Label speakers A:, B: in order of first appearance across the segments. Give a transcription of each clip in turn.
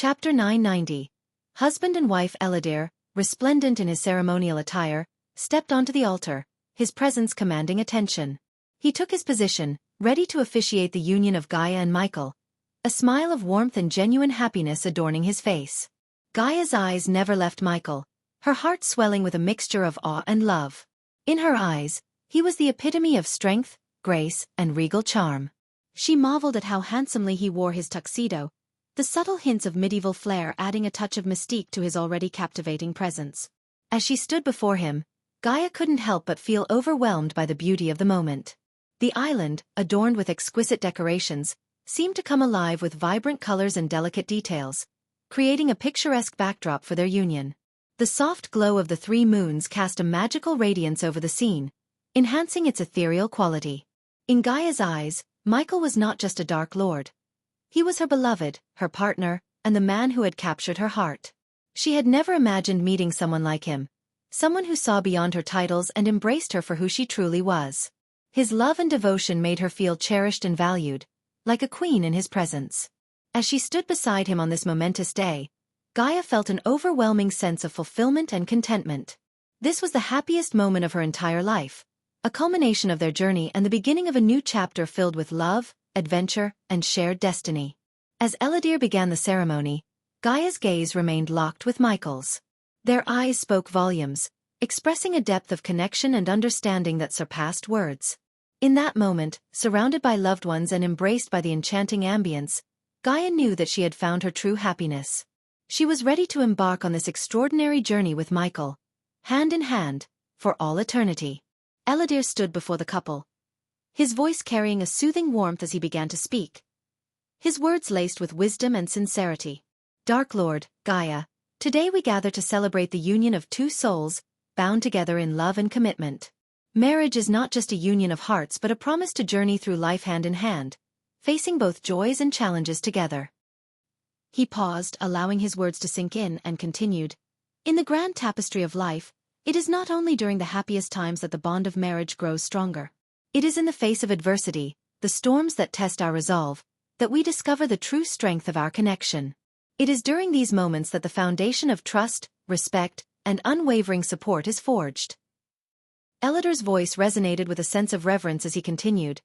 A: Chapter 990. Husband and wife Eladir, resplendent in his ceremonial attire, stepped onto the altar, his presence commanding attention. He took his position, ready to officiate the union of Gaia and Michael, a smile of warmth and genuine happiness adorning his face. Gaia's eyes never left Michael, her heart swelling with a mixture of awe and love. In her eyes, he was the epitome of strength, grace, and regal charm. She marveled at how handsomely he wore his tuxedo, the subtle hints of medieval flair adding a touch of mystique to his already captivating presence. As she stood before him, Gaia couldn't help but feel overwhelmed by the beauty of the moment. The island, adorned with exquisite decorations, seemed to come alive with vibrant colors and delicate details, creating a picturesque backdrop for their union. The soft glow of the three moons cast a magical radiance over the scene, enhancing its ethereal quality. In Gaia's eyes, Michael was not just a Dark Lord. He was her beloved, her partner, and the man who had captured her heart. She had never imagined meeting someone like him, someone who saw beyond her titles and embraced her for who she truly was. His love and devotion made her feel cherished and valued, like a queen in his presence. As she stood beside him on this momentous day, Gaia felt an overwhelming sense of fulfillment and contentment. This was the happiest moment of her entire life, a culmination of their journey and the beginning of a new chapter filled with love, adventure, and shared destiny. As Eladir began the ceremony, Gaia's gaze remained locked with Michael's. Their eyes spoke volumes, expressing a depth of connection and understanding that surpassed words. In that moment, surrounded by loved ones and embraced by the enchanting ambience, Gaia knew that she had found her true happiness. She was ready to embark on this extraordinary journey with Michael, hand in hand, for all eternity. Eladir stood before the couple, his voice carrying a soothing warmth as he began to speak, his words laced with wisdom and sincerity. Dark Lord, Gaia, today we gather to celebrate the union of two souls, bound together in love and commitment. Marriage is not just a union of hearts but a promise to journey through life hand in hand, facing both joys and challenges together. He paused, allowing his words to sink in, and continued. In the grand tapestry of life, it is not only during the happiest times that the bond of marriage grows stronger. It is in the face of adversity, the storms that test our resolve, that we discover the true strength of our connection. It is during these moments that the foundation of trust, respect, and unwavering support is forged. Eladir's voice resonated with a sense of reverence as he continued.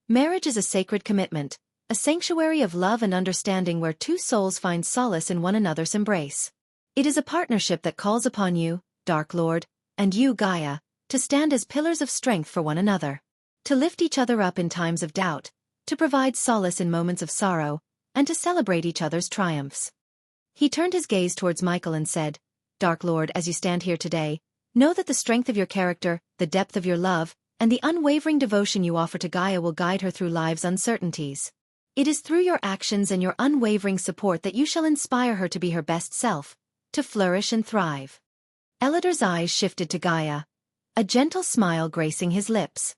A: Marriage is a sacred commitment, a sanctuary of love and understanding where two souls find solace in one another's embrace. It is a partnership that calls upon you, Dark Lord, and you, Gaia, to stand as pillars of strength for one another. To lift each other up in times of doubt, to provide solace in moments of sorrow, and to celebrate each other's triumphs. He turned his gaze towards Michael and said, Dark Lord, as you stand here today, know that the strength of your character, the depth of your love, and the unwavering devotion you offer to Gaia will guide her through life's uncertainties. It is through your actions and your unwavering support that you shall inspire her to be her best self, to flourish and thrive. Eladir's eyes shifted to Gaia, a gentle smile gracing his lips.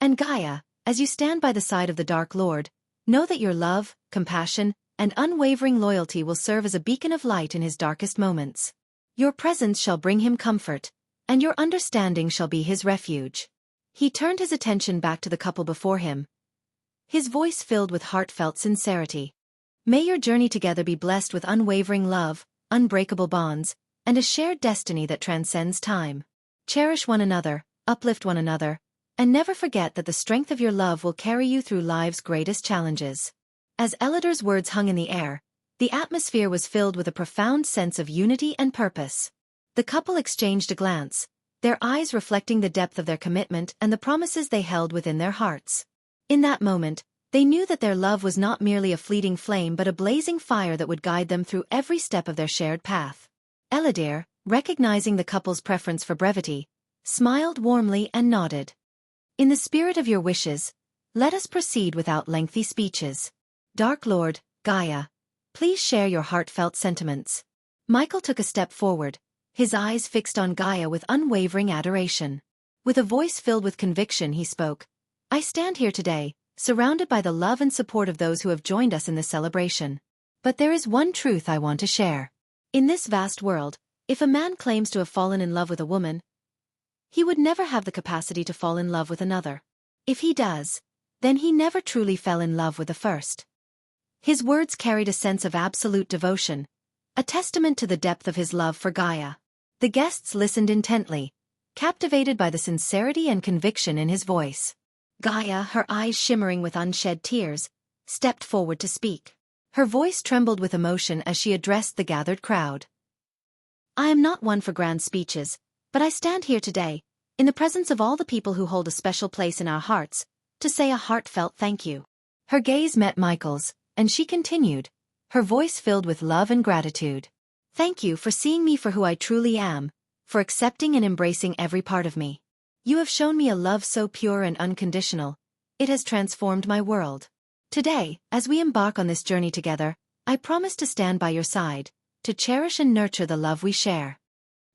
A: And Gaia, as you stand by the side of the Dark Lord, know that your love, compassion, and unwavering loyalty will serve as a beacon of light in his darkest moments. Your presence shall bring him comfort, and your understanding shall be his refuge. He turned his attention back to the couple before him, his voice filled with heartfelt sincerity. May your journey together be blessed with unwavering love, unbreakable bonds, and a shared destiny that transcends time. Cherish one another, uplift one another, and never forget that the strength of your love will carry you through life's greatest challenges. As Eladir's words hung in the air, the atmosphere was filled with a profound sense of unity and purpose. The couple exchanged a glance, their eyes reflecting the depth of their commitment and the promises they held within their hearts. In that moment, they knew that their love was not merely a fleeting flame but a blazing fire that would guide them through every step of their shared path. Eladir, recognizing the couple's preference for brevity, smiled warmly and nodded. In the spirit of your wishes, let us proceed without lengthy speeches. Dark Lord, Gaia, please share your heartfelt sentiments. Michael took a step forward, his eyes fixed on Gaia with unwavering adoration. With a voice filled with conviction he spoke. I stand here today, surrounded by the love and support of those who have joined us in this celebration. But there is one truth I want to share. In this vast world, if a man claims to have fallen in love with a woman, he would never have the capacity to fall in love with another. If he does, then he never truly fell in love with the first. His words carried a sense of absolute devotion, a testament to the depth of his love for Gaia. The guests listened intently, captivated by the sincerity and conviction in his voice. Gaia, her eyes shimmering with unshed tears, stepped forward to speak. Her voice trembled with emotion as she addressed the gathered crowd. I am not one for grand speeches, but I stand here today, in the presence of all the people who hold a special place in our hearts, to say a heartfelt thank you. Her gaze met Michael's, and she continued, her voice filled with love and gratitude. Thank you for seeing me for who I truly am, for accepting and embracing every part of me. You have shown me a love so pure and unconditional, it has transformed my world. Today, as we embark on this journey together, I promise to stand by your side, to cherish and nurture the love we share.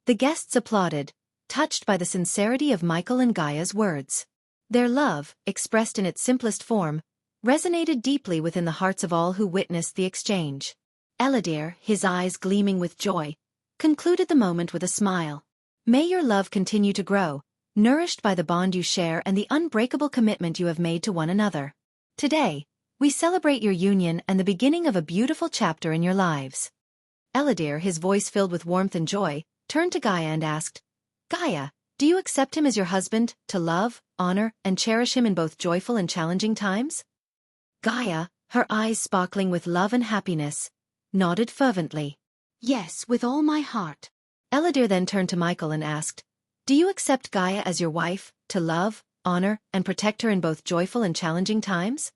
A: The guests applauded, touched by the sincerity of Michael and Gaia's words. Their love, expressed in its simplest form, resonated deeply within the hearts of all who witnessed the exchange. Eladir, his eyes gleaming with joy, concluded the moment with a smile. May your love continue to grow, nourished by the bond you share and the unbreakable commitment you have made to one another. Today, we celebrate your union and the beginning of a beautiful chapter in your lives. Eladir, his voice filled with warmth and joy, turned to Gaia and asked, Gaia, do you accept him as your husband, to love, honor, and cherish him in both joyful and challenging times? Gaia, her eyes sparkling with love and happiness, nodded fervently. Yes, with all my heart. Eladir then turned to Michael and asked, do you accept Gaia as your wife, to love, honor, and protect her in both joyful and challenging times?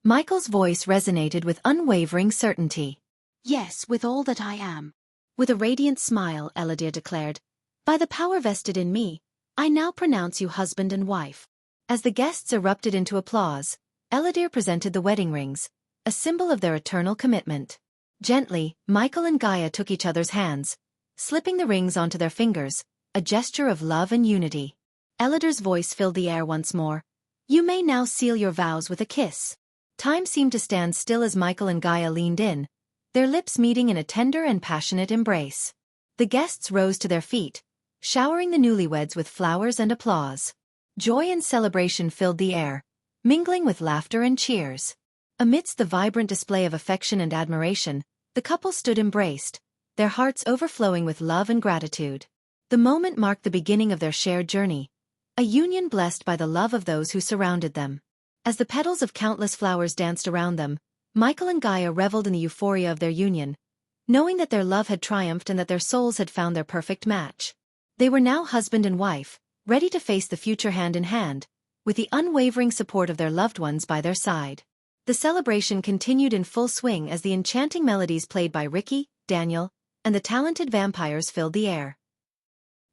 A: Michael's voice resonated with unwavering certainty. Yes, with all that I am. With a radiant smile, Eladir declared, by the power vested in me, I now pronounce you husband and wife. As the guests erupted into applause, Eladir presented the wedding rings, a symbol of their eternal commitment. Gently, Michael and Gaia took each other's hands, slipping the rings onto their fingers, a gesture of love and unity. Eladir's voice filled the air once more. You may now seal your vows with a kiss. Time seemed to stand still as Michael and Gaia leaned in, their lips meeting in a tender and passionate embrace. The guests rose to their feet, showering the newlyweds with flowers and applause. Joy and celebration filled the air, mingling with laughter and cheers. Amidst the vibrant display of affection and admiration, the couple stood embraced, their hearts overflowing with love and gratitude. The moment marked the beginning of their shared journey, a union blessed by the love of those who surrounded them. As the petals of countless flowers danced around them, Michael and Gaia reveled in the euphoria of their union, knowing that their love had triumphed and that their souls had found their perfect match. They were now husband and wife, ready to face the future hand in hand, with the unwavering support of their loved ones by their side. The celebration continued in full swing as the enchanting melodies played by Ricky, Daniel, and the talented vampires filled the air.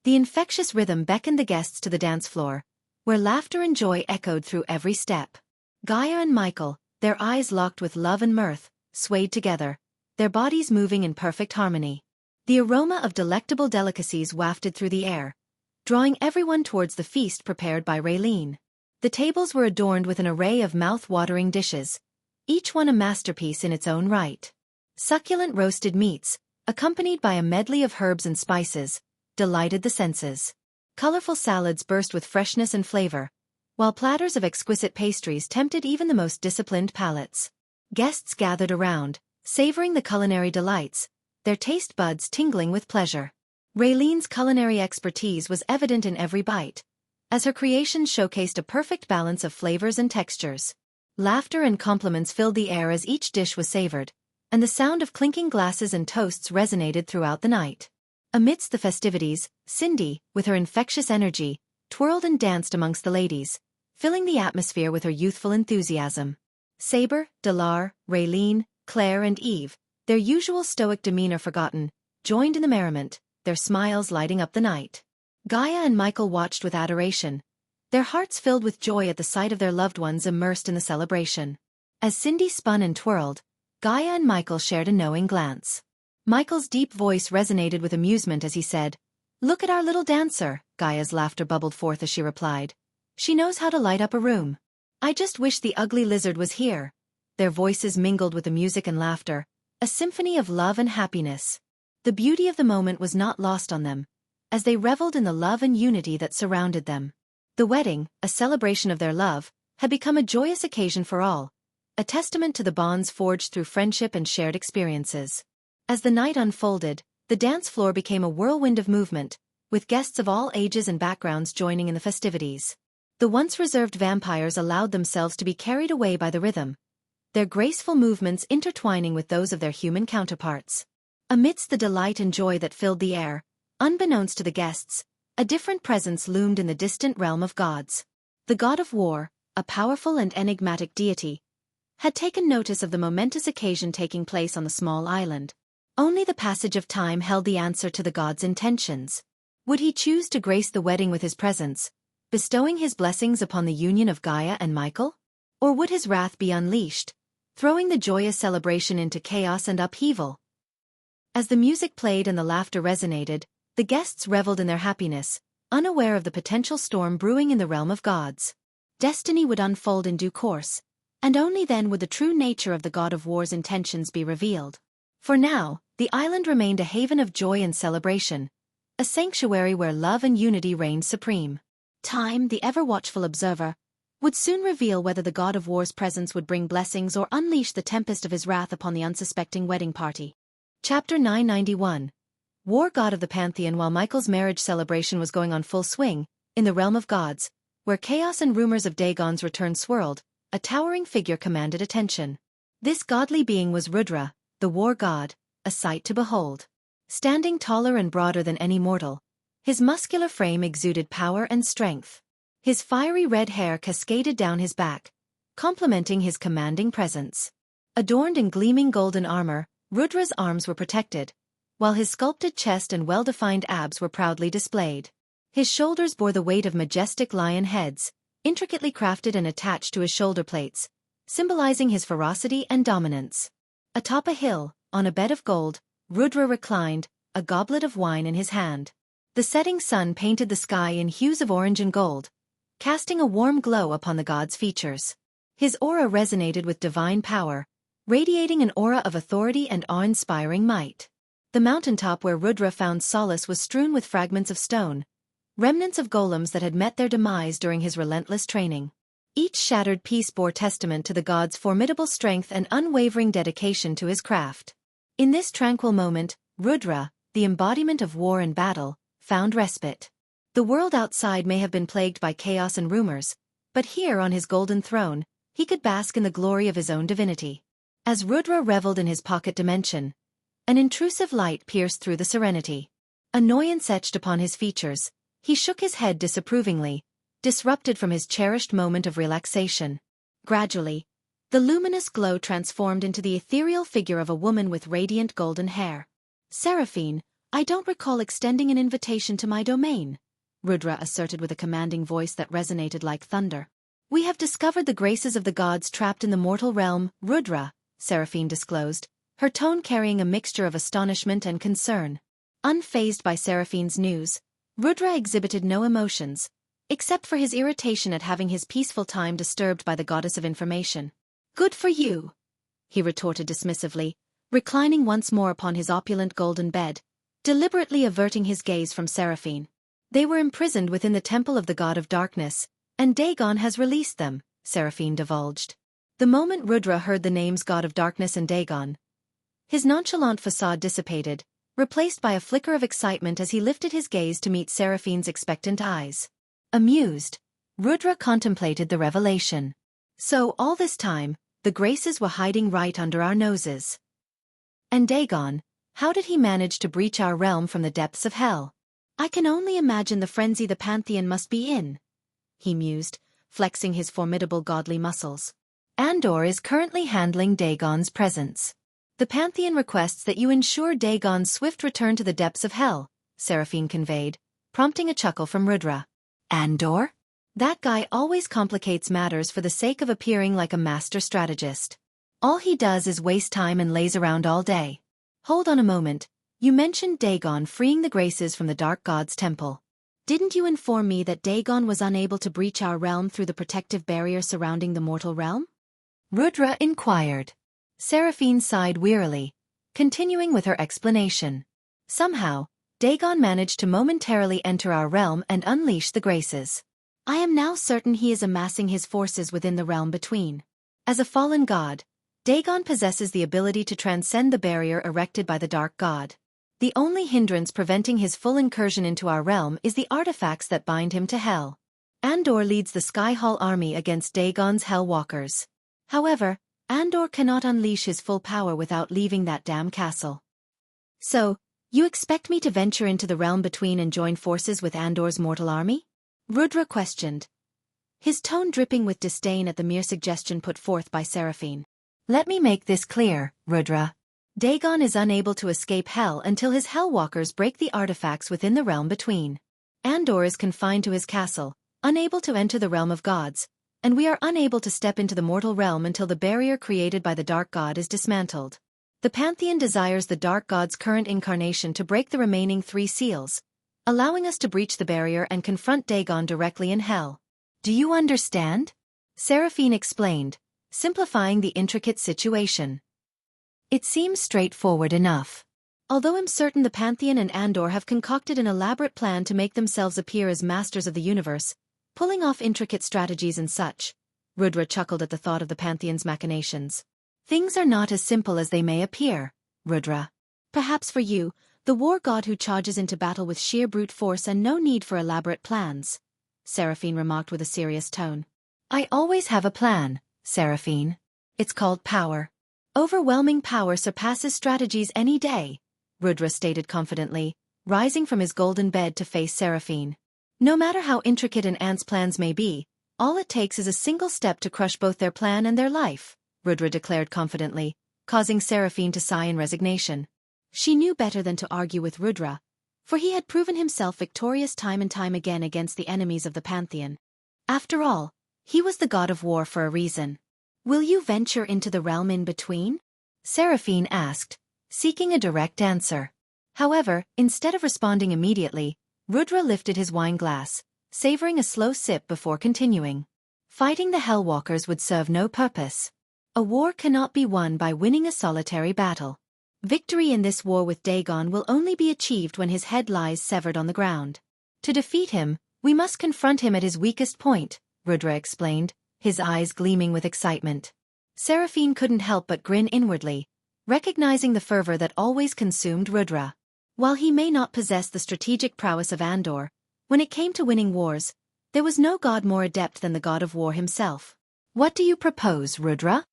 A: The infectious rhythm beckoned the guests to the dance floor, where laughter and joy echoed through every step. Gaia and Michael, their eyes locked with love and mirth, swayed together, their bodies moving in perfect harmony. The aroma of delectable delicacies wafted through the air, drawing everyone towards the feast prepared by Raylene. The tables were adorned with an array of mouth-watering dishes, each one a masterpiece in its own right. Succulent roasted meats, accompanied by a medley of herbs and spices, delighted the senses. Colorful salads burst with freshness and flavor, while platters of exquisite pastries tempted even the most disciplined palates. Guests gathered around, savoring the culinary delights, their taste buds tingling with pleasure. Raylene's culinary expertise was evident in every bite, as her creations showcased a perfect balance of flavors and textures. Laughter and compliments filled the air as each dish was savored, and the sound of clinking glasses and toasts resonated throughout the night. Amidst the festivities, Cindy, with her infectious energy, twirled and danced amongst the ladies, filling the atmosphere with her youthful enthusiasm. Saber, Delar, Raylene, Claire and Eve, their usual stoic demeanor forgotten, joined in the merriment, their smiles lighting up the night. Gaia and Michael watched with adoration, their hearts filled with joy at the sight of their loved ones immersed in the celebration. As Cindy spun and twirled, Gaia and Michael shared a knowing glance. Michael's deep voice resonated with amusement as he said, "Look at our little dancer." Gaia's laughter bubbled forth as she replied, "She knows how to light up a room. I just wish the ugly lizard was here." Their voices mingled with the music and laughter, a symphony of love and happiness. The beauty of the moment was not lost on them, as they reveled in the love and unity that surrounded them. The wedding, a celebration of their love, had become a joyous occasion for all, a testament to the bonds forged through friendship and shared experiences. As the night unfolded, the dance floor became a whirlwind of movement, with guests of all ages and backgrounds joining in the festivities. The once reserved vampires allowed themselves to be carried away by the rhythm, their graceful movements intertwining with those of their human counterparts. Amidst the delight and joy that filled the air, unbeknownst to the guests, a different presence loomed in the distant realm of gods. The god of war, a powerful and enigmatic deity, had taken notice of the momentous occasion taking place on the small island. Only the passage of time held the answer to the god's intentions. Would he choose to grace the wedding with his presence, bestowing his blessings upon the union of Gaia and Michael? Or would his wrath be unleashed, throwing the joyous celebration into chaos and upheaval? As the music played and the laughter resonated, the guests reveled in their happiness, unaware of the potential storm brewing in the realm of gods. Destiny would unfold in due course, and only then would the true nature of the god of war's intentions be revealed. For now, the island remained a haven of joy and celebration, a sanctuary where love and unity reigned supreme. Time, the ever-watchful observer, would soon reveal whether the god of war's presence would bring blessings or unleash the tempest of his wrath upon the unsuspecting wedding party. Chapter 991. War God of the Pantheon. While Michael's marriage celebration was going on full swing, in the realm of gods, where chaos and rumors of Dagon's return swirled, a towering figure commanded attention. This godly being was Rudra, the war god, a sight to behold. Standing taller and broader than any mortal, his muscular frame exuded power and strength. His fiery red hair cascaded down his back, complementing his commanding presence. Adorned in gleaming golden armor, Rudra's arms were protected, while his sculpted chest and well-defined abs were proudly displayed. His shoulders bore the weight of majestic lion heads, intricately crafted and attached to his shoulder plates, symbolizing his ferocity and dominance. Atop a hill, on a bed of gold, Rudra reclined, a goblet of wine in his hand. The setting sun painted the sky in hues of orange and gold, casting a warm glow upon the god's features. His aura resonated with divine power, radiating an aura of authority and awe-inspiring might. The mountaintop where Rudra found solace was strewn with fragments of stone, remnants of golems that had met their demise during his relentless training. Each shattered piece bore testament to the god's formidable strength and unwavering dedication to his craft. In this tranquil moment, Rudra, the embodiment of war and battle, found respite. The world outside may have been plagued by chaos and rumors, but here on his golden throne, he could bask in the glory of his own divinity. As Rudra reveled in his pocket dimension, an intrusive light pierced through the serenity. Annoyance etched upon his features, he shook his head disapprovingly, disrupted from his cherished moment of relaxation. Gradually, the luminous glow transformed into the ethereal figure of a woman with radiant golden hair. "Seraphine, I don't recall extending an invitation to my domain," Rudra asserted with a commanding voice that resonated like thunder. "We have discovered the graces of the gods trapped in the mortal realm, Rudra," Seraphine disclosed, her tone carrying a mixture of astonishment and concern. Unfazed by Seraphine's news, Rudra exhibited no emotions, except for his irritation at having his peaceful time disturbed by the goddess of information. "Good for you," he retorted dismissively, reclining once more upon his opulent golden bed, deliberately averting his gaze from Seraphine. "They were imprisoned within the temple of the god of darkness, and Dagon has released them," Seraphine divulged. The moment Rudra heard the names god of darkness and Dagon, his nonchalant facade dissipated, replaced by a flicker of excitement as he lifted his gaze to meet Seraphine's expectant eyes. Amused, Rudra contemplated the revelation. "So all this time, the graces were hiding right under our noses. And Dagon, how did he manage to breach our realm from the depths of hell? I can only imagine the frenzy the Pantheon must be in," he mused, flexing his formidable godly muscles. "Andor is currently handling Dagon's presence. The Pantheon requests that you ensure Dagon's swift return to the depths of hell," Seraphine conveyed, prompting a chuckle from Rudra. "Andor? That guy always complicates matters for the sake of appearing like a master strategist. All he does is waste time and lays around all day. Hold on a moment, you mentioned Dagon freeing the graces from the Dark God's temple. Didn't you inform me that Dagon was unable to breach our realm through the protective barrier surrounding the mortal realm?" Rudra inquired. Seraphine sighed wearily, continuing with her explanation. "Somehow, Dagon managed to momentarily enter our realm and unleash the graces. I am now certain he is amassing his forces within the realm between. As a fallen god, Dagon possesses the ability to transcend the barrier erected by the Dark God. The only hindrance preventing his full incursion into our realm is the artifacts that bind him to hell. Andor leads the Skyhall army against Dagon's Hellwalkers. However, Andor cannot unleash his full power without leaving that damn castle. So, you expect me to venture into the realm between and join forces with Andor's mortal army? Rudra questioned, his tone dripping with disdain at the mere suggestion put forth by Seraphine. Let me make this clear, Rudra. Dagon is unable to escape hell until his Hellwalkers break the artifacts within the realm between. Andor is confined to his castle, unable to enter the realm of gods, and we are unable to step into the mortal realm until the barrier created by the Dark God is dismantled. The Pantheon desires the Dark God's current incarnation to break the remaining 3 seals, allowing us to breach the barrier and confront Dagon directly in hell. Do you understand? Seraphine explained, simplifying the intricate situation. It seems straightforward enough. Although I'm certain the Pantheon and Andor have concocted an elaborate plan to make themselves appear as masters of the universe, pulling off intricate strategies and such, Rudra chuckled at the thought of the Pantheon's machinations. Things are not as simple as they may appear, Rudra. Perhaps for you, the war god who charges into battle with sheer brute force and no need for elaborate plans, Seraphine remarked with a serious tone. I always have a plan, Seraphine. It's called power. Overwhelming power surpasses strategies any day, Rudra stated confidently, rising from his golden bed to face Seraphine. No matter how intricate an ant's plans may be, all it takes is a single step to crush both their plan and their life, Rudra declared confidently, causing Seraphine to sigh in resignation. She knew better than to argue with Rudra, for he had proven himself victorious time and time again against the enemies of the Pantheon. After all, he was the god of war for a reason. Will you venture into the realm in between? Seraphine asked, seeking a direct answer. However, instead of responding immediately, Rudra lifted his wine glass, savoring a slow sip before continuing. Fighting the Hellwalkers would serve no purpose. A war cannot be won by winning a solitary battle. Victory in this war with Dagon will only be achieved when his head lies severed on the ground. To defeat him, we must confront him at his weakest point, Rudra explained, his eyes gleaming with excitement. Seraphine couldn't help but grin inwardly, recognizing the fervor that always consumed Rudra. While he may not possess the strategic prowess of Andor, when it came to winning wars, there was no god more adept than the god of war himself. What do you propose, Rudra?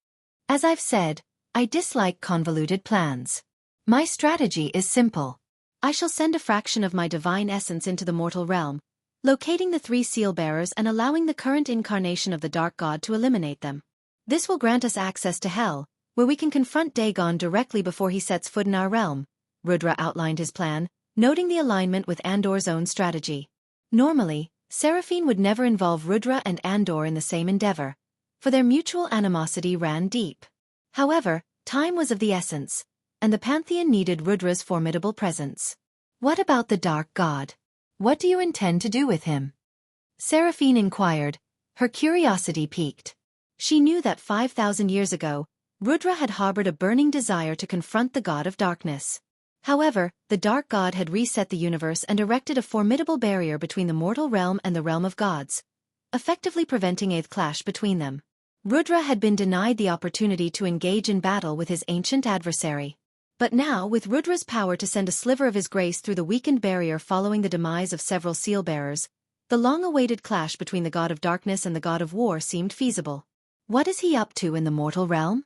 A: As I've said, I dislike convoluted plans. My strategy is simple. I shall send a fraction of my divine essence into the mortal realm, locating the 3 seal-bearers and allowing the current incarnation of the Dark God to eliminate them. This will grant us access to hell, where we can confront Dagon directly before he sets foot in our realm. Rudra outlined his plan, noting the alignment with Andor's own strategy. Normally, Seraphine would never involve Rudra and Andor in the same endeavor, for their mutual animosity ran deep. However, time was of the essence, and the Pantheon needed Rudra's formidable presence. What about the Dark God? What do you intend to do with him? Seraphine inquired, her curiosity piqued. She knew that 5,000 years ago, Rudra had harbored a burning desire to confront the god of darkness. However, the Dark God had reset the universe and erected a formidable barrier between the mortal realm and the realm of gods, effectively preventing a clash between them. Rudra had been denied the opportunity to engage in battle with his ancient adversary. But now, with Rudra's power to send a sliver of his grace through the weakened barrier following the demise of several seal-bearers, the long-awaited clash between the god of darkness and the god of war seemed feasible. What is he up to in the mortal realm?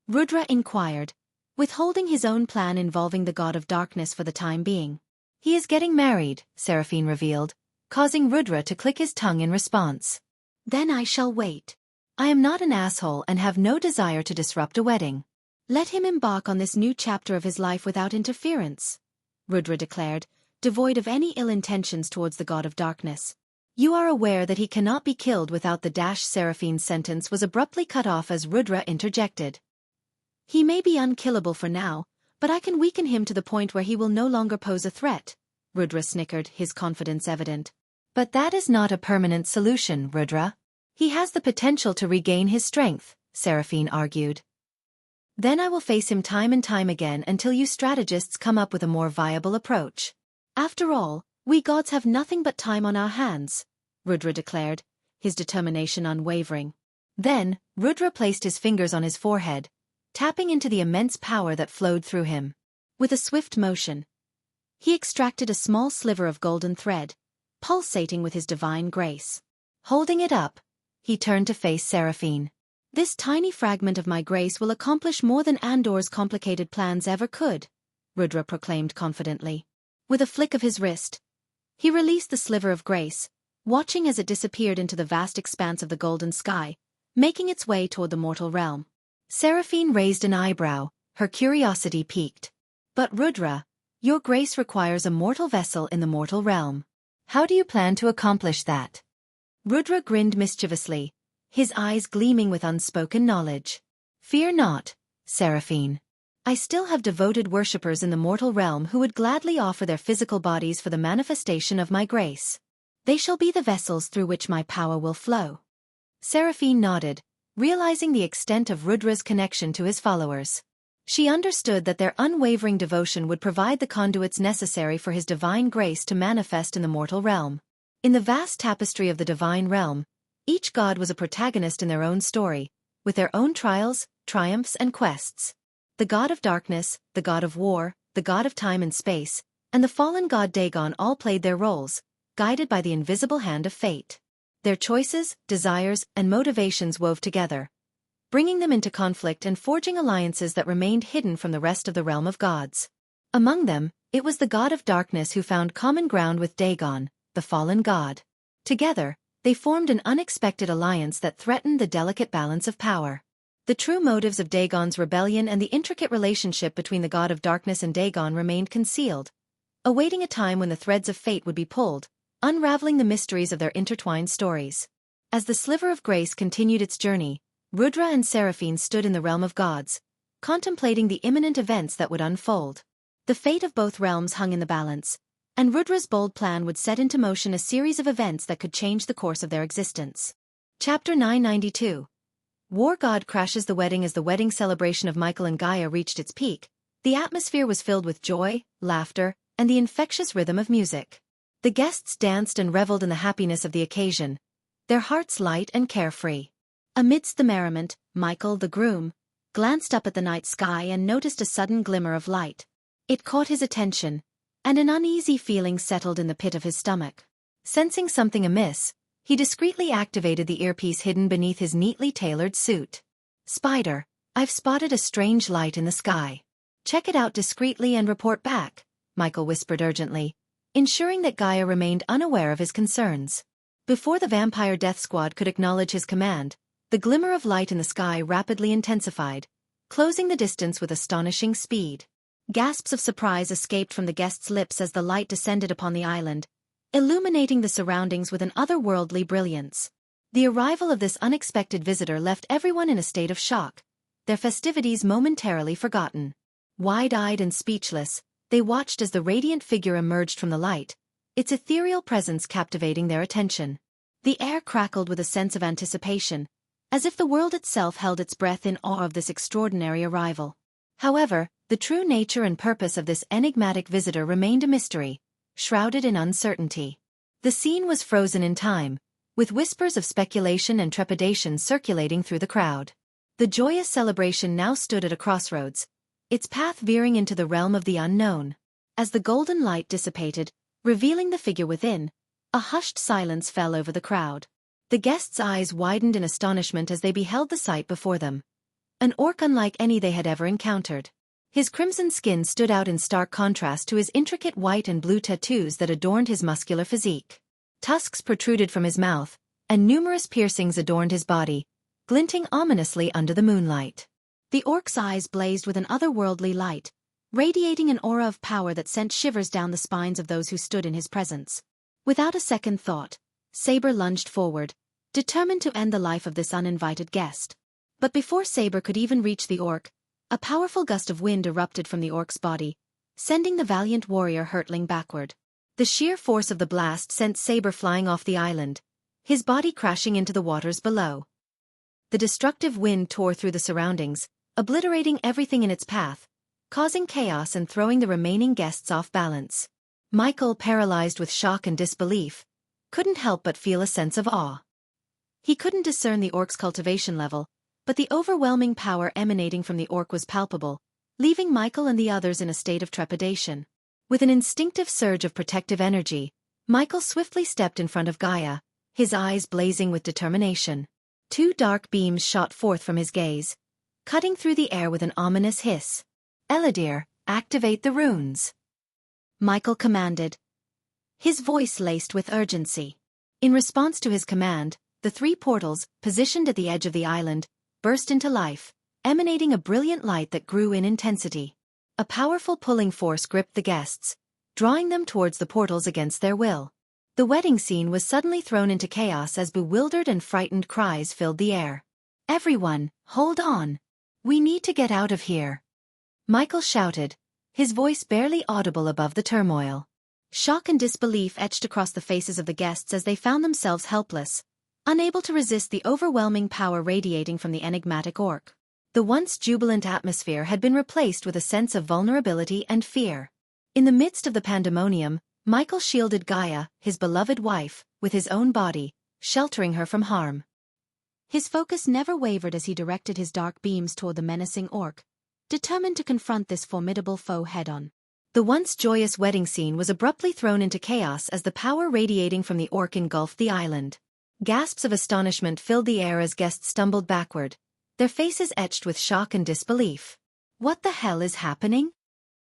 A: Rudra inquired, withholding his own plan involving the god of darkness for the time being. He is getting married, Seraphine revealed, causing Rudra to click his tongue in response. Then I shall wait. I am not an asshole and have no desire to disrupt a wedding. Let him embark on this new chapter of his life without interference, Rudra declared, devoid of any ill intentions towards the god of darkness. You are aware that he cannot be killed without the Seraphine's sentence was abruptly cut off as Rudra interjected. He may be unkillable for now, but I can weaken him to the point where he will no longer pose a threat, Rudra snickered, his confidence evident. But that is not a permanent solution, Rudra. He has the potential to regain his strength, Seraphine argued. Then I will face him time and time again until you strategists come up with a more viable approach. After all, we gods have nothing but time on our hands, Rudra declared, his determination unwavering. Then, Rudra placed his fingers on his forehead, tapping into the immense power that flowed through him. With a swift motion, he extracted a small sliver of golden thread, pulsating with his divine grace. Holding it up, he turned to face Seraphine. "This tiny fragment of my grace will accomplish more than Andor's complicated plans ever could," Rudra proclaimed confidently. With a flick of his wrist, he released the sliver of grace, watching as it disappeared into the vast expanse of the golden sky, making its way toward the mortal realm. Seraphine raised an eyebrow, her curiosity piqued. "But Rudra, your grace requires a mortal vessel in the mortal realm. How do you plan to accomplish that?" Rudra grinned mischievously, his eyes gleaming with unspoken knowledge. "Fear not, Seraphine. I still have devoted worshippers in the mortal realm who would gladly offer their physical bodies for the manifestation of my grace. They shall be the vessels through which my power will flow." Seraphine nodded, realizing the extent of Rudra's connection to his followers. She understood that their unwavering devotion would provide the conduits necessary for his divine grace to manifest in the mortal realm. In the vast tapestry of the divine realm, each god was a protagonist in their own story, with their own trials, triumphs, and quests. The god of darkness, the god of war, the god of time and space, and the fallen god Dagon all played their roles, guided by the invisible hand of fate. Their choices, desires, and motivations wove together, bringing them into conflict and forging alliances that remained hidden from the rest of the realm of gods. Among them, it was the god of darkness who found common ground with Dagon, the fallen god. Together, they formed an unexpected alliance that threatened the delicate balance of power. The true motives of Dagon's rebellion and the intricate relationship between the god of darkness and Dagon remained concealed, awaiting a time when the threads of fate would be pulled, unraveling the mysteries of their intertwined stories. As the sliver of grace continued its journey, Rudra and Seraphine stood in the realm of gods, contemplating the imminent events that would unfold. The fate of both realms hung in the balance, and Rudra's bold plan would set into motion a series of events that could change the course of their existence. Chapter 992. War God crashes. The wedding. As the wedding celebration of Michael and Gaia reached its peak, the atmosphere was filled with joy, laughter, and the infectious rhythm of music. The guests danced and reveled in the happiness of the occasion, their hearts light and carefree. Amidst the merriment, Michael, the groom, glanced up at the night sky and noticed a sudden glimmer of light. It caught his attention, and an uneasy feeling settled in the pit of his stomach. Sensing something amiss, he discreetly activated the earpiece hidden beneath his neatly tailored suit. "Spider, I've spotted a strange light in the sky. Check it out discreetly and report back," Michael whispered urgently, ensuring that Gaia remained unaware of his concerns. Before the vampire death squad could acknowledge his command, the glimmer of light in the sky rapidly intensified, closing the distance with astonishing speed. Gasps of surprise escaped from the guests' lips as the light descended upon the island, illuminating the surroundings with an otherworldly brilliance. The arrival of this unexpected visitor left everyone in a state of shock, their festivities momentarily forgotten. Wide-eyed and speechless, they watched as the radiant figure emerged from the light, its ethereal presence captivating their attention. The air crackled with a sense of anticipation, as if the world itself held its breath in awe of this extraordinary arrival. However, the true nature and purpose of this enigmatic visitor remained a mystery, shrouded in uncertainty. The scene was frozen in time, with whispers of speculation and trepidation circulating through the crowd. The joyous celebration now stood at a crossroads, its path veering into the realm of the unknown. As the golden light dissipated, revealing the figure within, a hushed silence fell over the crowd. The guests' eyes widened in astonishment as they beheld the sight before them. An orc unlike any they had ever encountered. His crimson skin stood out in stark contrast to his intricate white and blue tattoos that adorned his muscular physique. Tusks protruded from his mouth, and numerous piercings adorned his body, glinting ominously under the moonlight. The orc's eyes blazed with an otherworldly light, radiating an aura of power that sent shivers down the spines of those who stood in his presence. Without a second thought, Saber lunged forward, determined to end the life of this uninvited guest. But before Saber could even reach the orc, a powerful gust of wind erupted from the orc's body, sending the valiant warrior hurtling backward. The sheer force of the blast sent Saber flying off the island, his body crashing into the waters below. The destructive wind tore through the surroundings, obliterating everything in its path, causing chaos and throwing the remaining guests off balance. Michael, paralyzed with shock and disbelief, couldn't help but feel a sense of awe. He couldn't discern the orc's cultivation level, but the overwhelming power emanating from the orc was palpable, leaving Michael and the others in a state of trepidation. With an instinctive surge of protective energy, Michael swiftly stepped in front of Gaia, his eyes blazing with determination. Two dark beams shot forth from his gaze, cutting through the air with an ominous hiss. "Eladir, activate the runes," Michael commanded, his voice laced with urgency. In response to his command, the three portals, positioned at the edge of the island, burst into life, emanating a brilliant light that grew in intensity. A powerful pulling force gripped the guests, drawing them towards the portals against their will. The wedding scene was suddenly thrown into chaos as bewildered and frightened cries filled the air. "Everyone, hold on! We need to get out of here!" Michael shouted, his voice barely audible above the turmoil. Shock and disbelief etched across the faces of the guests as they found themselves helpless, unable to resist the overwhelming power radiating from the enigmatic orc. The once jubilant atmosphere had been replaced with a sense of vulnerability and fear. In the midst of the pandemonium, Michael shielded Gaia, his beloved wife, with his own body, sheltering her from harm. His focus never wavered as he directed his dark beams toward the menacing orc, determined to confront this formidable foe head-on. The once joyous wedding scene was abruptly thrown into chaos as the power radiating from the orc engulfed the island. Gasps of astonishment filled the air as guests stumbled backward, their faces etched with shock and disbelief. "What the hell is happening?"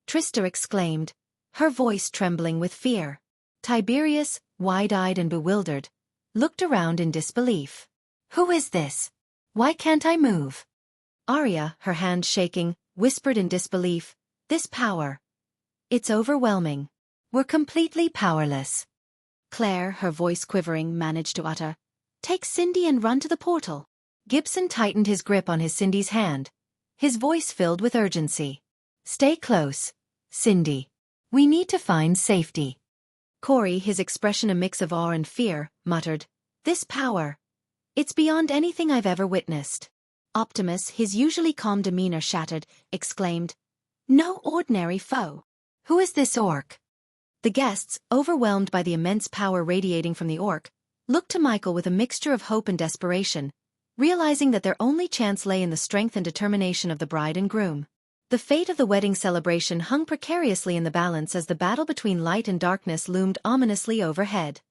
A: Trista exclaimed, her voice trembling with fear. Tiberius, wide-eyed and bewildered, looked around in disbelief. "Who is this? Why can't I move?" Arya, her hand shaking, whispered in disbelief, "This power. It's overwhelming. We're completely powerless." Claire, her voice quivering, managed to utter, "Take Cindy and run to the portal." Gibson tightened his grip on Cindy's hand, his voice filled with urgency. "Stay close, Cindy. We need to find safety." Corey, his expression a mix of awe and fear, muttered, "This power. It's beyond anything I've ever witnessed." Optimus, his usually calm demeanor shattered, exclaimed, "No ordinary foe. Who is this orc?" The guests, overwhelmed by the immense power radiating from the orc, looked to Michael with a mixture of hope and desperation, realizing that their only chance lay in the strength and determination of the bride and groom. The fate of the wedding celebration hung precariously in the balance as the battle between light and darkness loomed ominously overhead.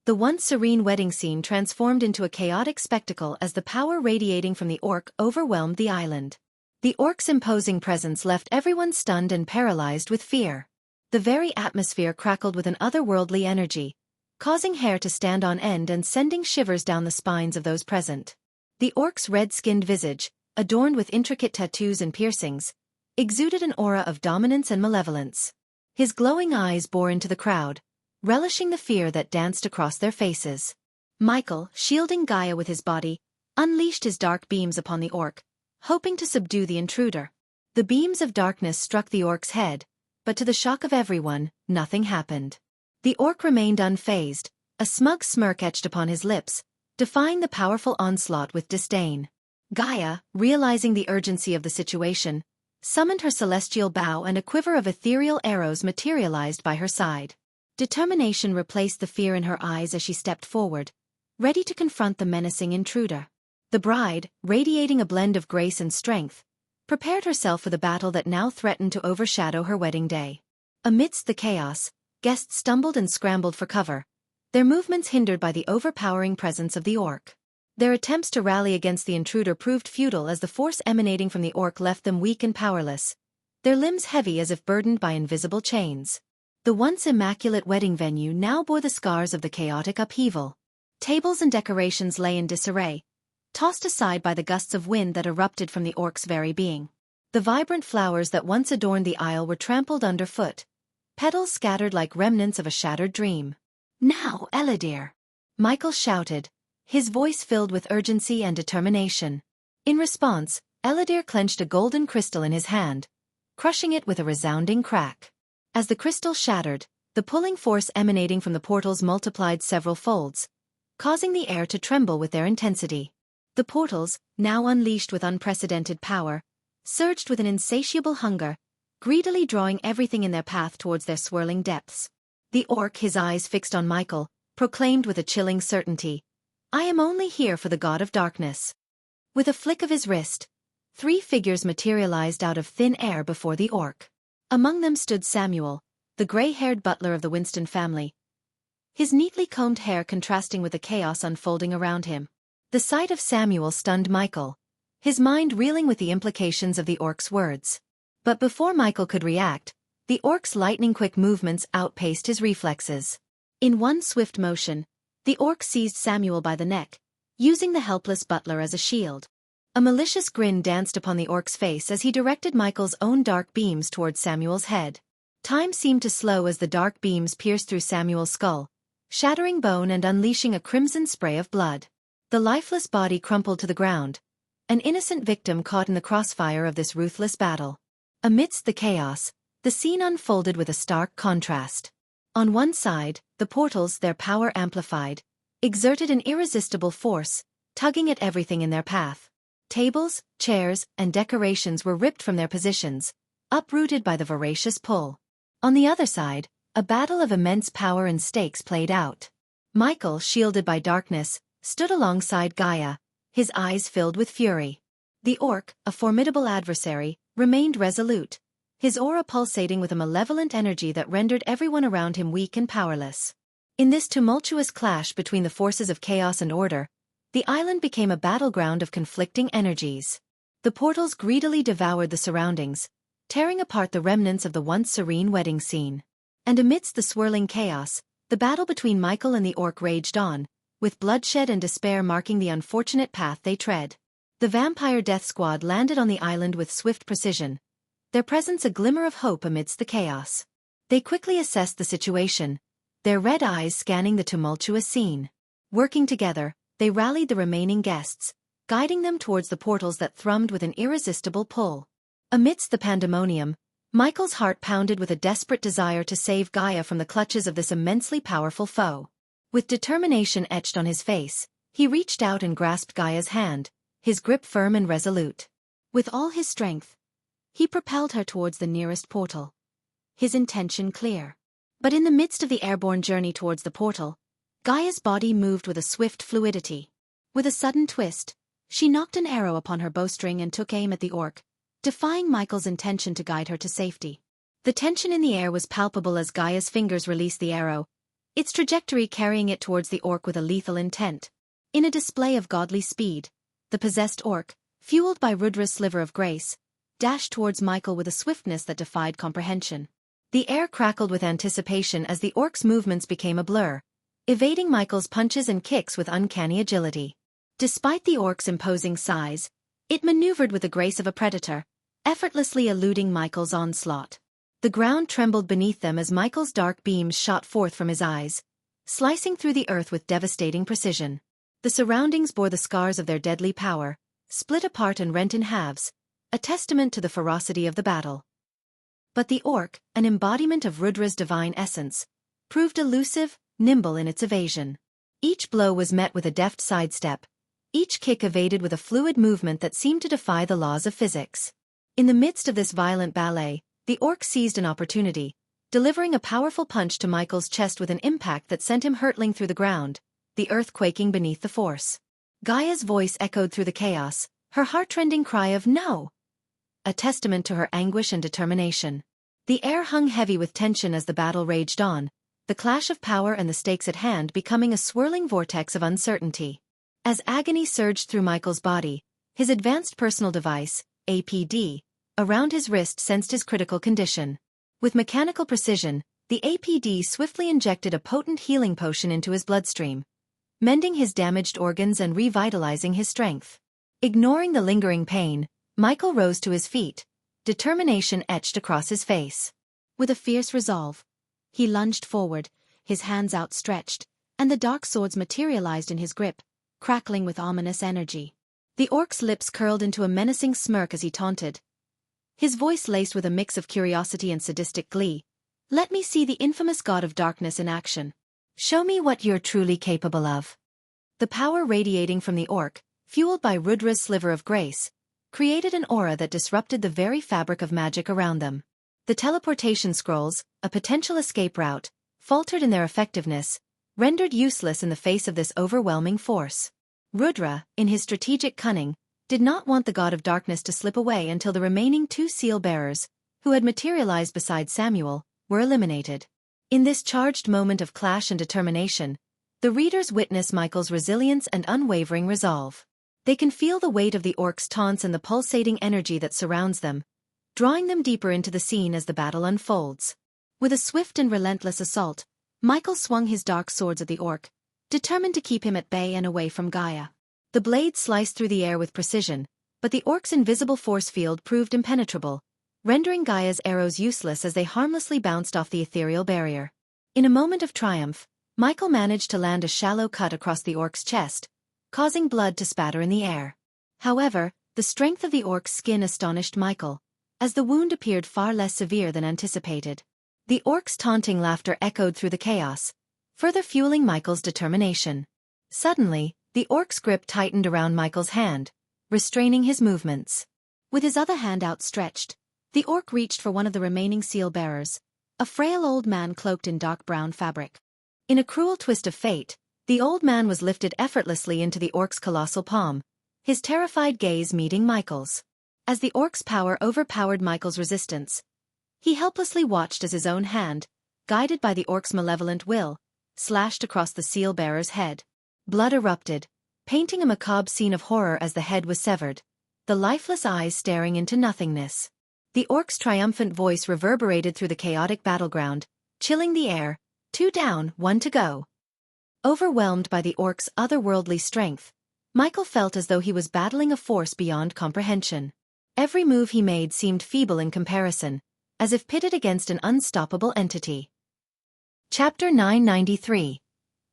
A: The once serene wedding scene transformed into a chaotic spectacle as the power radiating from the orc overwhelmed the island. The orc's imposing presence left everyone stunned and paralyzed with fear. The very atmosphere crackled with an otherworldly energy, causing hair to stand on end and sending shivers down the spines of those present. The orc's red-skinned visage, adorned with intricate tattoos and piercings, exuded an aura of dominance and malevolence. His glowing eyes bore into the crowd, relishing the fear that danced across their faces. Michael, shielding Gaia with his body, unleashed his dark beams upon the orc, hoping to subdue the intruder. The beams of darkness struck the orc's head, but to the shock of everyone, nothing happened. The orc remained unfazed, a smug smirk etched upon his lips, defying the powerful onslaught with disdain. Gaia, realizing the urgency of the situation, summoned her celestial bow and a quiver of ethereal arrows materialized by her side. Determination replaced the fear in her eyes as she stepped forward, ready to confront the menacing intruder. The bride, radiating a blend of grace and strength, prepared herself for the battle that now threatened to overshadow her wedding day. Amidst the chaos, guests stumbled and scrambled for cover, their movements hindered by the overpowering presence of the orc. Their attempts to rally against the intruder proved futile as the force emanating from the orc left them weak and powerless, their limbs heavy as if burdened by invisible chains. The once immaculate wedding venue now bore the scars of the chaotic upheaval. Tables and decorations lay in disarray, tossed aside by the gusts of wind that erupted from the orc's very being. The vibrant flowers that once adorned the aisle were trampled underfoot, petals scattered like remnants of a shattered dream. "Now, Eladir!" Michael shouted, his voice filled with urgency and determination. In response, Eladir clenched a golden crystal in his hand, crushing it with a resounding crack. As the crystal shattered, the pulling force emanating from the portals multiplied several folds, causing the air to tremble with their intensity. The portals, now unleashed with unprecedented power, surged with an insatiable hunger, greedily drawing everything in their path towards their swirling depths. The orc, his eyes fixed on Michael, proclaimed with a chilling certainty, I am only here for the god of darkness. With a flick of his wrist, 3 figures materialized out of thin air before the orc. Among them stood Samuel, the gray-haired butler of the Winston family, his neatly combed hair contrasting with the chaos unfolding around him. The sight of Samuel stunned Michael, his mind reeling with the implications of the orc's words. But before Michael could react, the orc's lightning-quick movements outpaced his reflexes. In one swift motion, the orc seized Samuel by the neck, using the helpless butler as a shield. A malicious grin danced upon the orc's face as he directed Michael's own dark beams towards Samuel's head. Time seemed to slow as the dark beams pierced through Samuel's skull, shattering bone and unleashing a crimson spray of blood. The lifeless body crumpled to the ground, an innocent victim caught in the crossfire of this ruthless battle. Amidst the chaos, the scene unfolded with a stark contrast. On one side, the portals, their power amplified, exerted an irresistible force, tugging at everything in their path. Tables, chairs, and decorations were ripped from their positions, uprooted by the voracious pull. On the other side, a battle of immense power and stakes played out. Michael, shielded by darkness, stood alongside Gaia, his eyes filled with fury. The orc, a formidable adversary, remained resolute, his aura pulsating with a malevolent energy that rendered everyone around him weak and powerless. In this tumultuous clash between the forces of chaos and order, the island became a battleground of conflicting energies. The portals greedily devoured the surroundings, tearing apart the remnants of the once serene wedding scene. And amidst the swirling chaos, the battle between Michael and the orc raged on, with bloodshed and despair marking the unfortunate path they tread. The vampire death squad landed on the island with swift precision, their presence a glimmer of hope amidst the chaos. They quickly assessed the situation, their red eyes scanning the tumultuous scene. Working together, they rallied the remaining guests, guiding them towards the portals that thrummed with an irresistible pull. Amidst the pandemonium, Michael's heart pounded with a desperate desire to save Gaia from the clutches of this immensely powerful foe. With determination etched on his face, he reached out and grasped Gaia's hand, his grip firm and resolute. With all his strength, he propelled her towards the nearest portal, his intention clear. But in the midst of the airborne journey towards the portal, Gaia's body moved with a swift fluidity. With a sudden twist, she knocked an arrow upon her bowstring and took aim at the orc, defying Michael's intention to guide her to safety. The tension in the air was palpable as Gaia's fingers released the arrow, its trajectory carrying it towards the orc with a lethal intent. In a display of godly speed, the possessed orc, fueled by Rudra's sliver of grace, dashed towards Michael with a swiftness that defied comprehension. The air crackled with anticipation as the orc's movements became a blur, evading Michael's punches and kicks with uncanny agility. Despite the orc's imposing size, it maneuvered with the grace of a predator, effortlessly eluding Michael's onslaught. The ground trembled beneath them as Michael's dark beams shot forth from his eyes, slicing through the earth with devastating precision. The surroundings bore the scars of their deadly power, split apart and rent in halves, a testament to the ferocity of the battle. But the orc, an embodiment of Rudra's divine essence, proved elusive, nimble in its evasion. Each blow was met with a deft sidestep, each kick evaded with a fluid movement that seemed to defy the laws of physics. In the midst of this violent ballet, the orc seized an opportunity, delivering a powerful punch to Michael's chest with an impact that sent him hurtling through the ground, the earth quaking beneath the force. Gaia's voice echoed through the chaos, her heart-rending cry of "No!" a testament to her anguish and determination. The air hung heavy with tension as the battle raged on, the clash of power and the stakes at hand becoming a swirling vortex of uncertainty. As agony surged through Michael's body, his advanced personal device, APD, around his wrist sensed his critical condition. With mechanical precision, the APD swiftly injected a potent healing potion into his bloodstream, mending his damaged organs and revitalizing his strength. Ignoring the lingering pain, Michael rose to his feet, determination etched across his face. With a fierce resolve, he lunged forward, his hands outstretched, and the dark swords materialized in his grip, crackling with ominous energy. The orc's lips curled into a menacing smirk as he taunted, his voice laced with a mix of curiosity and sadistic glee. "Let me see the infamous god of darkness in action. Show me what you're truly capable of." The power radiating from the orc, fueled by Rudra's sliver of grace, created an aura that disrupted the very fabric of magic around them. The teleportation scrolls, a potential escape route, faltered in their effectiveness, rendered useless in the face of this overwhelming force. Rudra, in his strategic cunning, did not want the god of darkness to slip away until the remaining 2 seal-bearers, who had materialized beside Samuel, were eliminated. In this charged moment of clash and determination, the readers witness Michael's resilience and unwavering resolve. They can feel the weight of the orcs' taunts and the pulsating energy that surrounds them, drawing them deeper into the scene as the battle unfolds. With a swift and relentless assault, Michael swung his dark swords at the orc, determined to keep him at bay and away from Gaia. The blade sliced through the air with precision, but the orc's invisible force field proved impenetrable, rendering Gaia's arrows useless as they harmlessly bounced off the ethereal barrier. In a moment of triumph, Michael managed to land a shallow cut across the orc's chest, causing blood to spatter in the air. However, the strength of the orc's skin astonished Michael, as the wound appeared far less severe than anticipated. The orc's taunting laughter echoed through the chaos, further fueling Michael's determination. Suddenly, the orc's grip tightened around Michael's hand, restraining his movements. With his other hand outstretched, the orc reached for one of the remaining seal-bearers, a frail old man cloaked in dark brown fabric. In a cruel twist of fate, the old man was lifted effortlessly into the orc's colossal palm, his terrified gaze meeting Michael's. As the orc's power overpowered Michael's resistance, he helplessly watched as his own hand, guided by the orc's malevolent will, slashed across the seal-bearer's head. Blood erupted, painting a macabre scene of horror as the head was severed, the lifeless eyes staring into nothingness. The orc's triumphant voice reverberated through the chaotic battleground, chilling the air. 2 down, 1 to go. Overwhelmed by the orc's otherworldly strength, Michael felt as though he was battling a force beyond comprehension. Every move he made seemed feeble in comparison, as if pitted against an unstoppable entity. Chapter 993.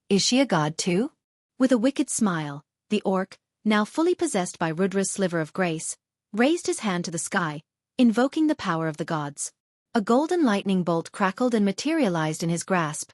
A: Is she a god too? With a wicked smile, the orc, now fully possessed by Rudra's sliver of grace, raised his hand to the sky, invoking the power of the gods. A golden lightning bolt crackled and materialized in his grasp,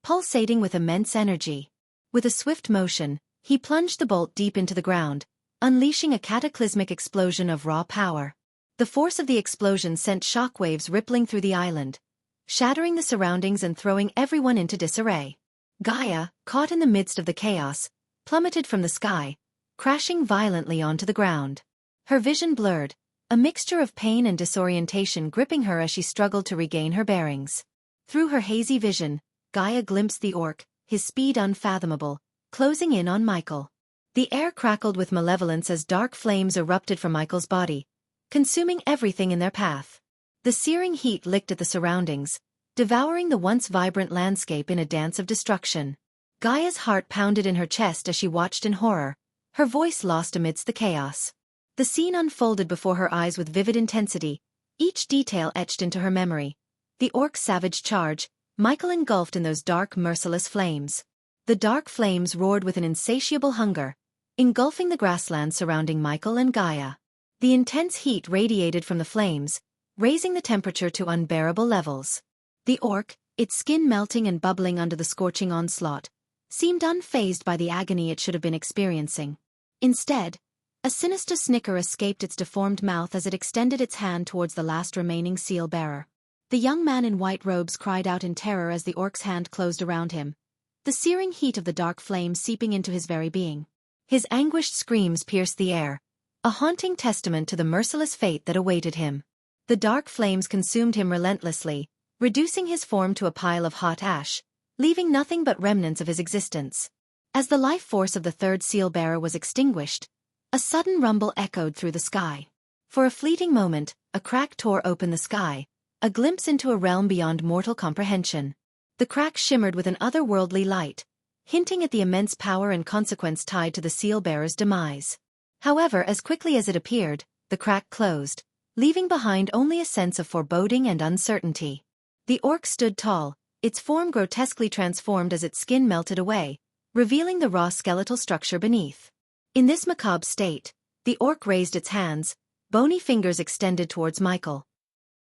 A: pulsating with immense energy. With a swift motion, he plunged the bolt deep into the ground, unleashing a cataclysmic explosion of raw power. The force of the explosion sent shockwaves rippling through the island, shattering the surroundings and throwing everyone into disarray. Gaia, caught in the midst of the chaos, plummeted from the sky, crashing violently onto the ground. Her vision blurred, a mixture of pain and disorientation gripping her as she struggled to regain her bearings. Through her hazy vision, Gaia glimpsed the orc, his speed unfathomable, closing in on Michael. The air crackled with malevolence as dark flames erupted from Michael's body, consuming everything in their path. The searing heat licked at the surroundings, devouring the once vibrant landscape in a dance of destruction. Gaia's heart pounded in her chest as she watched in horror, her voice lost amidst the chaos. The scene unfolded before her eyes with vivid intensity, each detail etched into her memory. The orc's savage charge, Michael engulfed in those dark, merciless flames. The dark flames roared with an insatiable hunger, engulfing the grassland surrounding Michael and Gaia. The intense heat radiated from the flames, raising the temperature to unbearable levels. The orc, its skin melting and bubbling under the scorching onslaught, seemed unfazed by the agony it should have been experiencing. Instead, a sinister snicker escaped its deformed mouth as it extended its hand towards the last remaining seal-bearer. The young man in white robes cried out in terror as the orc's hand closed around him, the searing heat of the dark flame seeping into his very being. His anguished screams pierced the air, a haunting testament to the merciless fate that awaited him. The dark flames consumed him relentlessly, reducing his form to a pile of hot ash, leaving nothing but remnants of his existence. As the life force of the third seal-bearer was extinguished, a sudden rumble echoed through the sky. For a fleeting moment, a crack tore open the sky, a glimpse into a realm beyond mortal comprehension. The crack shimmered with an otherworldly light, hinting at the immense power and consequence tied to the seal-bearer's demise. However, as quickly as it appeared, the crack closed, leaving behind only a sense of foreboding and uncertainty. The orc stood tall, its form grotesquely transformed as its skin melted away, revealing the raw skeletal structure beneath. In this macabre state, the orc raised its hands, bony fingers extended towards Michael.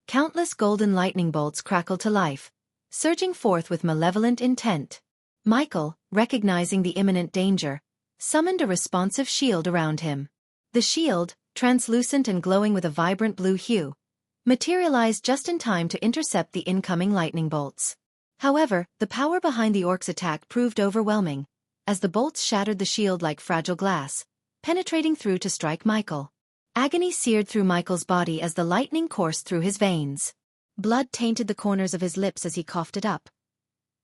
A: Countless golden lightning bolts crackled to life, surging forth with malevolent intent. Michael, recognizing the imminent danger, summoned a responsive shield around him. The shield, translucent and glowing with a vibrant blue hue, materialized just in time to intercept the incoming lightning bolts. However, the power behind the orc's attack proved overwhelming, as the bolts shattered the shield like fragile glass, penetrating through to strike Michael. Agony seared through Michael's body as the lightning coursed through his veins. Blood tainted the corners of his lips as he coughed it up,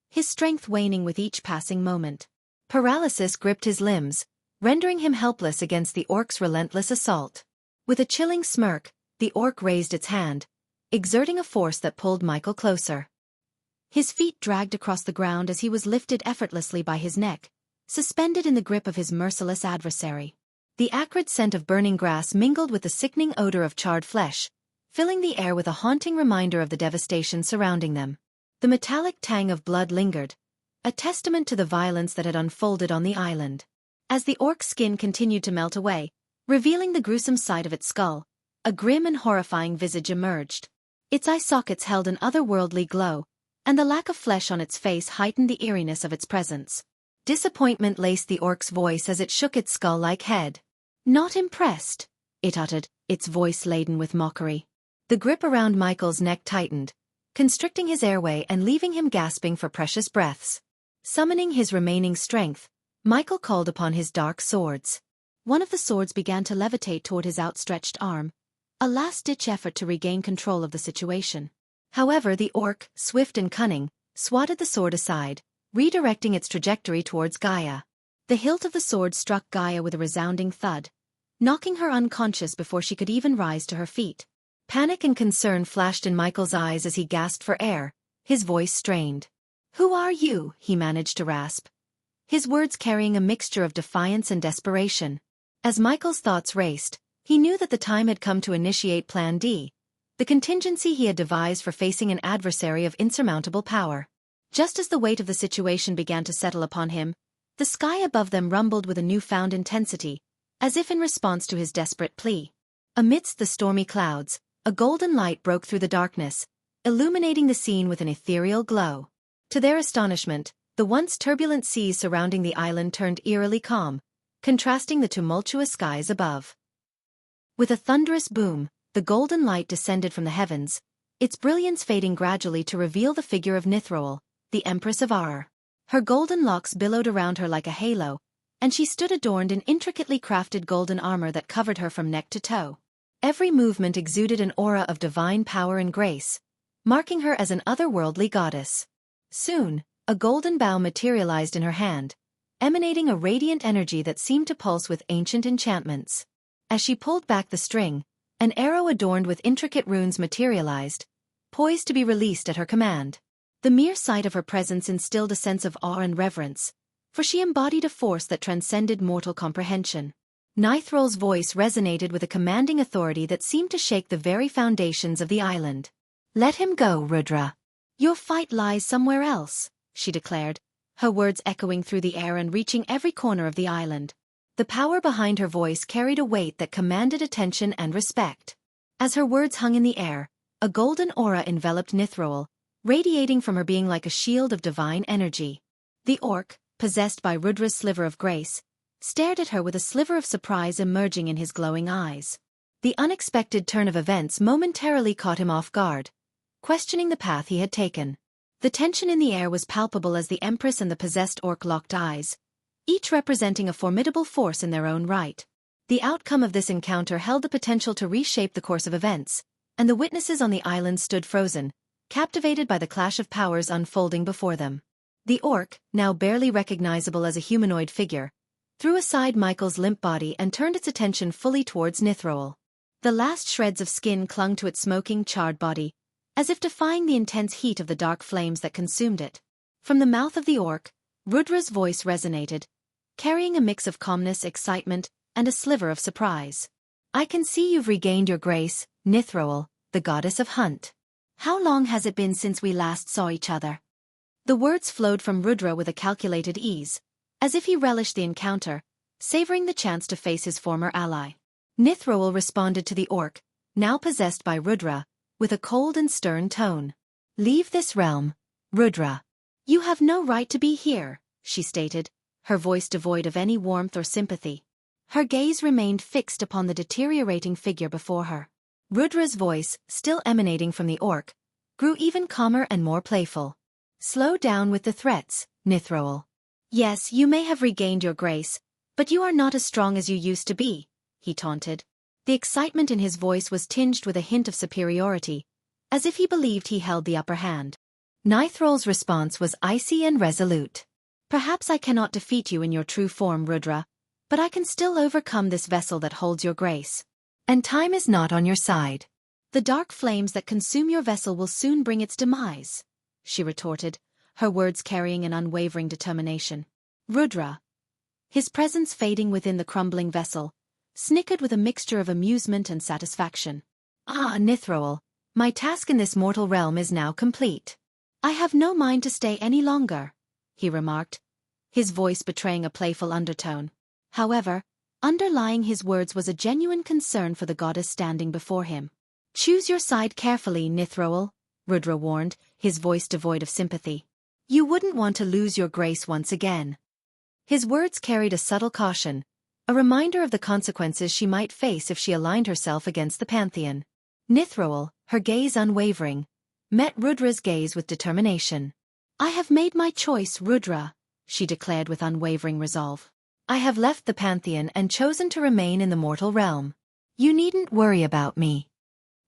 A: his strength waning with each passing moment. Paralysis gripped his limbs, rendering him helpless against the orc's relentless assault. With a chilling smirk, the orc raised its hand, exerting a force that pulled Michael closer. His feet dragged across the ground as he was lifted effortlessly by his neck, suspended in the grip of his merciless adversary. The acrid scent of burning grass mingled with the sickening odor of charred flesh, filling the air with a haunting reminder of the devastation surrounding them. The metallic tang of blood lingered, a testament to the violence that had unfolded on the island. As the orc's skin continued to melt away, revealing the gruesome side of its skull, a grim and horrifying visage emerged. Its eye sockets held an otherworldly glow, and the lack of flesh on its face heightened the eeriness of its presence. Disappointment laced the orc's voice as it shook its skull-like head. "Not impressed," it uttered, its voice laden with mockery. The grip around Michael's neck tightened, constricting his airway and leaving him gasping for precious breaths. Summoning his remaining strength, Michael called upon his dark swords. One of the swords began to levitate toward his outstretched arm, a last-ditch effort to regain control of the situation. However, the orc, swift and cunning, swatted the sword aside, redirecting its trajectory towards Gaia. The hilt of the sword struck Gaia with a resounding thud, knocking her unconscious before she could even rise to her feet. Panic and concern flashed in Michael's eyes as he gasped for air, his voice strained. "Who are you?" he managed to rasp, his words carrying a mixture of defiance and desperation. As Michael's thoughts raced, he knew that the time had come to initiate Plan D, the contingency he had devised for facing an adversary of insurmountable power. Just as the weight of the situation began to settle upon him, the sky above them rumbled with a newfound intensity, as if in response to his desperate plea. Amidst the stormy clouds, a golden light broke through the darkness, illuminating the scene with an ethereal glow. To their astonishment, the once turbulent seas surrounding the island turned eerily calm, contrasting the tumultuous skies above. With a thunderous boom, the golden light descended from the heavens, its brilliance fading gradually to reveal the figure of Nithroel, the Empress of Ar. Her golden locks billowed around her like a halo, and she stood adorned in intricately crafted golden armor that covered her from neck to toe. Every movement exuded an aura of divine power and grace, marking her as an otherworldly goddess. Soon, a golden bow materialized in her hand, emanating a radiant energy that seemed to pulse with ancient enchantments. As she pulled back the string, an arrow adorned with intricate runes materialized, poised to be released at her command. The mere sight of her presence instilled a sense of awe and reverence, for she embodied a force that transcended mortal comprehension. Nithroel's voice resonated with a commanding authority that seemed to shake the very foundations of the island. "Let him go, Rudra. Your fight lies somewhere else," she declared, her words echoing through the air and reaching every corner of the island. The power behind her voice carried a weight that commanded attention and respect. As her words hung in the air, a golden aura enveloped Nithroel, radiating from her being like a shield of divine energy. The orc, possessed by Rudra's sliver of grace, stared at her with a sliver of surprise emerging in his glowing eyes. The unexpected turn of events momentarily caught him off guard, questioning the path he had taken. The tension in the air was palpable as the Empress and the possessed orc locked eyes, each representing a formidable force in their own right. The outcome of this encounter held the potential to reshape the course of events, and the witnesses on the island stood frozen, captivated by the clash of powers unfolding before them. The orc, now barely recognizable as a humanoid figure, threw aside Michael's limp body and turned its attention fully towards Nithroel. The last shreds of skin clung to its smoking, charred body, as if defying the intense heat of the dark flames that consumed it. From the mouth of the orc, Rudra's voice resonated, carrying a mix of calmness, excitement, and a sliver of surprise. "I can see you've regained your grace, Nithroel, the goddess of hunt. How long has it been since we last saw each other?" The words flowed from Rudra with a calculated ease, as if he relished the encounter, savoring the chance to face his former ally. Nithroel responded to the orc, now possessed by Rudra, with a cold and stern tone. "Leave this realm, Rudra. You have no right to be here," she stated, her voice devoid of any warmth or sympathy. Her gaze remained fixed upon the deteriorating figure before her. Rudra's voice, still emanating from the orc, grew even calmer and more playful. Slow down with the threats, Nithroel. Yes, you may have regained your grace, but you are not as strong as you used to be, he taunted. The excitement in his voice was tinged with a hint of superiority, as if he believed he held the upper hand. Nithroel's response was icy and resolute. Perhaps I cannot defeat you in your true form, Rudra, but I can still overcome this vessel that holds your grace. And time is not on your side. The dark flames that consume your vessel will soon bring its demise, she retorted, her words carrying an unwavering determination. Rudra, his presence fading within the crumbling vessel, snickered with a mixture of amusement and satisfaction. Ah, Nithroel, my task in this mortal realm is now complete. I have no mind to stay any longer, he remarked, his voice betraying a playful undertone. However, underlying his words was a genuine concern for the goddess standing before him. Choose your side carefully, Nithroel, Rudra warned, his voice devoid of sympathy. You wouldn't want to lose your grace once again. His words carried a subtle caution, a reminder of the consequences she might face if she aligned herself against the pantheon. Nithroel, her gaze unwavering, met Rudra's gaze with determination. I have made my choice, Rudra, she declared with unwavering resolve. I have left the pantheon and chosen to remain in the mortal realm. You needn't worry about me.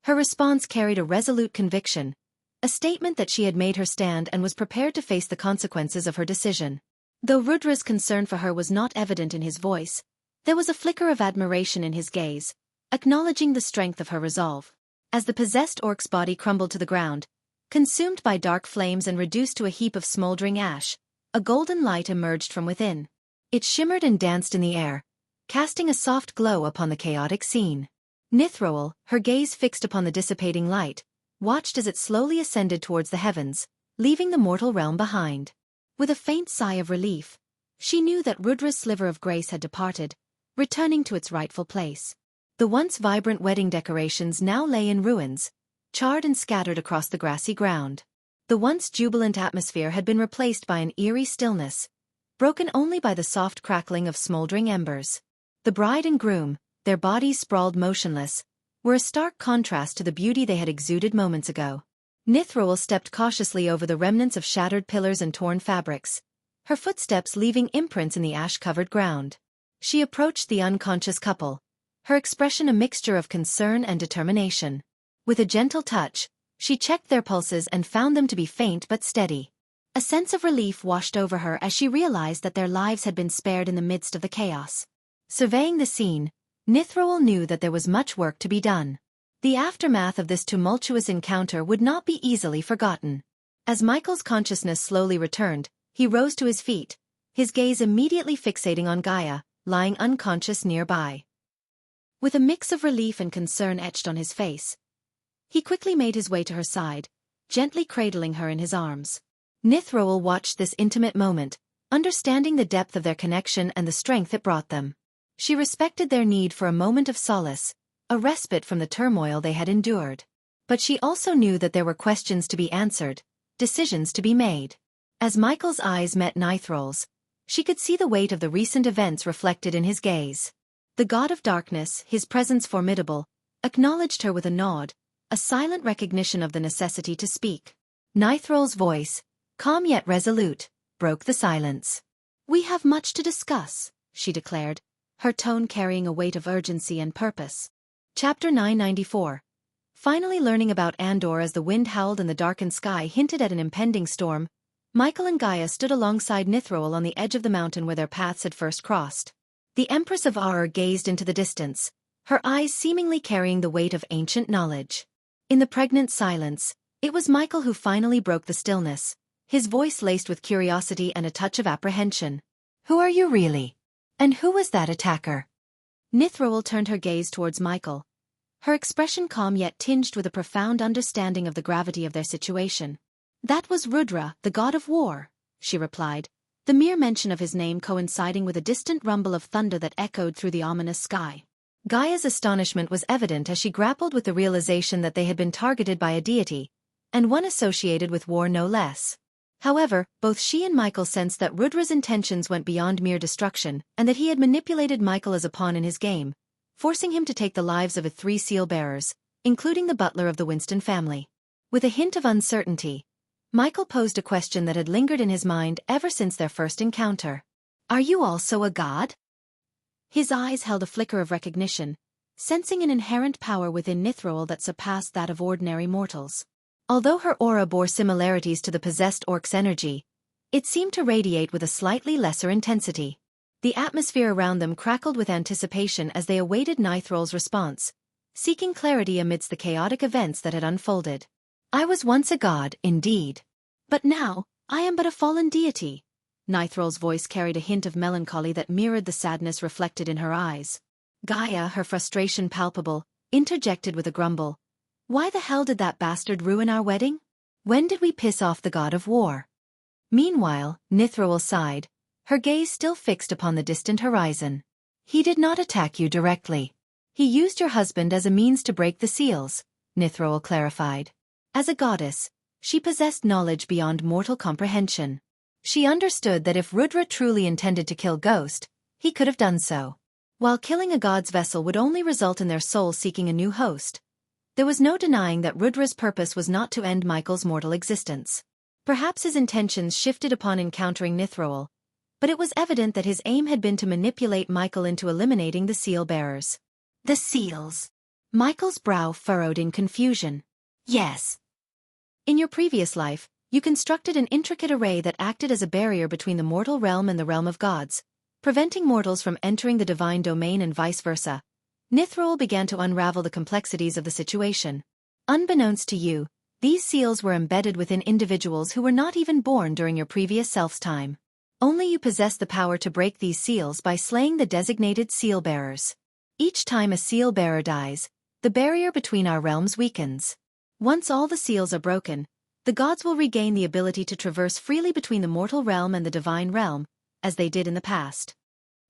A: Her response carried a resolute conviction, a statement that she had made her stand and was prepared to face the consequences of her decision. Though Rudra's concern for her was not evident in his voice, there was a flicker of admiration in his gaze, acknowledging the strength of her resolve. As the possessed orc's body crumbled to the ground, consumed by dark flames and reduced to a heap of smoldering ash, a golden light emerged from within. It shimmered and danced in the air, casting a soft glow upon the chaotic scene. Nithroel, her gaze fixed upon the dissipating light, watched as it slowly ascended towards the heavens, leaving the mortal realm behind. With a faint sigh of relief, she knew that Rudra's sliver of grace had departed, returning to its rightful place. The once vibrant wedding decorations now lay in ruins, charred and scattered across the grassy ground. The once jubilant atmosphere had been replaced by an eerie stillness, broken only by the soft crackling of smoldering embers. The bride and groom, their bodies sprawled motionless, were a stark contrast to the beauty they had exuded moments ago. Nithroel stepped cautiously over the remnants of shattered pillars and torn fabrics, her footsteps leaving imprints in the ash-covered ground. She approached the unconscious couple, her expression a mixture of concern and determination. With a gentle touch, she checked their pulses and found them to be faint but steady. A sense of relief washed over her as she realized that their lives had been spared in the midst of the chaos. Surveying the scene, Nithroel knew that there was much work to be done. The aftermath of this tumultuous encounter would not be easily forgotten. As Michael's consciousness slowly returned, he rose to his feet, his gaze immediately fixating on Gaia, lying unconscious nearby. With a mix of relief and concern etched on his face, he quickly made his way to her side, gently cradling her in his arms. Nithroel watched this intimate moment, understanding the depth of their connection and the strength it brought them. She respected their need for a moment of solace, a respite from the turmoil they had endured. But she also knew that there were questions to be answered, decisions to be made. As Michael's eyes met Nithroel's, she could see the weight of the recent events reflected in his gaze. The god of darkness, his presence formidable, acknowledged her with a nod, a silent recognition of the necessity to speak. Nithroel's voice, calm yet resolute, broke the silence. We have much to discuss, she declared, her tone carrying a weight of urgency and purpose. Chapter 994. Finally learning about Andor as the wind howled and the darkened sky hinted at an impending storm, Michael and Gaia stood alongside Nithroel on the edge of the mountain where their paths had first crossed. The Empress of Aur gazed into the distance, her eyes seemingly carrying the weight of ancient knowledge. In the pregnant silence, it was Michael who finally broke the stillness, his voice laced with curiosity and a touch of apprehension. Who are you really? And who was that attacker? Nithroel turned her gaze towards Michael, her expression calm yet tinged with a profound understanding of the gravity of their situation. That was Rudra, the god of war, she replied, the mere mention of his name coinciding with a distant rumble of thunder that echoed through the ominous sky. Gaia's astonishment was evident as she grappled with the realization that they had been targeted by a deity, and one associated with war no less. However, both she and Michael sensed that Rudra's intentions went beyond mere destruction, and that he had manipulated Michael as a pawn in his game, forcing him to take the lives of 3 seal bearers, including the butler of the Winston family. With a hint of uncertainty, Michael posed a question that had lingered in his mind ever since their first encounter. Are you also a god? His eyes held a flicker of recognition, sensing an inherent power within Nithroel that surpassed that of ordinary mortals. Although her aura bore similarities to the possessed orc's energy, it seemed to radiate with a slightly lesser intensity. The atmosphere around them crackled with anticipation as they awaited Nithroel's response, seeking clarity amidst the chaotic events that had unfolded. I was once a god, indeed. But now, I am but a fallen deity. Nithroel's voice carried a hint of melancholy that mirrored the sadness reflected in her eyes. Gaia, her frustration palpable, interjected with a grumble. Why the hell did that bastard ruin our wedding? When did we piss off the god of war? Meanwhile, Nithroel sighed, her gaze still fixed upon the distant horizon. He did not attack you directly. He used your husband as a means to break the seals, Nithroel clarified. As a goddess, she possessed knowledge beyond mortal comprehension. She understood that if Rudra truly intended to kill Ghost, he could have done so. While killing a god's vessel would only result in their soul seeking a new host, there was no denying that Rudra's purpose was not to end Michael's mortal existence. Perhaps his intentions shifted upon encountering Nithroel, but it was evident that his aim had been to manipulate Michael into eliminating the seal-bearers. The seals. Michael's brow furrowed in confusion. Yes. In your previous life, you constructed an intricate array that acted as a barrier between the mortal realm and the realm of gods, preventing mortals from entering the divine domain and vice versa. Nithroel began to unravel the complexities of the situation. Unbeknownst to you, these seals were embedded within individuals who were not even born during your previous self's time. Only you possess the power to break these seals by slaying the designated seal-bearers. Each time a seal-bearer dies, the barrier between our realms weakens. Once all the seals are broken, the gods will regain the ability to traverse freely between the mortal realm and the divine realm, as they did in the past.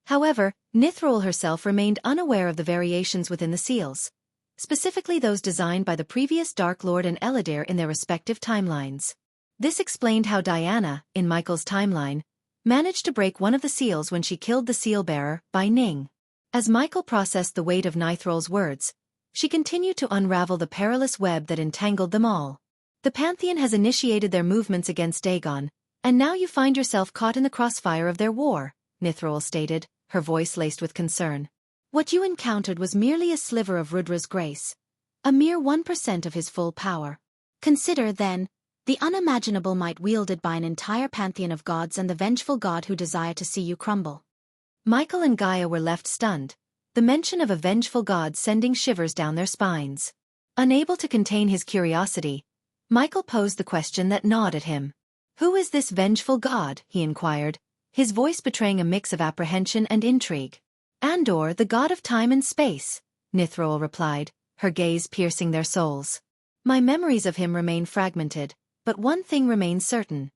A: However, Nithroel herself remained unaware of the variations within the seals, specifically those designed by the previous Dark Lord and Eladir in their respective timelines. This explained how Diana, in Michael's timeline, managed to break one of the seals when she killed the seal-bearer, Bai Ning. As Michael processed the weight of Nithroel's words, she continued to unravel the perilous web that entangled them all. The Pantheon has initiated their movements against Dagon, and now you find yourself caught in the crossfire of their war, Nithroel stated, her voice laced with concern. What you encountered was merely a sliver of Rudra's grace, a mere 1% of his full power. Consider, then, the unimaginable might wielded by an entire pantheon of gods and the vengeful god who desire to see you crumble. Michael and Gaia were left stunned, the mention of a vengeful god sending shivers down their spines. Unable to contain his curiosity, Michael posed the question that gnawed at him. Who is this vengeful god? He inquired, his voice betraying a mix of apprehension and intrigue. Andor, the god of time and space, Nithroel replied, her gaze piercing their souls. My memories of him remain fragmented, but one thing remains certain.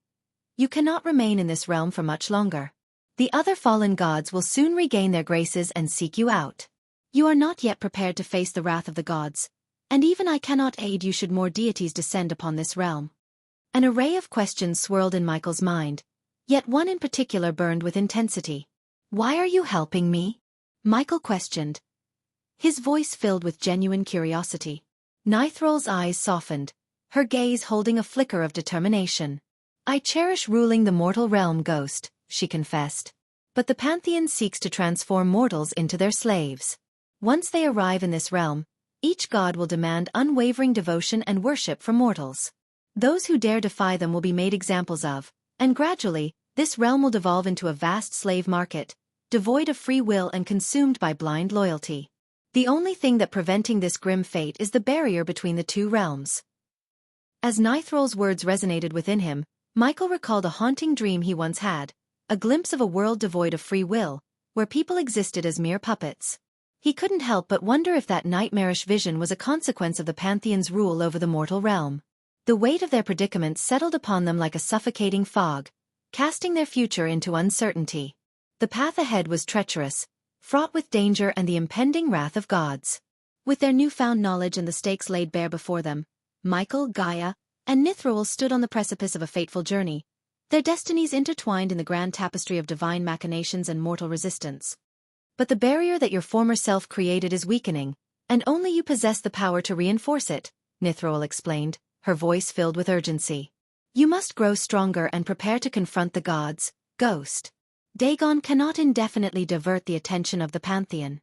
A: You cannot remain in this realm for much longer. The other fallen gods will soon regain their graces and seek you out. You are not yet prepared to face the wrath of the gods, and even I cannot aid you should more deities descend upon this realm. An array of questions swirled in Michael's mind, yet one in particular burned with intensity. Why are you helping me? Michael questioned, his voice filled with genuine curiosity. Nithroel's eyes softened, her gaze holding a flicker of determination. I cherish ruling the mortal realm, Ghost, she confessed. But the Pantheon seeks to transform mortals into their slaves. Once they arrive in this realm, each god will demand unwavering devotion and worship from mortals. Those who dare defy them will be made examples of, and gradually, this realm will devolve into a vast slave market, devoid of free will and consumed by blind loyalty. The only thing that preventing this grim fate is the barrier between the two realms. As Nithroel's words resonated within him, Michael recalled a haunting dream he once had, a glimpse of a world devoid of free will, where people existed as mere puppets. He couldn't help but wonder if that nightmarish vision was a consequence of the Pantheon's rule over the mortal realm. The weight of their predicament settled upon them like a suffocating fog, casting their future into uncertainty. The path ahead was treacherous, fraught with danger and the impending wrath of gods. With their newfound knowledge and the stakes laid bare before them, Michael, Gaia, and Nithroel stood on the precipice of a fateful journey, their destinies intertwined in the grand tapestry of divine machinations and mortal resistance. But the barrier that your former self created is weakening, and only you possess the power to reinforce it, Nithroel explained, her voice filled with urgency. You must grow stronger and prepare to confront the gods, Ghost. Dagon cannot indefinitely divert the attention of the pantheon.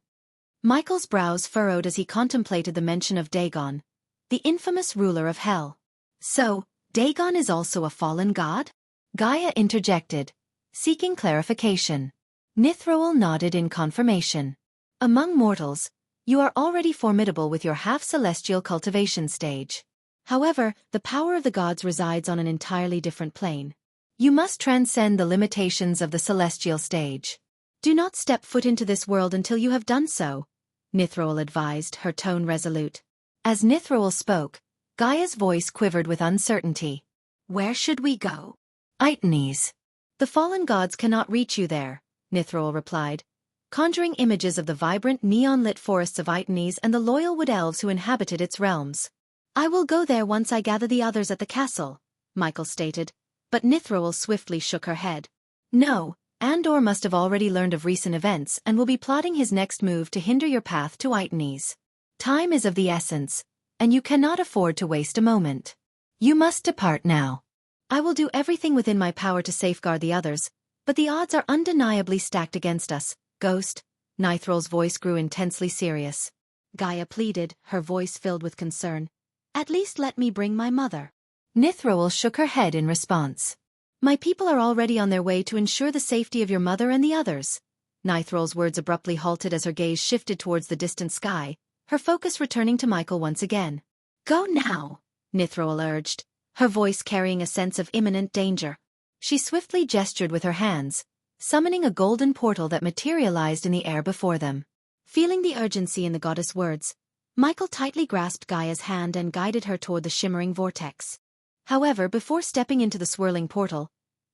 A: Michael's brows furrowed as he contemplated the mention of Dagon, the infamous ruler of hell. So, Dagon is also a fallen god? Gaia interjected, seeking clarification. Nithroel nodded in confirmation. Among mortals, you are already formidable with your half-celestial cultivation stage. However, the power of the gods resides on an entirely different plane. You must transcend the limitations of the celestial stage. Do not step foot into this world until you have done so, Nithroel advised, her tone resolute. As Nithroel spoke, Gaia's voice quivered with uncertainty. Where should we go? Aitnes. The fallen gods cannot reach you there, Nithroel replied, conjuring images of the vibrant neon-lit forests of Aitnes and the loyal wood elves who inhabited its realms. I will go there once I gather the others at the castle, Michael stated, but Nithroel swiftly shook her head. No, Andor must have already learned of recent events and will be plotting his next move to hinder your path to Aitnes. Time is of the essence, and you cannot afford to waste a moment. You must depart now. I will do everything within my power to safeguard the others, but the odds are undeniably stacked against us, Ghost. Nithroel's voice grew intensely serious. Gaia pleaded, her voice filled with concern. At least let me bring my mother. Nithroel shook her head in response. My people are already on their way to ensure the safety of your mother and the others. Nithroel's words abruptly halted as her gaze shifted towards the distant sky, her focus returning to Michael once again. Go now, Nithroel urged, her voice carrying a sense of imminent danger. She swiftly gestured with her hands, summoning a golden portal that materialized in the air before them. Feeling the urgency in the goddess' words, Michael tightly grasped Gaia's hand and guided her toward the shimmering vortex. However, before stepping into the swirling portal,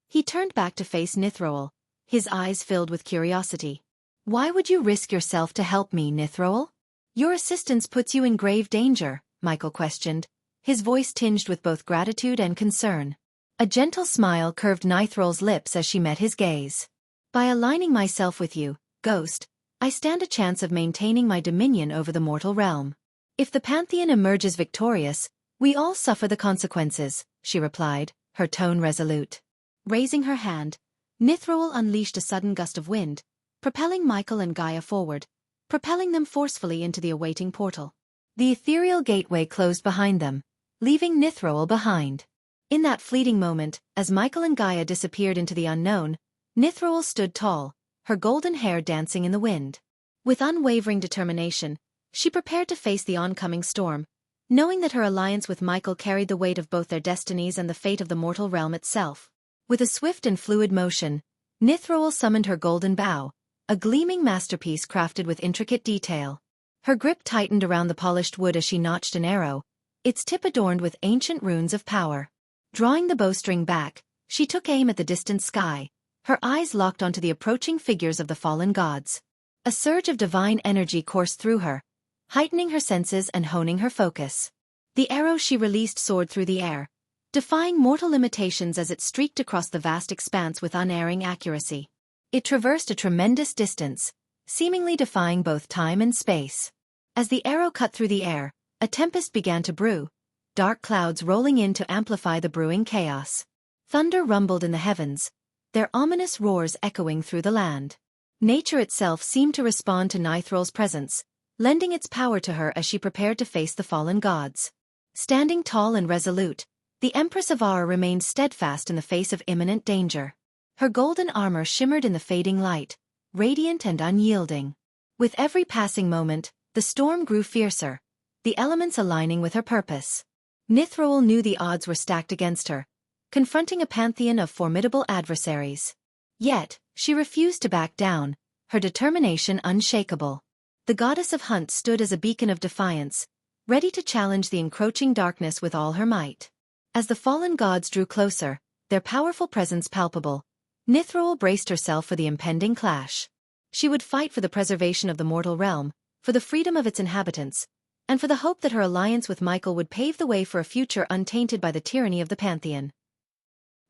A: he turned back to face Nithroel, his eyes filled with curiosity. Why would you risk yourself to help me, Nithroel? Your assistance puts you in grave danger, Michael questioned, his voice tinged with both gratitude and concern. A gentle smile curved Nithroel's lips as she met his gaze. By aligning myself with you, Ghost, I stand a chance of maintaining my dominion over the mortal realm. If the Pantheon emerges victorious, we all suffer the consequences, she replied, her tone resolute. Raising her hand, Nithroel unleashed a sudden gust of wind, propelling Michael and Gaia forward, propelling them forcefully into the awaiting portal. The ethereal gateway closed behind them, leaving Nithroel behind. In that fleeting moment, as Michael and Gaia disappeared into the unknown, Nithroel stood tall, her golden hair dancing in the wind. With unwavering determination, she prepared to face the oncoming storm, knowing that her alliance with Michael carried the weight of both their destinies and the fate of the mortal realm itself. With a swift and fluid motion, Nithroel summoned her golden bow, a gleaming masterpiece crafted with intricate detail. Her grip tightened around the polished wood as she notched an arrow, its tip adorned with ancient runes of power. Drawing the bowstring back, she took aim at the distant sky, her eyes locked onto the approaching figures of the fallen gods. A surge of divine energy coursed through her, heightening her senses and honing her focus. The arrow she released soared through the air, defying mortal limitations as it streaked across the vast expanse with unerring accuracy. It traversed a tremendous distance, seemingly defying both time and space. As the arrow cut through the air, a tempest began to brew, dark clouds rolling in to amplify the brewing chaos. Thunder rumbled in the heavens, their ominous roars echoing through the land. Nature itself seemed to respond to Nithroel's presence, lending its power to her as she prepared to face the fallen gods. Standing tall and resolute, the Empress of Ar remained steadfast in the face of imminent danger. Her golden armor shimmered in the fading light, radiant and unyielding. With every passing moment, the storm grew fiercer, the elements aligning with her purpose. Nithroel knew the odds were stacked against her, confronting a pantheon of formidable adversaries. Yet, she refused to back down, her determination unshakable. The goddess of Hunt stood as a beacon of defiance, ready to challenge the encroaching darkness with all her might. As the fallen gods drew closer, their powerful presence palpable, Nithroel braced herself for the impending clash. She would fight for the preservation of the mortal realm, for the freedom of its inhabitants, and for the hope that her alliance with Michael would pave the way for a future untainted by the tyranny of the Pantheon.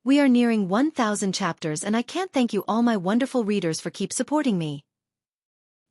A: We are nearing 1,000 chapters and I can't thank you all my wonderful readers for keep supporting me.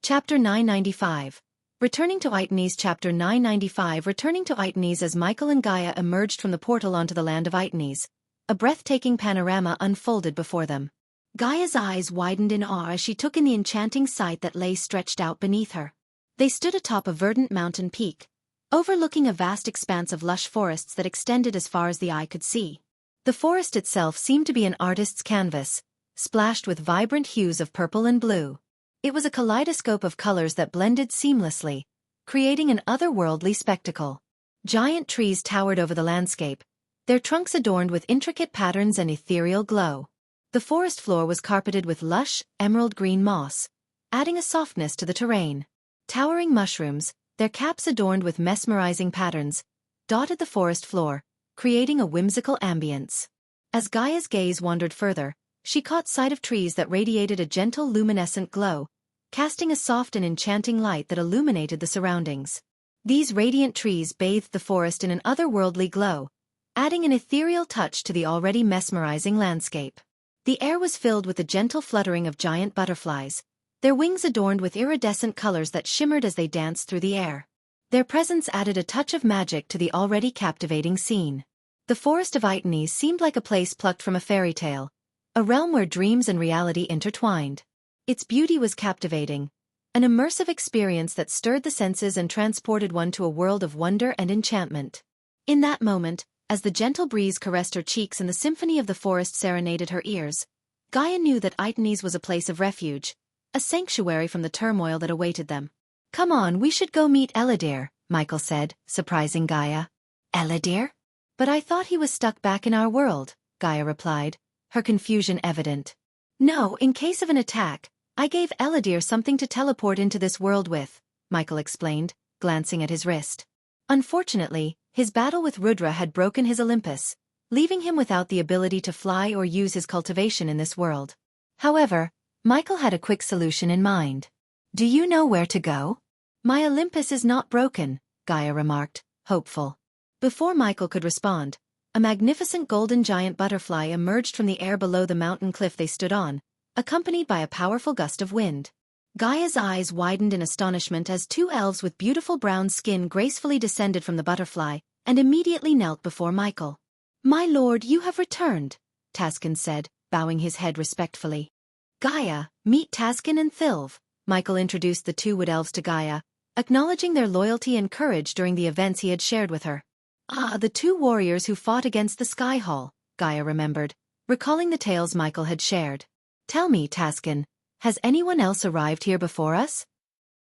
A: Chapter 995. Returning to Aitnes. Chapter 995. Returning to Aitnes. As Michael and Gaia emerged from the portal onto the land of Aitnes, a breathtaking panorama unfolded before them. Gaia's eyes widened in awe as she took in the enchanting sight that lay stretched out beneath her. They stood atop a verdant mountain peak, overlooking a vast expanse of lush forests that extended as far as the eye could see. The forest itself seemed to be an artist's canvas, splashed with vibrant hues of purple and blue. It was a kaleidoscope of colors that blended seamlessly, creating an otherworldly spectacle. Giant trees towered over the landscape, their trunks adorned with intricate patterns and ethereal glow. The forest floor was carpeted with lush, emerald-green moss, adding a softness to the terrain. Towering mushrooms, their caps adorned with mesmerizing patterns, dotted the forest floor, creating a whimsical ambience. As Gaia's gaze wandered further, she caught sight of trees that radiated a gentle luminescent glow, casting a soft and enchanting light that illuminated the surroundings. These radiant trees bathed the forest in an otherworldly glow, adding an ethereal touch to the already mesmerizing landscape. The air was filled with the gentle fluttering of giant butterflies, their wings adorned with iridescent colors that shimmered as they danced through the air. Their presence added a touch of magic to the already captivating scene. The forest of Itines seemed like a place plucked from a fairy tale, a realm where dreams and reality intertwined. Its beauty was captivating, an immersive experience that stirred the senses and transported one to a world of wonder and enchantment. In that moment, as the gentle breeze caressed her cheeks and the symphony of the forest serenaded her ears, Gaia knew that Itines was a place of refuge, a sanctuary from the turmoil that awaited them. "Come on, we should go meet Eladir," Michael said, surprising Gaia. "Eladir? But I thought he was stuck back in our world," Gaia replied, her confusion evident. "No, in case of an attack, I gave Eladir something to teleport into this world with," Michael explained, glancing at his wrist. Unfortunately, his battle with Rudra had broken his Olympus, leaving him without the ability to fly or use his cultivation in this world. However, Michael had a quick solution in mind. "Do you know where to go?" "My Olympus is not broken," Gaia remarked, hopeful. Before Michael could respond, a magnificent golden giant butterfly emerged from the air below the mountain cliff they stood on, accompanied by a powerful gust of wind. Gaia's eyes widened in astonishment as two elves with beautiful brown skin gracefully descended from the butterfly and immediately knelt before Michael. "My lord, you have returned," Taskin said, bowing his head respectfully. "Gaia, meet Taskin and Thilv," Michael introduced the two wood elves to Gaia, acknowledging their loyalty and courage during the events he had shared with her. "Ah, the two warriors who fought against the Sky Hall," Gaia remembered, recalling the tales Michael had shared. "Tell me, Taskin, has anyone else arrived here before us?"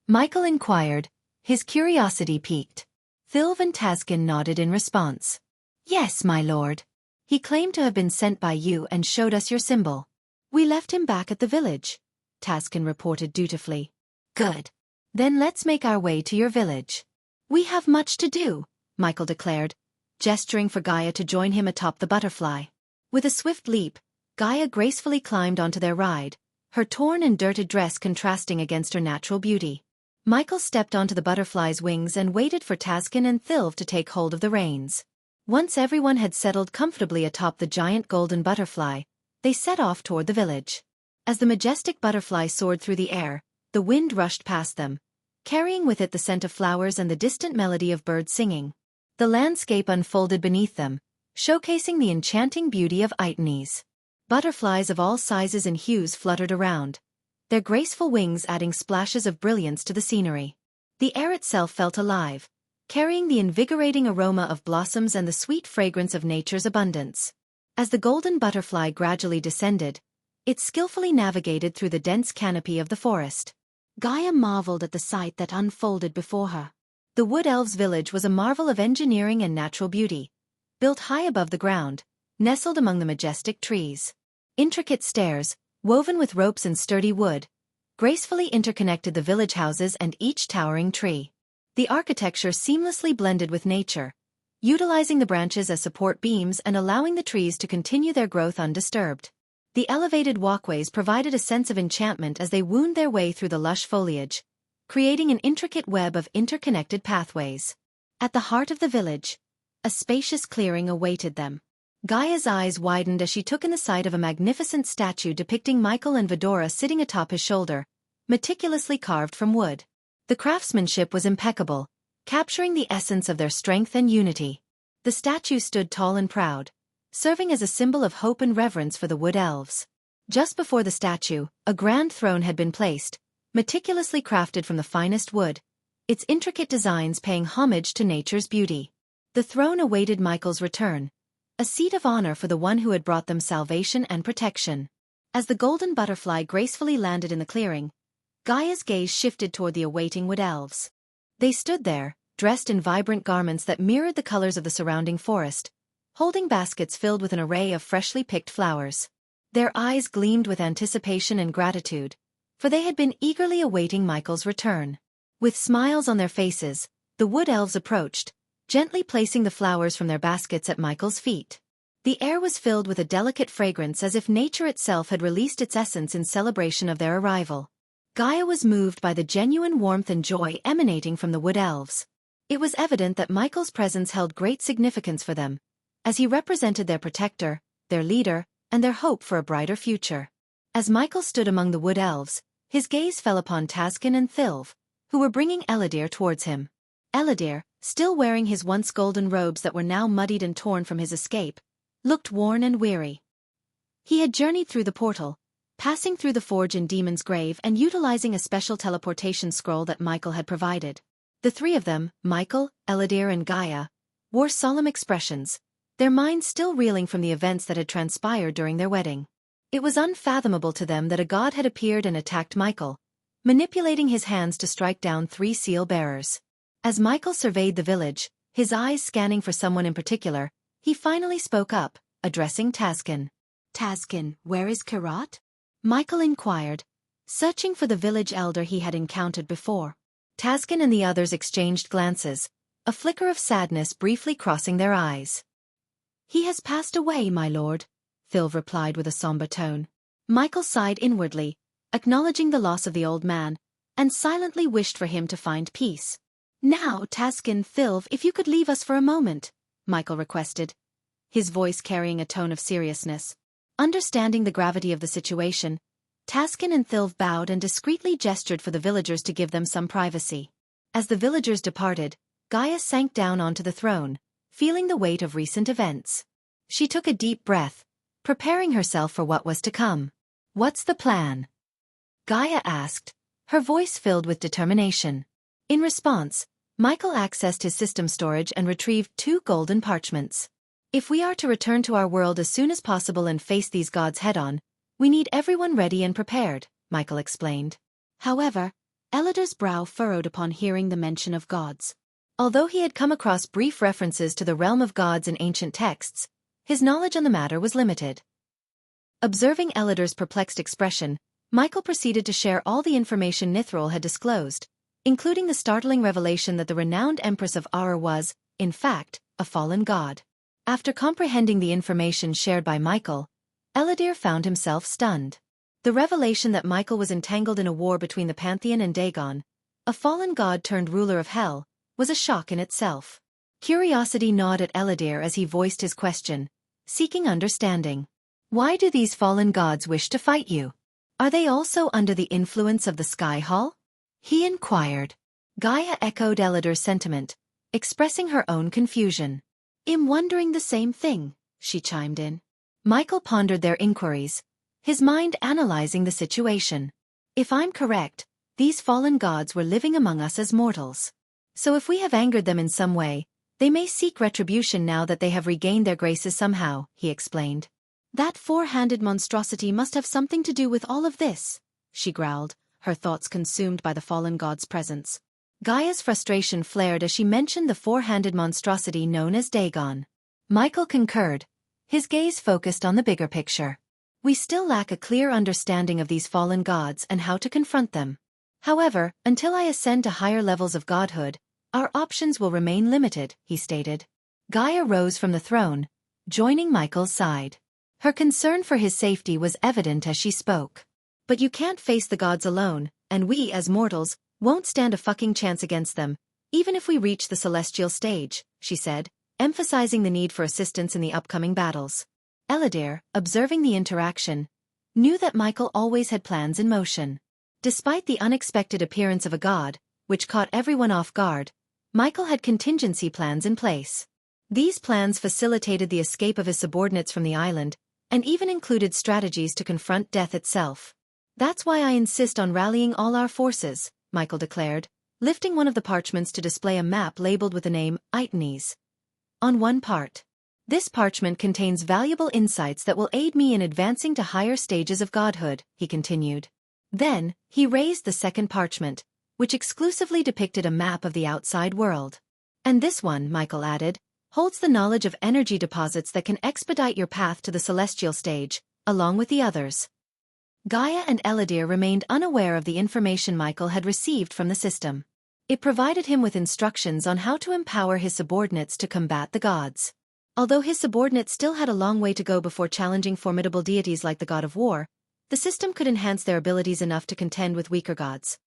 A: Michael inquired, his curiosity piqued. Thilv and Taskin nodded in response. "Yes, my lord. He claimed to have been sent by you and showed us your symbol. We left him back at the village," Taskin reported dutifully. "Good. Then let's make our way to your village." "We have much to do," Michael declared, gesturing for Gaia to join him atop the butterfly. With a swift leap, Gaia gracefully climbed onto their ride, her torn and dirted dress contrasting against her natural beauty. Michael stepped onto the butterfly's wings and waited for Taskin and Thilv to take hold of the reins. Once everyone had settled comfortably atop the giant golden butterfly, they set off toward the village. As the majestic butterfly soared through the air, the wind rushed past them, carrying with it the scent of flowers and the distant melody of birds singing. The landscape unfolded beneath them, showcasing the enchanting beauty of Itines. Butterflies of all sizes and hues fluttered around, their graceful wings adding splashes of brilliance to the scenery. The air itself felt alive, carrying the invigorating aroma of blossoms and the sweet fragrance of nature's abundance. As the golden butterfly gradually descended, it skillfully navigated through the dense canopy of the forest. Gaia marveled at the sight that unfolded before her. The Wood Elves' village was a marvel of engineering and natural beauty, built high above the ground, nestled among the majestic trees. Intricate stairs, woven with ropes and sturdy wood, gracefully interconnected the village houses and each towering tree. The architecture seamlessly blended with nature, utilizing the branches as support beams and allowing the trees to continue their growth undisturbed. The elevated walkways provided a sense of enchantment as they wound their way through the lush foliage, creating an intricate web of interconnected pathways. At the heart of the village, a spacious clearing awaited them. Gaia's eyes widened as she took in the sight of a magnificent statue depicting Michael and Vidora sitting atop his shoulder, meticulously carved from wood. The craftsmanship was impeccable, capturing the essence of their strength and unity. The statue stood tall and proud, serving as a symbol of hope and reverence for the wood elves. Just before the statue, a grand throne had been placed, meticulously crafted from the finest wood, its intricate designs paying homage to nature's beauty. The throne awaited Michael's return, a seat of honor for the one who had brought them salvation and protection. As the golden butterfly gracefully landed in the clearing, Gaia's gaze shifted toward the awaiting wood elves. They stood there, dressed in vibrant garments that mirrored the colors of the surrounding forest, holding baskets filled with an array of freshly picked flowers. Their eyes gleamed with anticipation and gratitude, for they had been eagerly awaiting Michael's return. With smiles on their faces, the wood elves approached, gently placing the flowers from their baskets at Michael's feet. The air was filled with a delicate fragrance as if nature itself had released its essence in celebration of their arrival. Gaia was moved by the genuine warmth and joy emanating from the wood elves. It was evident that Michael's presence held great significance for them, as he represented their protector, their leader, and their hope for a brighter future. As Michael stood among the wood elves, his gaze fell upon Taskin and Thilv, who were bringing Eladir towards him. Eladir, still wearing his once golden robes that were now muddied and torn from his escape, looked worn and weary. He had journeyed through the portal, passing through the forge in Demon's Grave and utilizing a special teleportation scroll that Michael had provided. The three of them, Michael, Eladir and Gaia, wore solemn expressions, their minds still reeling from the events that had transpired during their wedding. It was unfathomable to them that a god had appeared and attacked Michael, manipulating his hands to strike down 3 seal-bearers. As Michael surveyed the village, his eyes scanning for someone in particular, he finally spoke up, addressing Taskin. "Taskin, where is Kirat?" Michael inquired, searching for the village elder he had encountered before. Taskin and the others exchanged glances, a flicker of sadness briefly crossing their eyes. "He has passed away, my lord," Thilv replied with a somber tone. Michael sighed inwardly, acknowledging the loss of the old man, and silently wished for him to find peace. "Now, Taskin, Thilv, if you could leave us for a moment," Michael requested, his voice carrying a tone of seriousness. Understanding the gravity of the situation, Taskin and Thilv bowed and discreetly gestured for the villagers to give them some privacy. As the villagers departed, Gaia sank down onto the throne, feeling the weight of recent events. She took a deep breath, preparing herself for what was to come. "What's the plan?" Gaia asked, her voice filled with determination. In response, Michael accessed his system storage and retrieved 2 golden parchments. "If we are to return to our world as soon as possible and face these gods head-on, we need everyone ready and prepared," Michael explained. However, Eladir's brow furrowed upon hearing the mention of gods. Although he had come across brief references to the realm of gods in ancient texts, his knowledge on the matter was limited. Observing Eladir's perplexed expression, Michael proceeded to share all the information Nithril had disclosed, including the startling revelation that the renowned Empress of Aur was, in fact, a fallen god. After comprehending the information shared by Michael, Eladir found himself stunned. The revelation that Michael was entangled in a war between the Pantheon and Dagon, a fallen god turned ruler of Hell, was a shock in itself. Curiosity gnawed at Eladir as he voiced his question, seeking understanding. "Why do these fallen gods wish to fight you? Are they also under the influence of the Sky Hall?" he inquired. Gaia echoed Eladir's sentiment, expressing her own confusion. "I'm wondering the same thing," she chimed in. Michael pondered their inquiries, his mind analyzing the situation. "If I'm correct, these fallen gods were living among us as mortals. So if we have angered them in some way, they may seek retribution now that they have regained their graces somehow," he explained. "That 4-handed monstrosity must have something to do with all of this," she growled, her thoughts consumed by the fallen god's presence. Gaia's frustration flared as she mentioned the 4-handed monstrosity known as Dagon. Michael concurred, his gaze focused on the bigger picture. "We still lack a clear understanding of these fallen gods and how to confront them. However, until I ascend to higher levels of godhood, our options will remain limited," he stated. Gaia rose from the throne, joining Michael's side. Her concern for his safety was evident as she spoke. "But you can't face the gods alone, and we, as mortals, won't stand a fucking chance against them, even if we reach the celestial stage," she said, emphasizing the need for assistance in the upcoming battles. Eladir, observing the interaction, knew that Michael always had plans in motion. Despite the unexpected appearance of a god, which caught everyone off guard, Michael had contingency plans in place. These plans facilitated the escape of his subordinates from the island, and even included strategies to confront death itself. "That's why I insist on rallying all our forces," Michael declared, lifting one of the parchments to display a map labeled with the name Itanes on one part. "This parchment contains valuable insights that will aid me in advancing to higher stages of godhood," he continued. Then, he raised the second parchment, which exclusively depicted a map of the outside world. "And this one," Michael added, "holds the knowledge of energy deposits that can expedite your path to the celestial stage, along with the others." Gaia and Eladir remained unaware of the information Michael had received from the system. It provided him with instructions on how to empower his subordinates to combat the gods. Although his subordinates still had a long way to go before challenging formidable deities like the god of war, the system could enhance their abilities enough to contend with weaker gods.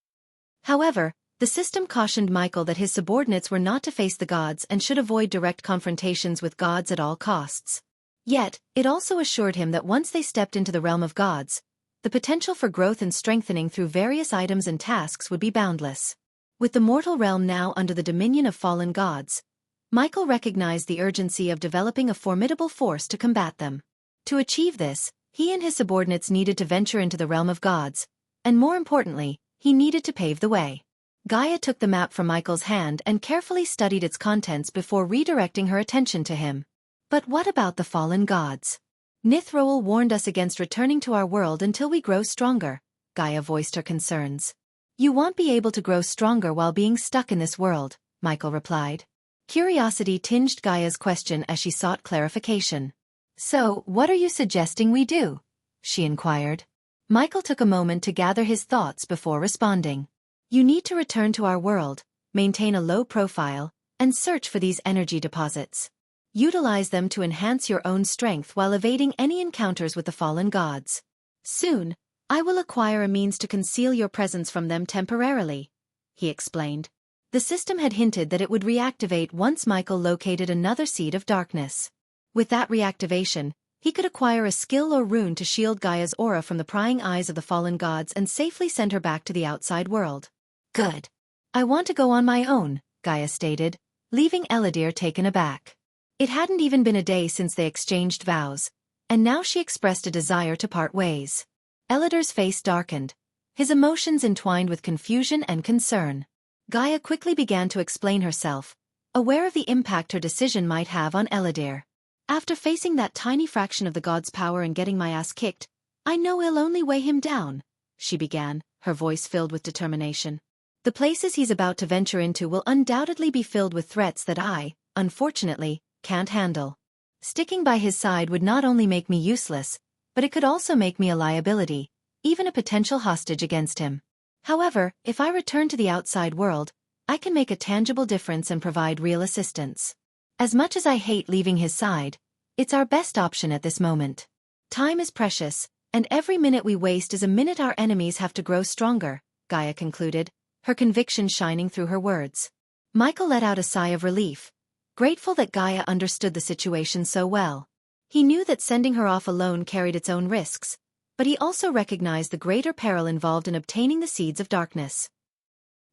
A: However, the system cautioned Michael that his subordinates were not to face the gods and should avoid direct confrontations with gods at all costs. Yet, it also assured him that once they stepped into the realm of gods, the potential for growth and strengthening through various items and tasks would be boundless. With the mortal realm now under the dominion of fallen gods, Michael recognized the urgency of developing a formidable force to combat them. To achieve this, he and his subordinates needed to venture into the realm of gods, and more importantly, he needed to pave the way. Gaia took the map from Michael's hand and carefully studied its contents before redirecting her attention to him. "But what about the fallen gods? Nithroel warned us against returning to our world until we grow stronger," Gaia voiced her concerns. "You won't be able to grow stronger while being stuck in this world," Michael replied. Curiosity tinged Gaia's question as she sought clarification. "So, what are you suggesting we do?" she inquired. Michael took a moment to gather his thoughts before responding. "You need to return to our world, maintain a low profile, and search for these energy deposits. Utilize them to enhance your own strength while evading any encounters with the fallen gods. Soon, I will acquire a means to conceal your presence from them temporarily," he explained. The system had hinted that it would reactivate once Michael located another seed of darkness. With that reactivation, he could acquire a skill or rune to shield Gaia's aura from the prying eyes of the fallen gods and safely send her back to the outside world. "Good. I want to go on my own," Gaia stated, leaving Eladir taken aback. It hadn't even been a day since they exchanged vows, and now she expressed a desire to part ways. Eladir's face darkened, his emotions entwined with confusion and concern. Gaia quickly began to explain herself, aware of the impact her decision might have on Eladir. "After facing that tiny fraction of the god's power and getting my ass kicked, I know it'll only weigh him down," she began, her voice filled with determination. "The places he's about to venture into will undoubtedly be filled with threats that I, unfortunately, can't handle. Sticking by his side would not only make me useless, but it could also make me a liability, even a potential hostage against him. However, if I return to the outside world, I can make a tangible difference and provide real assistance. As much as I hate leaving his side, it's our best option at this moment. Time is precious, and every minute we waste is a minute our enemies have to grow stronger," Gaia concluded, her conviction shining through her words. Michael let out a sigh of relief, grateful that Gaia understood the situation so well. He knew that sending her off alone carried its own risks, but he also recognized the greater peril involved in obtaining the seeds of darkness.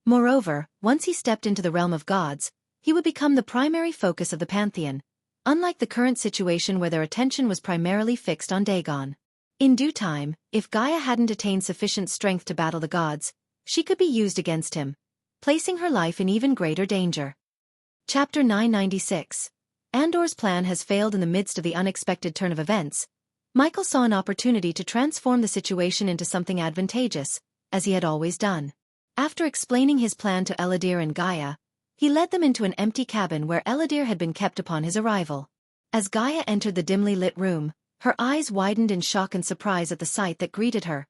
A: Moreover, once he stepped into the realm of gods, he would become the primary focus of the pantheon, unlike the current situation where their attention was primarily fixed on Dagon. In due time, if Gaia hadn't attained sufficient strength to battle the gods, she could be used against him, placing her life in even greater danger. Chapter 996. Andor's plan has failed. In the midst of the unexpected turn of events, Michael saw an opportunity to transform the situation into something advantageous, as he had always done. After explaining his plan to Eladir and Gaia, he led them into an empty cabin where Eladir had been kept upon his arrival. As Gaia entered the dimly lit room, her eyes widened in shock and surprise at the sight that greeted her.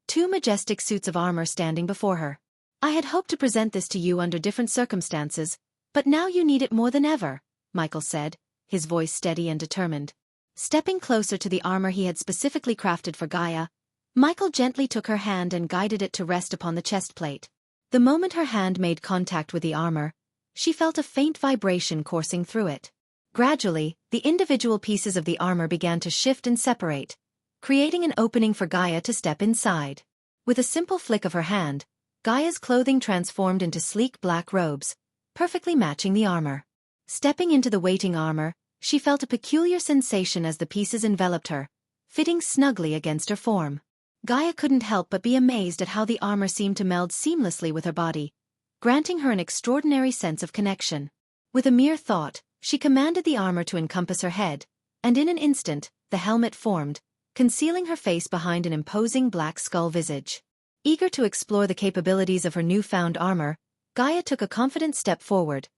A: Two majestic suits of armor standing before her. "I had hoped to present this to you under different circumstances, but now you need it more than ever," Michael said, his voice steady and determined. Stepping closer to the armor he had specifically crafted for Gaia, Michael gently took her hand and guided it to rest upon the chest plate. The moment her hand made contact with the armor, she felt a faint vibration coursing through it. Gradually, the individual pieces of the armor began to shift and separate, creating an opening for Gaia to step inside. With a simple flick of her hand, Gaia's clothing transformed into sleek black robes, perfectly matching the armor. Stepping into the waiting armor, she felt a peculiar sensation as the pieces enveloped her, fitting snugly against her form. Gaia couldn't help but be amazed at how the armor seemed to meld seamlessly with her body, granting her an extraordinary sense of connection. With a mere thought, she commanded the armor to encompass her head, and in an instant, the helmet formed, concealing her face behind an imposing black skull visage. Eager to explore the capabilities of her newfound armor, Gaia took a confident step forward,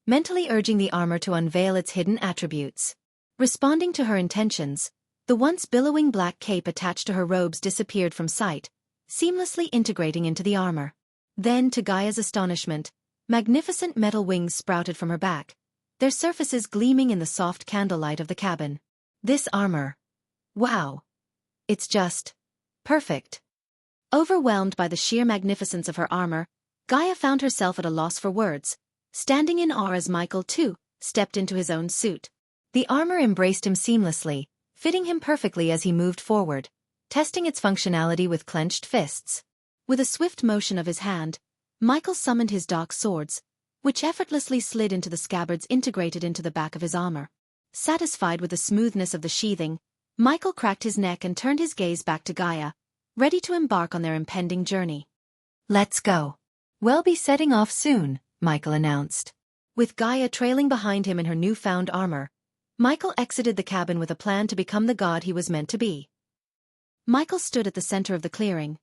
A: mentally urging the armor to unveil its hidden attributes. Responding to her intentions, the once billowing black cape attached to her robes disappeared from sight, seamlessly integrating into the armor. Then, to Gaia's astonishment, magnificent metal wings sprouted from her back, their surfaces gleaming in the soft candlelight of the cabin. This armor. Wow. It's just perfect. Overwhelmed by the sheer magnificence of her armor, Gaia found herself at a loss for words, standing in awe as Michael, too, stepped into his own suit. The armor embraced him seamlessly, fitting him perfectly as he moved forward, testing its functionality with clenched fists. With a swift motion of his hand, Michael summoned his dark swords, which effortlessly slid into the scabbards integrated into the back of his armor. Satisfied with the smoothness of the sheathing, Michael cracked his neck and turned his gaze back to Gaia, ready to embark on their impending journey. "Let's go. We'll be setting off soon," Michael announced. With Gaia trailing behind him in her newfound armor, Michael exited the cabin with a plan to become the god he was meant to be. Michael stood at the center of the clearing,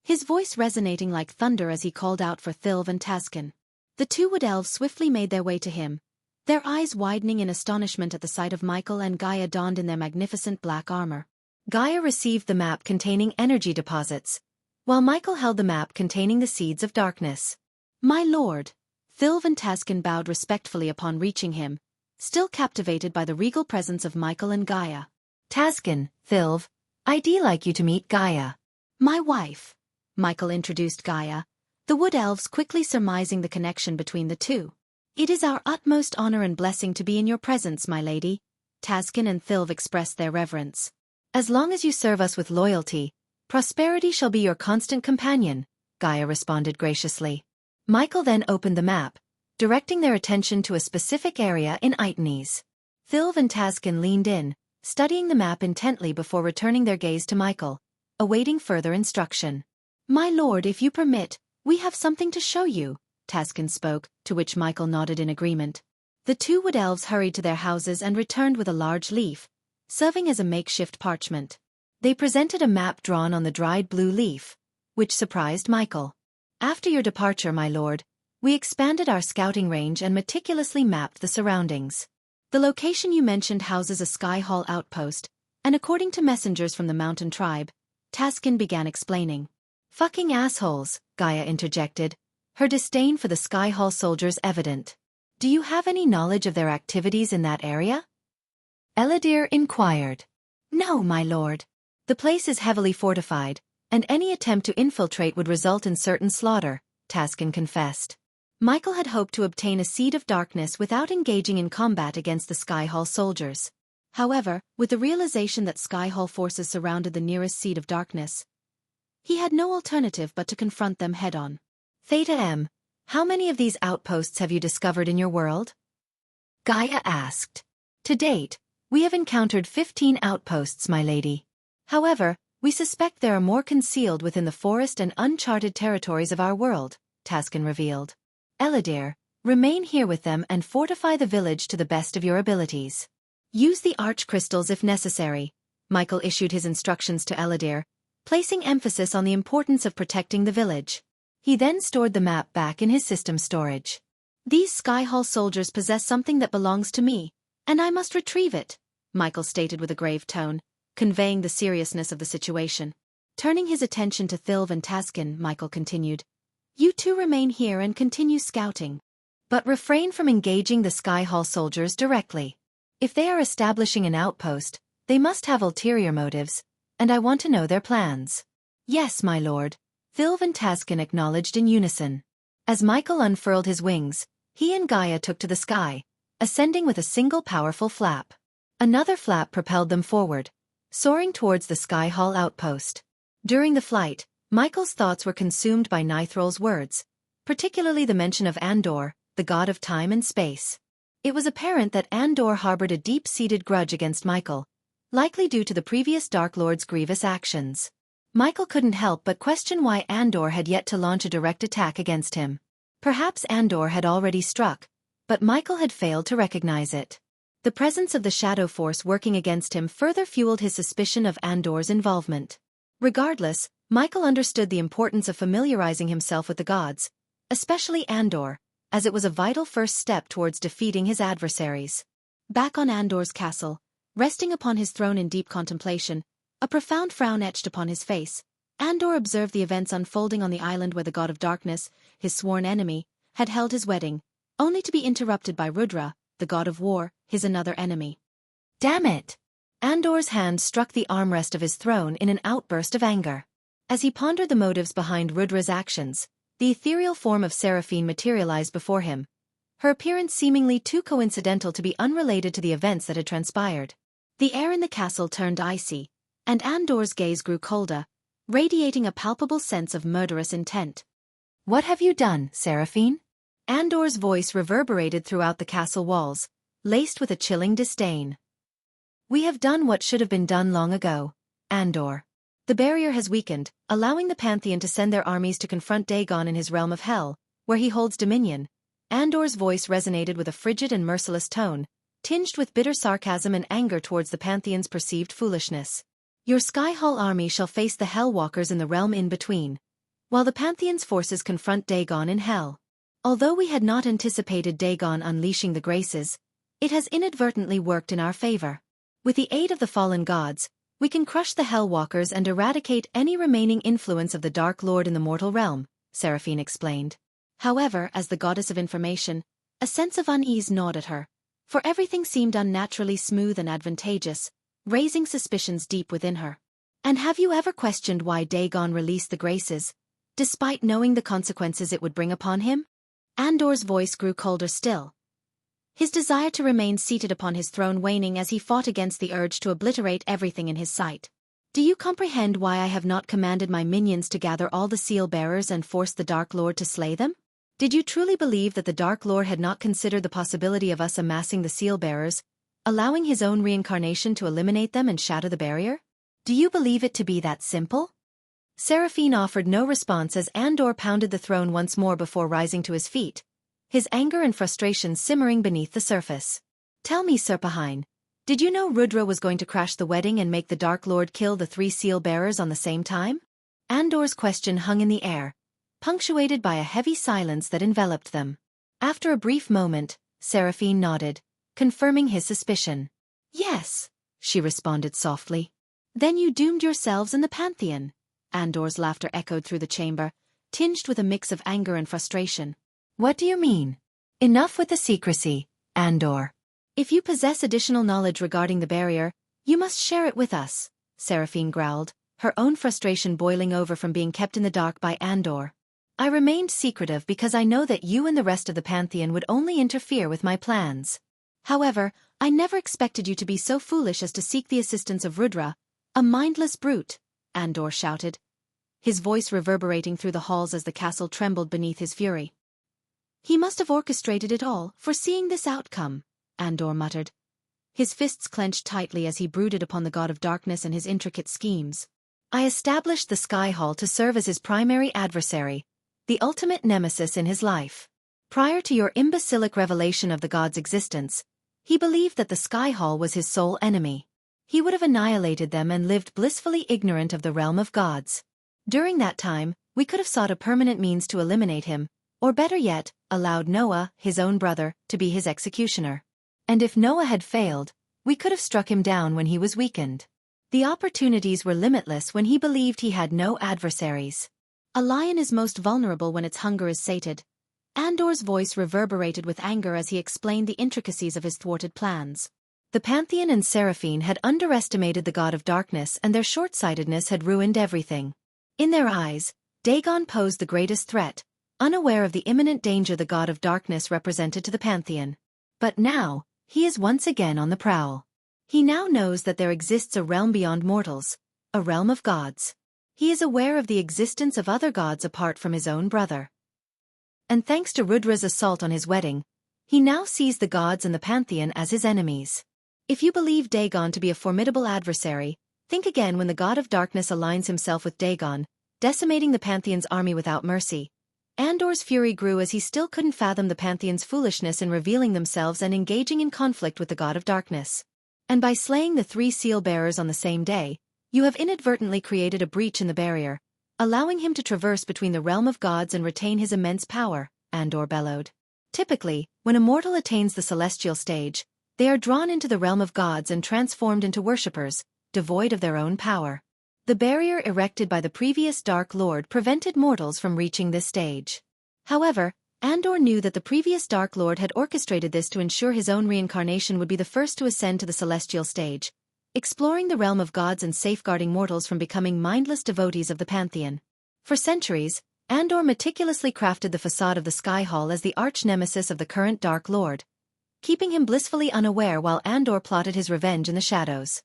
A: his voice resonating like thunder as he called out for Thilv and Taskin. The two wood elves swiftly made their way to him, their eyes widening in astonishment at the sight of Michael and Gaia donned in their magnificent black armor. Gaia received the map containing energy deposits, while Michael held the map containing the seeds of darkness. "My lord," Thilv and Taskin bowed respectfully upon reaching him, still captivated by the regal presence of Michael and Gaia. "Taskin, Thilv, I'd like you to meet Gaia." "My wife," Michael introduced Gaia, the wood elves quickly surmising the connection between the two. "It is our utmost honor and blessing to be in your presence, my lady," Taskin and Thilv expressed their reverence. "As long as you serve us with loyalty, prosperity shall be your constant companion," Gaia responded graciously. Michael then opened the map, directing their attention to a specific area in Itnes. Thilv and Taskin leaned in, studying the map intently before returning their gaze to Michael, awaiting further instruction. "My lord, if you permit, we have something to show you," Taskin spoke, to which Michael nodded in agreement. The two wood elves hurried to their houses and returned with a large leaf, serving as a makeshift parchment. They presented a map drawn on the dried blue leaf, which surprised Michael. "After your departure, my lord, we expanded our scouting range and meticulously mapped the surroundings. The location you mentioned houses a Sky Hall outpost, and according to messengers from the mountain tribe," Taskin began explaining. "Fucking assholes," Gaia interjected, her disdain for the Sky Hall soldiers evident. "Do you have any knowledge of their activities in that area?" Eladir inquired. "No, my lord. The place is heavily fortified, and any attempt to infiltrate would result in certain slaughter," Taskin confessed. Michael had hoped to obtain a seed of darkness without engaging in combat against the Sky Hall soldiers. However, with the realization that Sky Hall forces surrounded the nearest seed of darkness, he had no alternative but to confront them head-on. "Theta M, how many of these outposts have you discovered in your world?" Gaia asked. "To date, we have encountered 15 outposts, my lady. However, we suspect there are more concealed within the forest and uncharted territories of our world," Taskin revealed. "Eladir, remain here with them and fortify the village to the best of your abilities. Use the arch crystals if necessary," Michael issued his instructions to Eladir, placing emphasis on the importance of protecting the village. He then stored the map back in his system storage. "These Sky Hall soldiers possess something that belongs to me, and I must retrieve it," Michael stated with a grave tone, conveying the seriousness of the situation. Turning his attention to Thilv and Taskin, Michael continued, "You two remain here and continue scouting. But refrain from engaging the Sky Hall soldiers directly. If they are establishing an outpost, they must have ulterior motives, and I want to know their plans." "Yes, my lord," Thilv and Taskin acknowledged in unison. As Michael unfurled his wings, he and Gaia took to the sky, ascending with a single powerful flap. Another flap propelled them forward, soaring towards the Sky Hall outpost. During the flight, Michael's thoughts were consumed by Nithrol's words, particularly the mention of Andor, the god of time and space. It was apparent that Andor harbored a deep-seated grudge against Michael, likely due to the previous Dark Lord's grievous actions. Michael couldn't help but question why Andor had yet to launch a direct attack against him. Perhaps Andor had already struck, but Michael had failed to recognize it. The presence of the Shadow Force working against him further fueled his suspicion of Andor's involvement. Regardless, Michael understood the importance of familiarizing himself with the gods, especially Andor, as it was a vital first step towards defeating his adversaries. Back on Andor's castle, resting upon his throne in deep contemplation, a profound frown etched upon his face, Andor observed the events unfolding on the island where the god of darkness, his sworn enemy, had held his wedding, only to be interrupted by Rudra, the god of war, his another enemy. Damn it! Andor's hand struck the armrest of his throne in an outburst of anger. As he pondered the motives behind Rudra's actions, the ethereal form of Seraphine materialized before him, her appearance seemingly too coincidental to be unrelated to the events that had transpired. The air in the castle turned icy, and Andor's gaze grew colder, radiating a palpable sense of murderous intent. "What have you done, Seraphine?" Andor's voice reverberated throughout the castle walls, laced with a chilling disdain. "We have done what should have been done long ago, Andor. The barrier has weakened, allowing the Pantheon to send their armies to confront Dagon in his realm of hell, where he holds dominion." Andor's voice resonated with a frigid and merciless tone, tinged with bitter sarcasm and anger towards the Pantheon's perceived foolishness. "Your Skyhall army shall face the Hellwalkers in the realm in between, while the Pantheon's forces confront Dagon in hell. Although we had not anticipated Dagon unleashing the graces, it has inadvertently worked in our favor. With the aid of the fallen gods, we can crush the Hellwalkers and eradicate any remaining influence of the Dark Lord in the mortal realm," Seraphine explained. However, as the goddess of information, a sense of unease gnawed at her, for everything seemed unnaturally smooth and advantageous, raising suspicions deep within her. "And have you ever questioned why Dagon released the graces, despite knowing the consequences it would bring upon him?" Andor's voice grew colder still, his desire to remain seated upon his throne waning as he fought against the urge to obliterate everything in his sight. "Do you comprehend why I have not commanded my minions to gather all the seal-bearers and force the Dark Lord to slay them? Did you truly believe that the Dark Lord had not considered the possibility of us amassing the seal-bearers, allowing his own reincarnation to eliminate them and shatter the barrier? Do you believe it to be that simple?" Seraphine offered no response as Andor pounded the throne once more before rising to his feet, his anger and frustration simmering beneath the surface. "Tell me, Serpahine, did you know Rudra was going to crash the wedding and make the Dark Lord kill the 3 seal-bearers on the same time?" Andor's question hung in the air, punctuated by a heavy silence that enveloped them. After a brief moment, Seraphine nodded, confirming his suspicion. "Yes," she responded softly. "Then you doomed yourselves and the Pantheon." Andor's laughter echoed through the chamber, tinged with a mix of anger and frustration. "What do you mean? Enough with the secrecy, Andor. If you possess additional knowledge regarding the barrier, you must share it with us," Seraphine growled, her own frustration boiling over from being kept in the dark by Andor. "I remained secretive because I know that you and the rest of the Pantheon would only interfere with my plans. However, I never expected you to be so foolish as to seek the assistance of Rudra, a mindless brute," Andor shouted, his voice reverberating through the halls as the castle trembled beneath his fury. "He must have orchestrated it all, foreseeing this outcome," Andor muttered, his fists clenched tightly as he brooded upon the god of darkness and his intricate schemes. "I established the Sky Hall to serve as his primary adversary, the ultimate nemesis in his life. Prior to your imbecilic revelation of the god's existence, he believed that the Sky Hall was his sole enemy. He would have annihilated them and lived blissfully ignorant of the realm of gods. During that time, we could have sought a permanent means to eliminate him, or better yet, allowed Noah, his own brother, to be his executioner. And if Noah had failed, we could have struck him down when he was weakened. The opportunities were limitless when he believed he had no adversaries. A lion is most vulnerable when its hunger is sated." Andor's voice reverberated with anger as he explained the intricacies of his thwarted plans. The Pantheon and Seraphine had underestimated the god of darkness, and their short-sightedness had ruined everything. In their eyes, Dagon posed the greatest threat, unaware of the imminent danger the god of darkness represented to the Pantheon. But now, he is once again on the prowl. He now knows that there exists a realm beyond mortals, a realm of gods. He is aware of the existence of other gods apart from his own brother. And thanks to Rudra's assault on his wedding, He now sees the gods and the pantheon as his enemies. If you believe Dagon to be a formidable adversary, think again when the god of darkness aligns himself with Dagon, decimating the pantheon's army without mercy. Andor's fury grew as he still couldn't fathom the pantheon's foolishness in revealing themselves and engaging in conflict with the god of darkness. And by slaying the 3 seal-bearers on the same day, you have inadvertently created a breach in the barrier, allowing him to traverse between the realm of gods and retain his immense power, Andor bellowed. Typically, when a mortal attains the celestial stage, they are drawn into the realm of gods and transformed into worshippers, devoid of their own power. The barrier erected by the previous Dark Lord prevented mortals from reaching this stage. However, Andor knew that the previous Dark Lord had orchestrated this to ensure his own reincarnation would be the first to ascend to the celestial stage, exploring the realm of gods and safeguarding mortals from becoming mindless devotees of the pantheon. For centuries, Andor meticulously crafted the facade of the Sky Hall as the arch-nemesis of the current Dark Lord, keeping him blissfully unaware while Andor plotted his revenge in the shadows.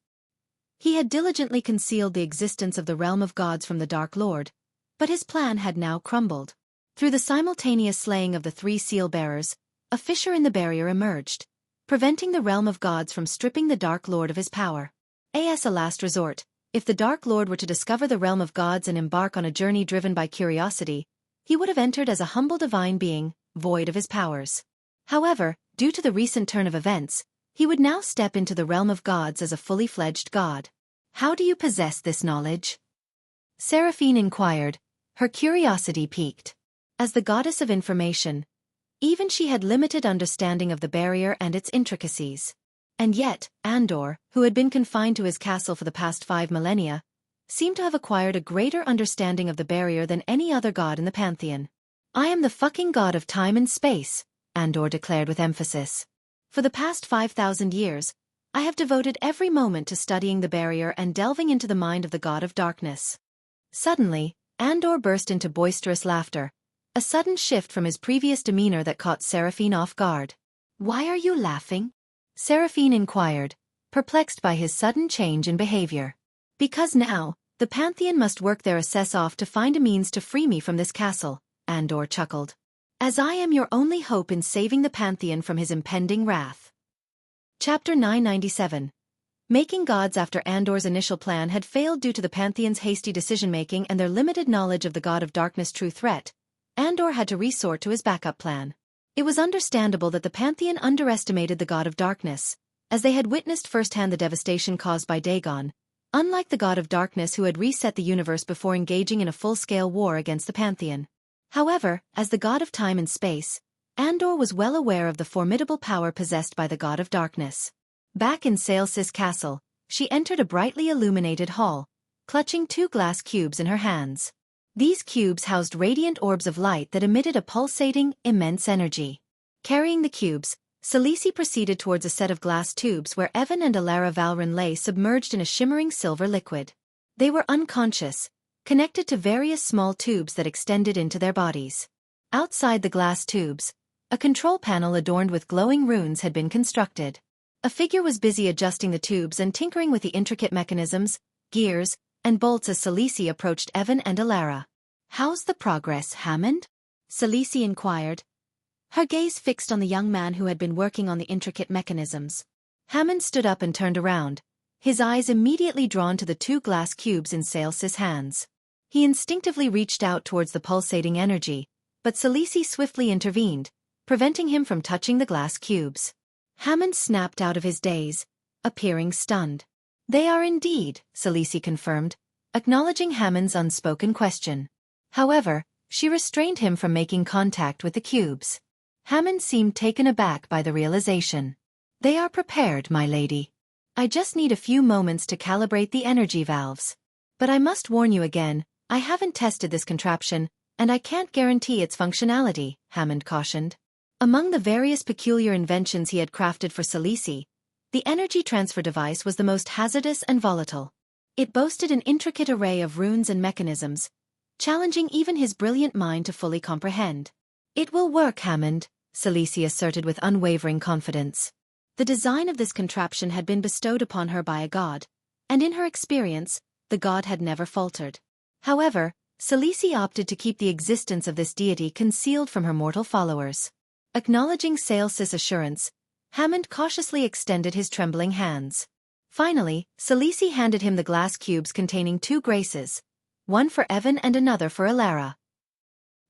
A: He had diligently concealed the existence of the realm of gods from the Dark Lord, but his plan had now crumbled. Through the simultaneous slaying of the 3 seal-bearers, a fissure in the barrier emerged, preventing the realm of gods from stripping the Dark Lord of his power. As a last resort, if the Dark Lord were to discover the realm of gods and embark on a journey driven by curiosity, he would have entered as a humble divine being, void of his powers. However, due to the recent turn of events, he would now step into the realm of gods as a fully fledged god. How do you possess this knowledge? Seraphine inquired, her curiosity piqued. As the goddess of information, even she had limited understanding of the barrier and its intricacies. And yet, Andor, who had been confined to his castle for the past 5 millennia, seemed to have acquired a greater understanding of the barrier than any other god in the pantheon. I am the fucking god of time and space, Andor declared with emphasis. For the past 5,000 years, I have devoted every moment to studying the barrier and delving into the mind of the god of darkness. Suddenly, Andor burst into boisterous laughter, a sudden shift from his previous demeanor that caught Seraphine off guard. Why are you laughing? Seraphine inquired, perplexed by his sudden change in behavior. Because now, the pantheon must work their assess off to find a means to free me from this castle, Andor chuckled. As I am your only hope in saving the pantheon from his impending wrath. Chapter 997. Making gods. After Andor's initial plan had failed due to the pantheon's hasty decision-making and their limited knowledge of the god of darkness' true threat, Andor had to resort to his backup plan. It was understandable that the pantheon underestimated the god of darkness, as they had witnessed firsthand the devastation caused by Dagon, unlike the god of darkness who had reset the universe before engaging in a full-scale war against the pantheon. However, as the god of time and space, Andor was well aware of the formidable power possessed by the god of darkness. Back in Xianxia's castle, she entered a brightly illuminated hall, clutching 2 glass cubes in her hands. These cubes housed radiant orbs of light that emitted a pulsating, immense energy. Carrying the cubes, Khaleesi proceeded towards a set of glass tubes where Evan and Alara Valrin lay submerged in a shimmering silver liquid. They were unconscious, connected to various small tubes that extended into their bodies. Outside the glass tubes, a control panel adorned with glowing runes had been constructed. A figure was busy adjusting the tubes and tinkering with the intricate mechanisms, gears, and bolts as Khaleesi approached Evan and Alara. How's the progress, Hammond? Khaleesi inquired, her gaze fixed on the young man who had been working on the intricate mechanisms. Hammond stood up and turned around, his eyes immediately drawn to the 2 glass cubes in Xianxia's hands. He instinctively reached out towards the pulsating energy, but Khaleesi swiftly intervened, preventing him from touching the glass cubes. Hammond snapped out of his daze, appearing stunned. They are indeed, Khaleesi confirmed, acknowledging Hammond's unspoken question. However, she restrained him from making contact with the cubes. Hammond seemed taken aback by the realization. They are prepared, my lady. I just need a few moments to calibrate the energy valves. But I must warn you again, I haven't tested this contraption, and I can't guarantee its functionality, Hammond cautioned. Among the various peculiar inventions he had crafted for Khaleesi, the energy transfer device was the most hazardous and volatile. It boasted an intricate array of runes and mechanisms, challenging even his brilliant mind to fully comprehend. It will work, Hammond, Khaleesi asserted with unwavering confidence. The design of this contraption had been bestowed upon her by a god, and in her experience, the god had never faltered. However, Khaleesi opted to keep the existence of this deity concealed from her mortal followers. Acknowledging Sales's assurance, Hammond cautiously extended his trembling hands. Finally, Salisi handed him the glass cubes containing 2 graces, one for Evan and another for Alara.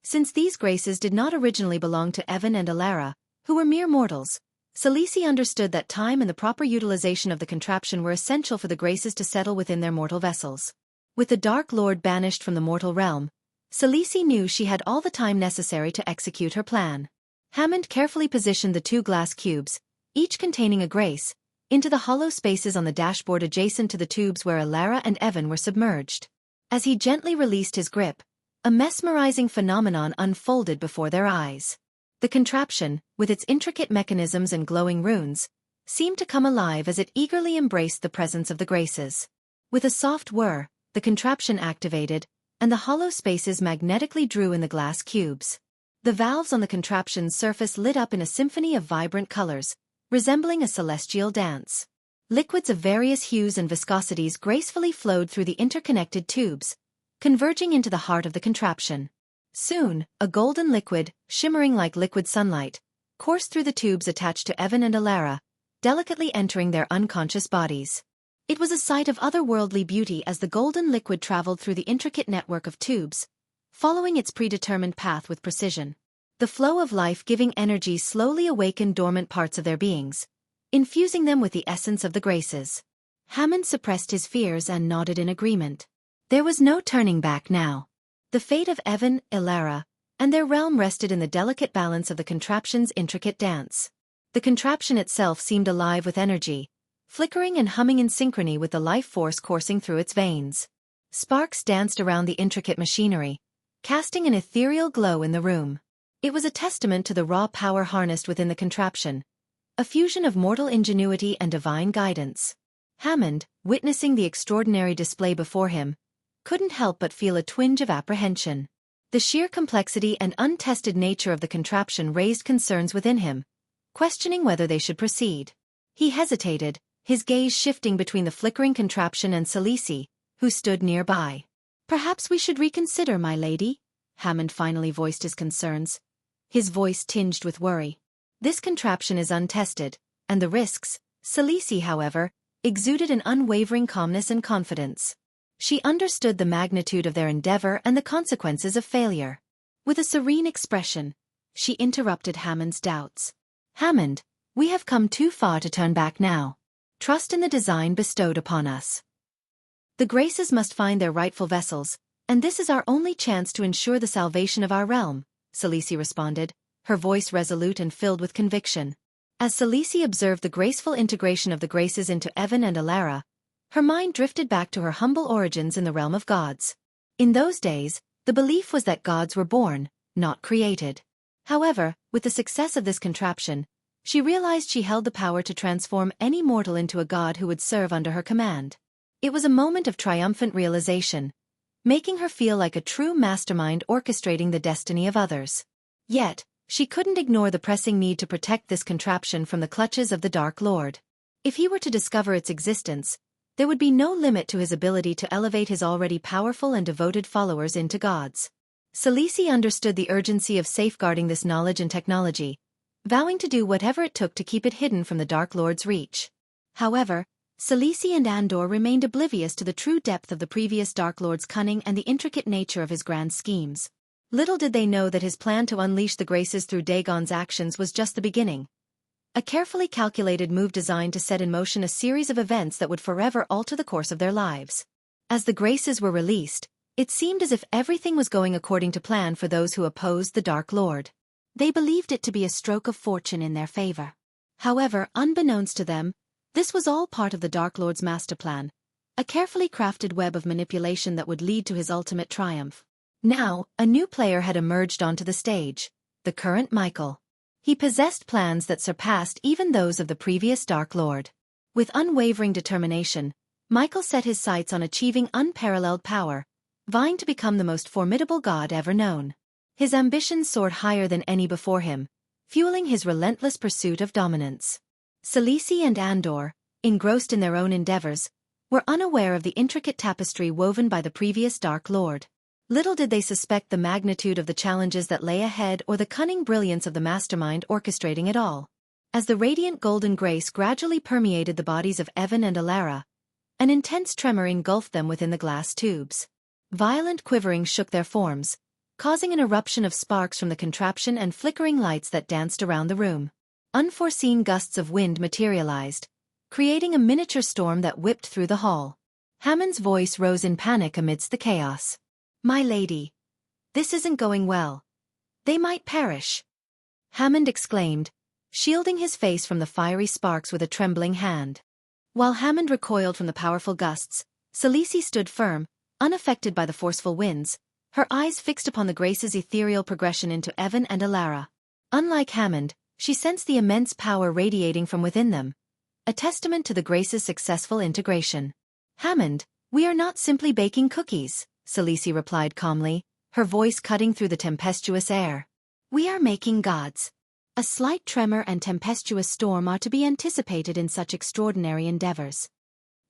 A: Since these graces did not originally belong to Evan and Alara, who were mere mortals, Salisi understood that time and the proper utilization of the contraption were essential for the graces to settle within their mortal vessels. With the Dark Lord banished from the mortal realm, Salisi knew she had all the time necessary to execute her plan. Hammond carefully positioned the 2 glass cubes, each containing a grace, into the hollow spaces on the dashboard adjacent to the tubes where Alara and Evan were submerged. As he gently released his grip, a mesmerizing phenomenon unfolded before their eyes. The contraption, with its intricate mechanisms and glowing runes, seemed to come alive as it eagerly embraced the presence of the graces. With a soft whir, the contraption activated, and the hollow spaces magnetically drew in the glass cubes. The valves on the contraption's surface lit up in a symphony of vibrant colors, resembling a celestial dance. Liquids of various hues and viscosities gracefully flowed through the interconnected tubes, converging into the heart of the contraption. Soon, a golden liquid, shimmering like liquid sunlight, coursed through the tubes attached to Evan and Alara, delicately entering their unconscious bodies. It was a sight of otherworldly beauty as the golden liquid traveled through the intricate network of tubes, following its predetermined path with precision. The flow of life-giving energy slowly awakened dormant parts of their beings, infusing them with the essence of the graces. Hammond suppressed his fears and nodded in agreement. There was no turning back now. The fate of Evan, Alara, and their realm rested in the delicate balance of the contraption's intricate dance. The contraption itself seemed alive with energy, flickering and humming in synchrony with the life force coursing through its veins. Sparks danced around the intricate machinery, casting an ethereal glow in the room. It was a testament to the raw power harnessed within the contraption, a fusion of mortal ingenuity and divine guidance. Hammond, witnessing the extraordinary display before him, couldn't help but feel a twinge of apprehension. The sheer complexity and untested nature of the contraption raised concerns within him, questioning whether they should proceed. He hesitated, his gaze shifting between the flickering contraption and Salisi, who stood nearby. "Perhaps we should reconsider, my lady," Hammond finally voiced his concerns, his voice tinged with worry. "This contraption is untested, and the risks." Salisi, however, exuded an unwavering calmness and confidence. She understood the magnitude of their endeavor and the consequences of failure. With a serene expression, she interrupted Hammond's doubts. "Hammond, we have come too far to turn back now. Trust in the design bestowed upon us. The graces must find their rightful vessels, and this is our only chance to ensure the salvation of our realm," Salisi responded, her voice resolute and filled with conviction. As Salisi observed the graceful integration of the graces into Evan and Alara, her mind drifted back to her humble origins in the realm of gods. In those days, the belief was that gods were born, not created. However, with the success of this contraption, she realized she held the power to transform any mortal into a god who would serve under her command. It was a moment of triumphant realization, making her feel like a true mastermind orchestrating the destiny of others. Yet, she couldn't ignore the pressing need to protect this contraption from the clutches of the Dark Lord. If he were to discover its existence, there would be no limit to his ability to elevate his already powerful and devoted followers into gods. Salisi understood the urgency of safeguarding this knowledge and technology, vowing to do whatever it took to keep it hidden from the Dark Lord's reach. However, Salisi and Andor remained oblivious to the true depth of the previous Dark Lord's cunning and the intricate nature of his grand schemes. Little did they know that his plan to unleash the graces through Dagon's actions was just the beginning. A carefully calculated move designed to set in motion a series of events that would forever alter the course of their lives. As the graces were released, it seemed as if everything was going according to plan for those who opposed the Dark Lord. They believed it to be a stroke of fortune in their favor. However, unbeknownst to them, this was all part of the Dark Lord's master plan, a carefully crafted web of manipulation that would lead to his ultimate triumph. Now, a new player had emerged onto the stage, the current Michael. He possessed plans that surpassed even those of the previous Dark Lord. With unwavering determination, Michael set his sights on achieving unparalleled power, vying to become the most formidable god ever known. His ambitions soared higher than any before him, fueling his relentless pursuit of dominance. Salisi and Andor, engrossed in their own endeavors, were unaware of the intricate tapestry woven by the previous Dark Lord. Little did they suspect the magnitude of the challenges that lay ahead or the cunning brilliance of the mastermind orchestrating it all. As the radiant golden grace gradually permeated the bodies of Evan and Alara, an intense tremor engulfed them within the glass tubes. Violent quivering shook their forms, causing an eruption of sparks from the contraption and flickering lights that danced around the room. Unforeseen gusts of wind materialized, creating a miniature storm that whipped through the hall. Hammond's voice rose in panic amidst the chaos. "My lady, this isn't going well. They might perish," Hammond exclaimed, shielding his face from the fiery sparks with a trembling hand. While Hammond recoiled from the powerful gusts, Celici stood firm, unaffected by the forceful winds, her eyes fixed upon the Grace's ethereal progression into Evan and Alara. Unlike Hammond, she sensed the immense power radiating from within them, a testament to the Grace's successful integration. "Hammond, we are not simply baking cookies," Celici replied calmly, her voice cutting through the tempestuous air. "We are making gods." A slight tremor and tempestuous storm are to be anticipated in such extraordinary endeavors.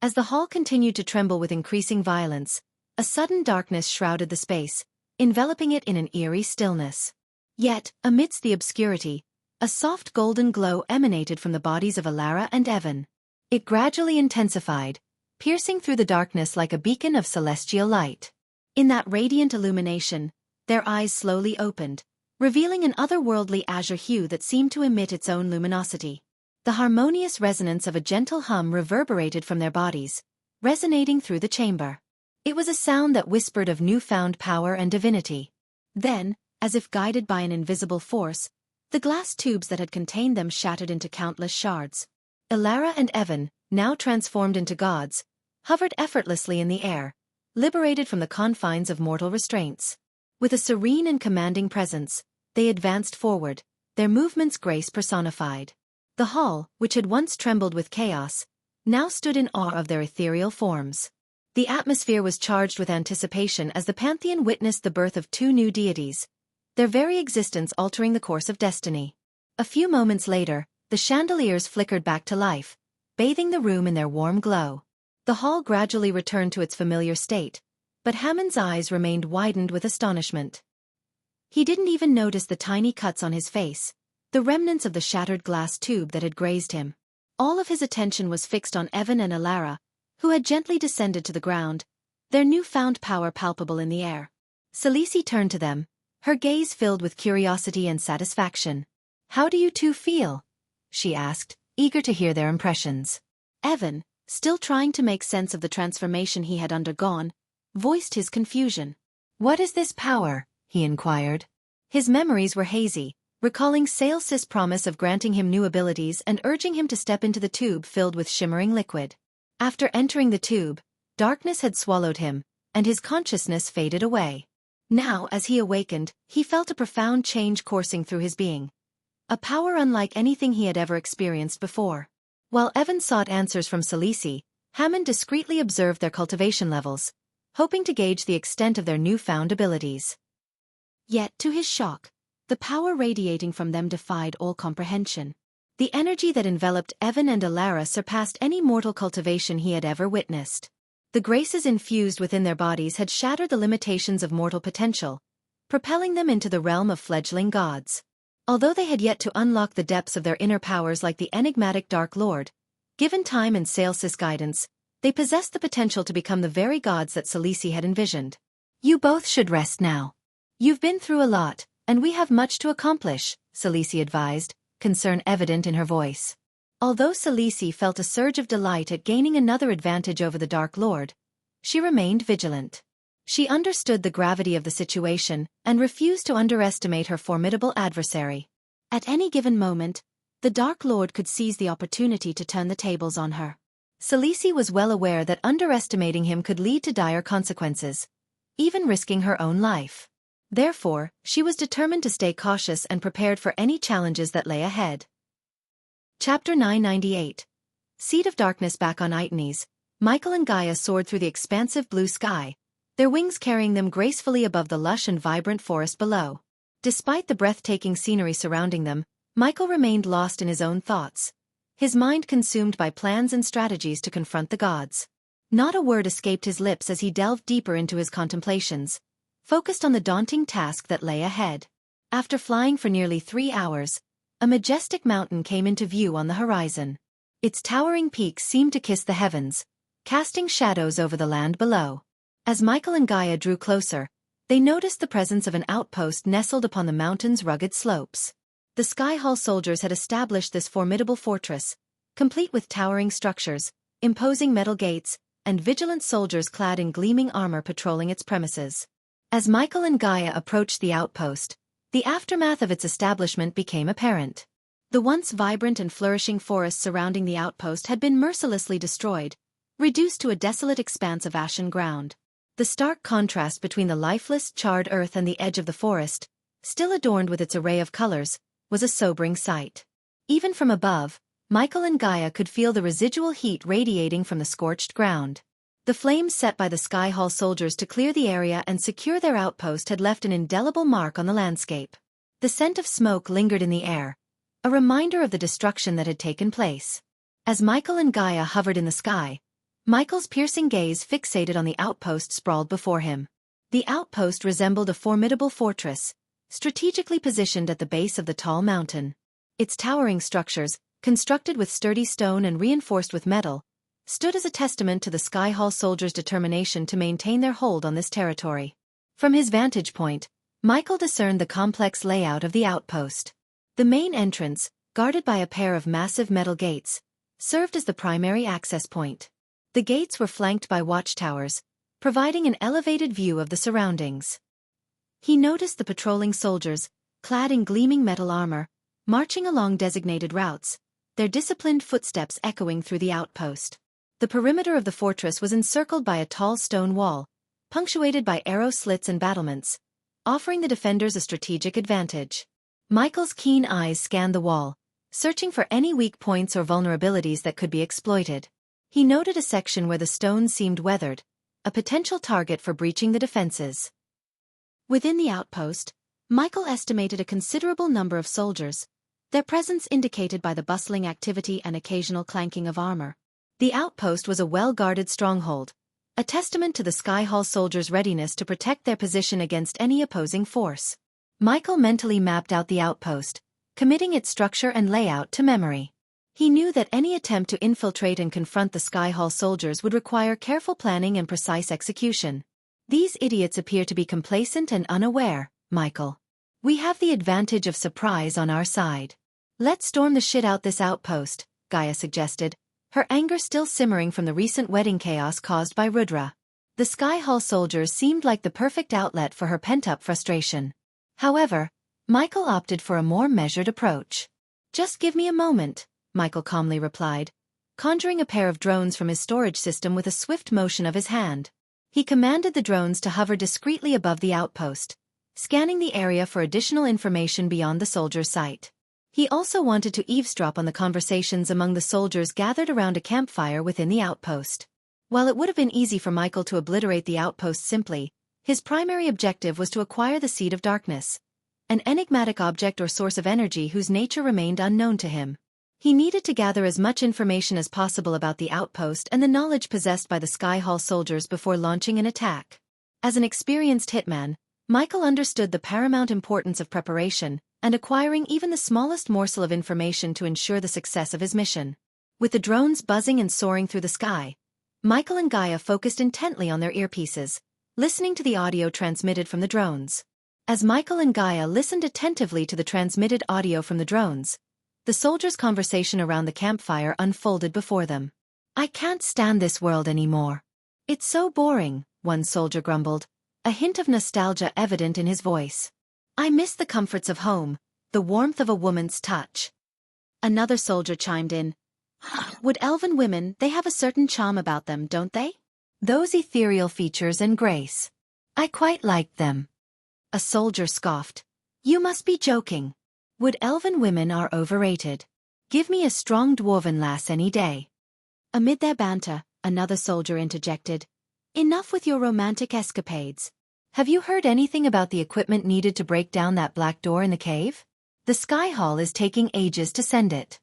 A: As the hall continued to tremble with increasing violence, a sudden darkness shrouded the space, enveloping it in an eerie stillness. Yet, amidst the obscurity, a soft golden glow emanated from the bodies of Alara and Evan. It gradually intensified, piercing through the darkness like a beacon of celestial light. In that radiant illumination, their eyes slowly opened, revealing an otherworldly azure hue that seemed to emit its own luminosity. The harmonious resonance of a gentle hum reverberated from their bodies, resonating through the chamber. It was a sound that whispered of newfound power and divinity. Then, as if guided by an invisible force, the glass tubes that had contained them shattered into countless shards. Alara and Evan, now transformed into gods, hovered effortlessly in the air, liberated from the confines of mortal restraints. With a serene and commanding presence, they advanced forward, their movements grace personified. The hall, which had once trembled with chaos, now stood in awe of their ethereal forms. The atmosphere was charged with anticipation as the pantheon witnessed the birth of two new deities, their very existence altering the course of destiny. A few moments later, the chandeliers flickered back to life, bathing the room in their warm glow. The hall gradually returned to its familiar state, but Hammond's eyes remained widened with astonishment. He didn't even notice the tiny cuts on his face, the remnants of the shattered glass tube that had grazed him. All of his attention was fixed on Evan and Alara, who had gently descended to the ground, their newfound power palpable in the air. Celici turned to them, her gaze filled with curiosity and satisfaction. "How do you two feel?" she asked, eager to hear their impressions. Evan, still trying to make sense of the transformation he had undergone, voiced his confusion. "What is this power?" he inquired. His memories were hazy, recalling Saelsis' promise of granting him new abilities and urging him to step into the tube filled with shimmering liquid. After entering the tube, darkness had swallowed him, and his consciousness faded away. Now, as he awakened, he felt a profound change coursing through his being, a power unlike anything he had ever experienced before. While Evan sought answers from Celici, Hammond discreetly observed their cultivation levels, hoping to gauge the extent of their newfound abilities. Yet, to his shock, the power radiating from them defied all comprehension. The energy that enveloped Evan and Alara surpassed any mortal cultivation he had ever witnessed. The graces infused within their bodies had shattered the limitations of mortal potential, propelling them into the realm of fledgling gods. Although they had yet to unlock the depths of their inner powers like the enigmatic Dark Lord, given time and Saelsis guidance, they possessed the potential to become the very gods that Celici had envisioned. "You both should rest now. You've been through a lot, and we have much to accomplish," Celici advised, concern evident in her voice. Although Celici felt a surge of delight at gaining another advantage over the Dark Lord, she remained vigilant. She understood the gravity of the situation and refused to underestimate her formidable adversary. At any given moment, the Dark Lord could seize the opportunity to turn the tables on her. Celici was well aware that underestimating him could lead to dire consequences, even risking her own life. Therefore, she was determined to stay cautious and prepared for any challenges that lay ahead. Chapter 998. Seed of Darkness. Back on Itenes, Michael and Gaia soared through the expansive blue sky, their wings carrying them gracefully above the lush and vibrant forest below. Despite the breathtaking scenery surrounding them, Michael remained lost in his own thoughts, his mind consumed by plans and strategies to confront the gods. Not a word escaped his lips as he delved deeper into his contemplations, focused on the daunting task that lay ahead. After flying for nearly 3 hours, a majestic mountain came into view on the horizon. Its towering peaks seemed to kiss the heavens, casting shadows over the land below. As Michael and Gaia drew closer, they noticed the presence of an outpost nestled upon the mountain's rugged slopes. The Sky Hall soldiers had established this formidable fortress, complete with towering structures, imposing metal gates, and vigilant soldiers clad in gleaming armor patrolling its premises. As Michael and Gaia approached the outpost, the aftermath of its establishment became apparent. The once vibrant and flourishing forests surrounding the outpost had been mercilessly destroyed, reduced to a desolate expanse of ashen ground. The stark contrast between the lifeless, charred earth and the edge of the forest, still adorned with its array of colors, was a sobering sight. Even from above, Michael and Gaia could feel the residual heat radiating from the scorched ground. The flames set by the Sky Hall soldiers to clear the area and secure their outpost had left an indelible mark on the landscape. The scent of smoke lingered in the air, a reminder of the destruction that had taken place. As Michael and Gaia hovered in the sky, Michael's piercing gaze fixated on the outpost sprawled before him. The outpost resembled a formidable fortress, strategically positioned at the base of the tall mountain. Its towering structures, constructed with sturdy stone and reinforced with metal, stood as a testament to the Sky Hall soldiers' determination to maintain their hold on this territory. From his vantage point, Michael discerned the complex layout of the outpost. The main entrance, guarded by a pair of massive metal gates, served as the primary access point. The gates were flanked by watchtowers, providing an elevated view of the surroundings. He noticed the patrolling soldiers, clad in gleaming metal armor, marching along designated routes, their disciplined footsteps echoing through the outpost. The perimeter of the fortress was encircled by a tall stone wall, punctuated by arrow slits and battlements, offering the defenders a strategic advantage. Michael's keen eyes scanned the wall, searching for any weak points or vulnerabilities that could be exploited. He noted a section where the stones seemed weathered, a potential target for breaching the defenses. Within the outpost, Michael estimated a considerable number of soldiers, their presence indicated by the bustling activity and occasional clanking of armor. The outpost was a well-guarded stronghold, a testament to the Sky Hall soldiers' readiness to protect their position against any opposing force. Michael mentally mapped out the outpost, committing its structure and layout to memory. He knew that any attempt to infiltrate and confront the Sky Hall soldiers would require careful planning and precise execution. These idiots appear to be complacent and unaware, Michael. We have the advantage of surprise on our side. Let's storm the shit out this outpost, Gaia suggested, her anger still simmering from the recent wedding chaos caused by Rudra. The Sky Hall soldiers seemed like the perfect outlet for her pent-up frustration. However, Michael opted for a more measured approach. Just give me a moment, Michael calmly replied, conjuring a pair of drones from his storage system with a swift motion of his hand. He commanded the drones to hover discreetly above the outpost, scanning the area for additional information beyond the soldiers' sight. He also wanted to eavesdrop on the conversations among the soldiers gathered around a campfire within the outpost. While it would have been easy for Michael to obliterate the outpost simply, his primary objective was to acquire the Seed of Darkness, an enigmatic object or source of energy whose nature remained unknown to him. He needed to gather as much information as possible about the outpost and the knowledge possessed by the Sky Hall soldiers before launching an attack. As an experienced hitman, Michael understood the paramount importance of preparation and acquiring even the smallest morsel of information to ensure the success of his mission. With the drones buzzing and soaring through the sky, Michael and Gaia focused intently on their earpieces, listening to the audio transmitted from the drones. As Michael and Gaia listened attentively to the transmitted audio from the drones, the soldiers' conversation around the campfire unfolded before them. I can't stand this world anymore. It's so boring, one soldier grumbled, a hint of nostalgia evident in his voice. I miss the comforts of home, the warmth of a woman's touch. Another soldier chimed in. Would elven women, they have a certain charm about them, don't they? Those ethereal features and grace. I quite like them. A soldier scoffed. You must be joking. Would elven women are overrated. Give me a strong dwarven lass any day. Amid their banter, another soldier interjected. Enough with your romantic escapades. Have you heard anything about the equipment needed to break down that black door in the cave? The Sky Hall is taking ages to send it.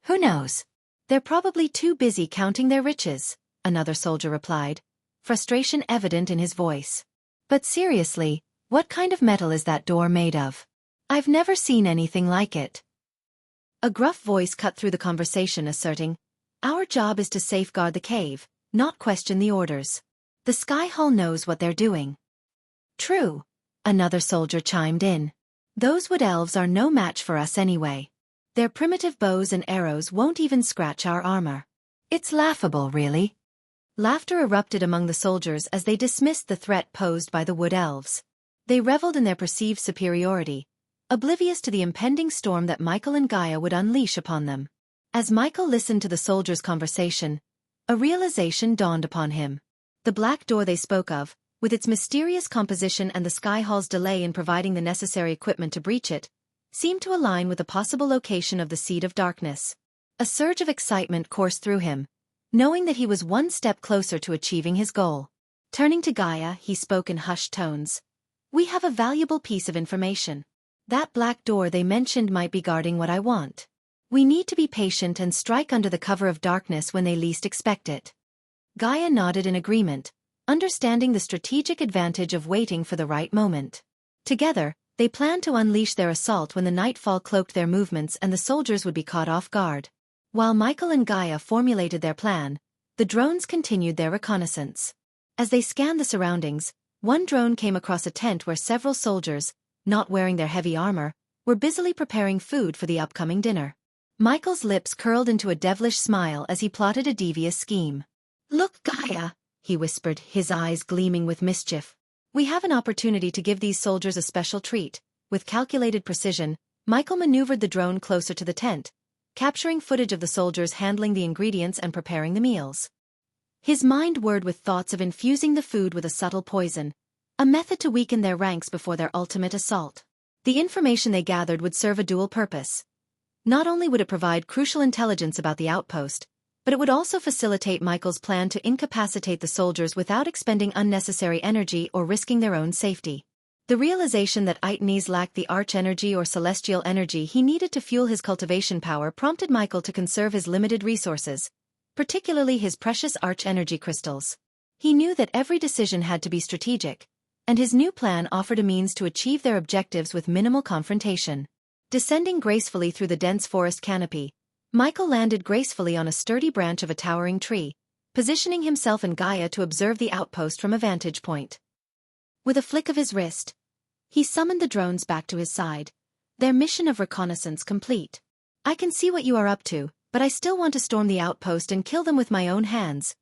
A: Who knows? They're probably too busy counting their riches, another soldier replied, frustration evident in his voice. But seriously, what kind of metal is that door made of? I've never seen anything like it. A gruff voice cut through the conversation asserting, "Our job is to safeguard the cave, not question the orders. The Sky Hall knows what they're doing." "True," another soldier chimed in. "Those wood elves are no match for us anyway. Their primitive bows and arrows won't even scratch our armor." "It's laughable, really." Laughter erupted among the soldiers as they dismissed the threat posed by the wood elves. They reveled in their perceived superiority, oblivious to the impending storm that Michael and Gaia would unleash upon them. As Michael listened to the soldiers' conversation, a realization dawned upon him. The black door they spoke of, with its mysterious composition and the Sky Hall's delay in providing the necessary equipment to breach it, seemed to align with the possible location of the Seed of Darkness. A surge of excitement coursed through him, knowing that he was one step closer to achieving his goal. Turning to Gaia, he spoke in hushed tones. "We have a valuable piece of information. That black door they mentioned might be guarding what I want. We need to be patient and strike under the cover of darkness when they least expect it." Gaia nodded in agreement, understanding the strategic advantage of waiting for the right moment. Together, they planned to unleash their assault when the nightfall cloaked their movements and the soldiers would be caught off guard. While Michael and Gaia formulated their plan, the drones continued their reconnaissance. As they scanned the surroundings, one drone came across a tent where several soldiers, not wearing their heavy armor, were busily preparing food for the upcoming dinner. Michael's lips curled into a devilish smile as he plotted a devious scheme. "Look, Gaia," he whispered, his eyes gleaming with mischief. "We have an opportunity to give these soldiers a special treat." With calculated precision, Michael maneuvered the drone closer to the tent, capturing footage of the soldiers handling the ingredients and preparing the meals. His mind whirred with thoughts of infusing the food with a subtle poison, a method to weaken their ranks before their ultimate assault. The information they gathered would serve a dual purpose. Not only would it provide crucial intelligence about the outpost, but it would also facilitate Michael's plan to incapacitate the soldiers without expending unnecessary energy or risking their own safety. The realization that Itnes lacked the arch-energy or celestial energy he needed to fuel his cultivation power prompted Michael to conserve his limited resources, particularly his precious arch-energy crystals. He knew that every decision had to be strategic, and his new plan offered a means to achieve their objectives with minimal confrontation. Descending gracefully through the dense forest canopy, Michael landed gracefully on a sturdy branch of a towering tree, positioning himself and Gaia to observe the outpost from a vantage point. With a flick of his wrist, he summoned the drones back to his side, their mission of reconnaissance complete. "I can see what you are up to, but I still want to storm the outpost and kill them with my own hands."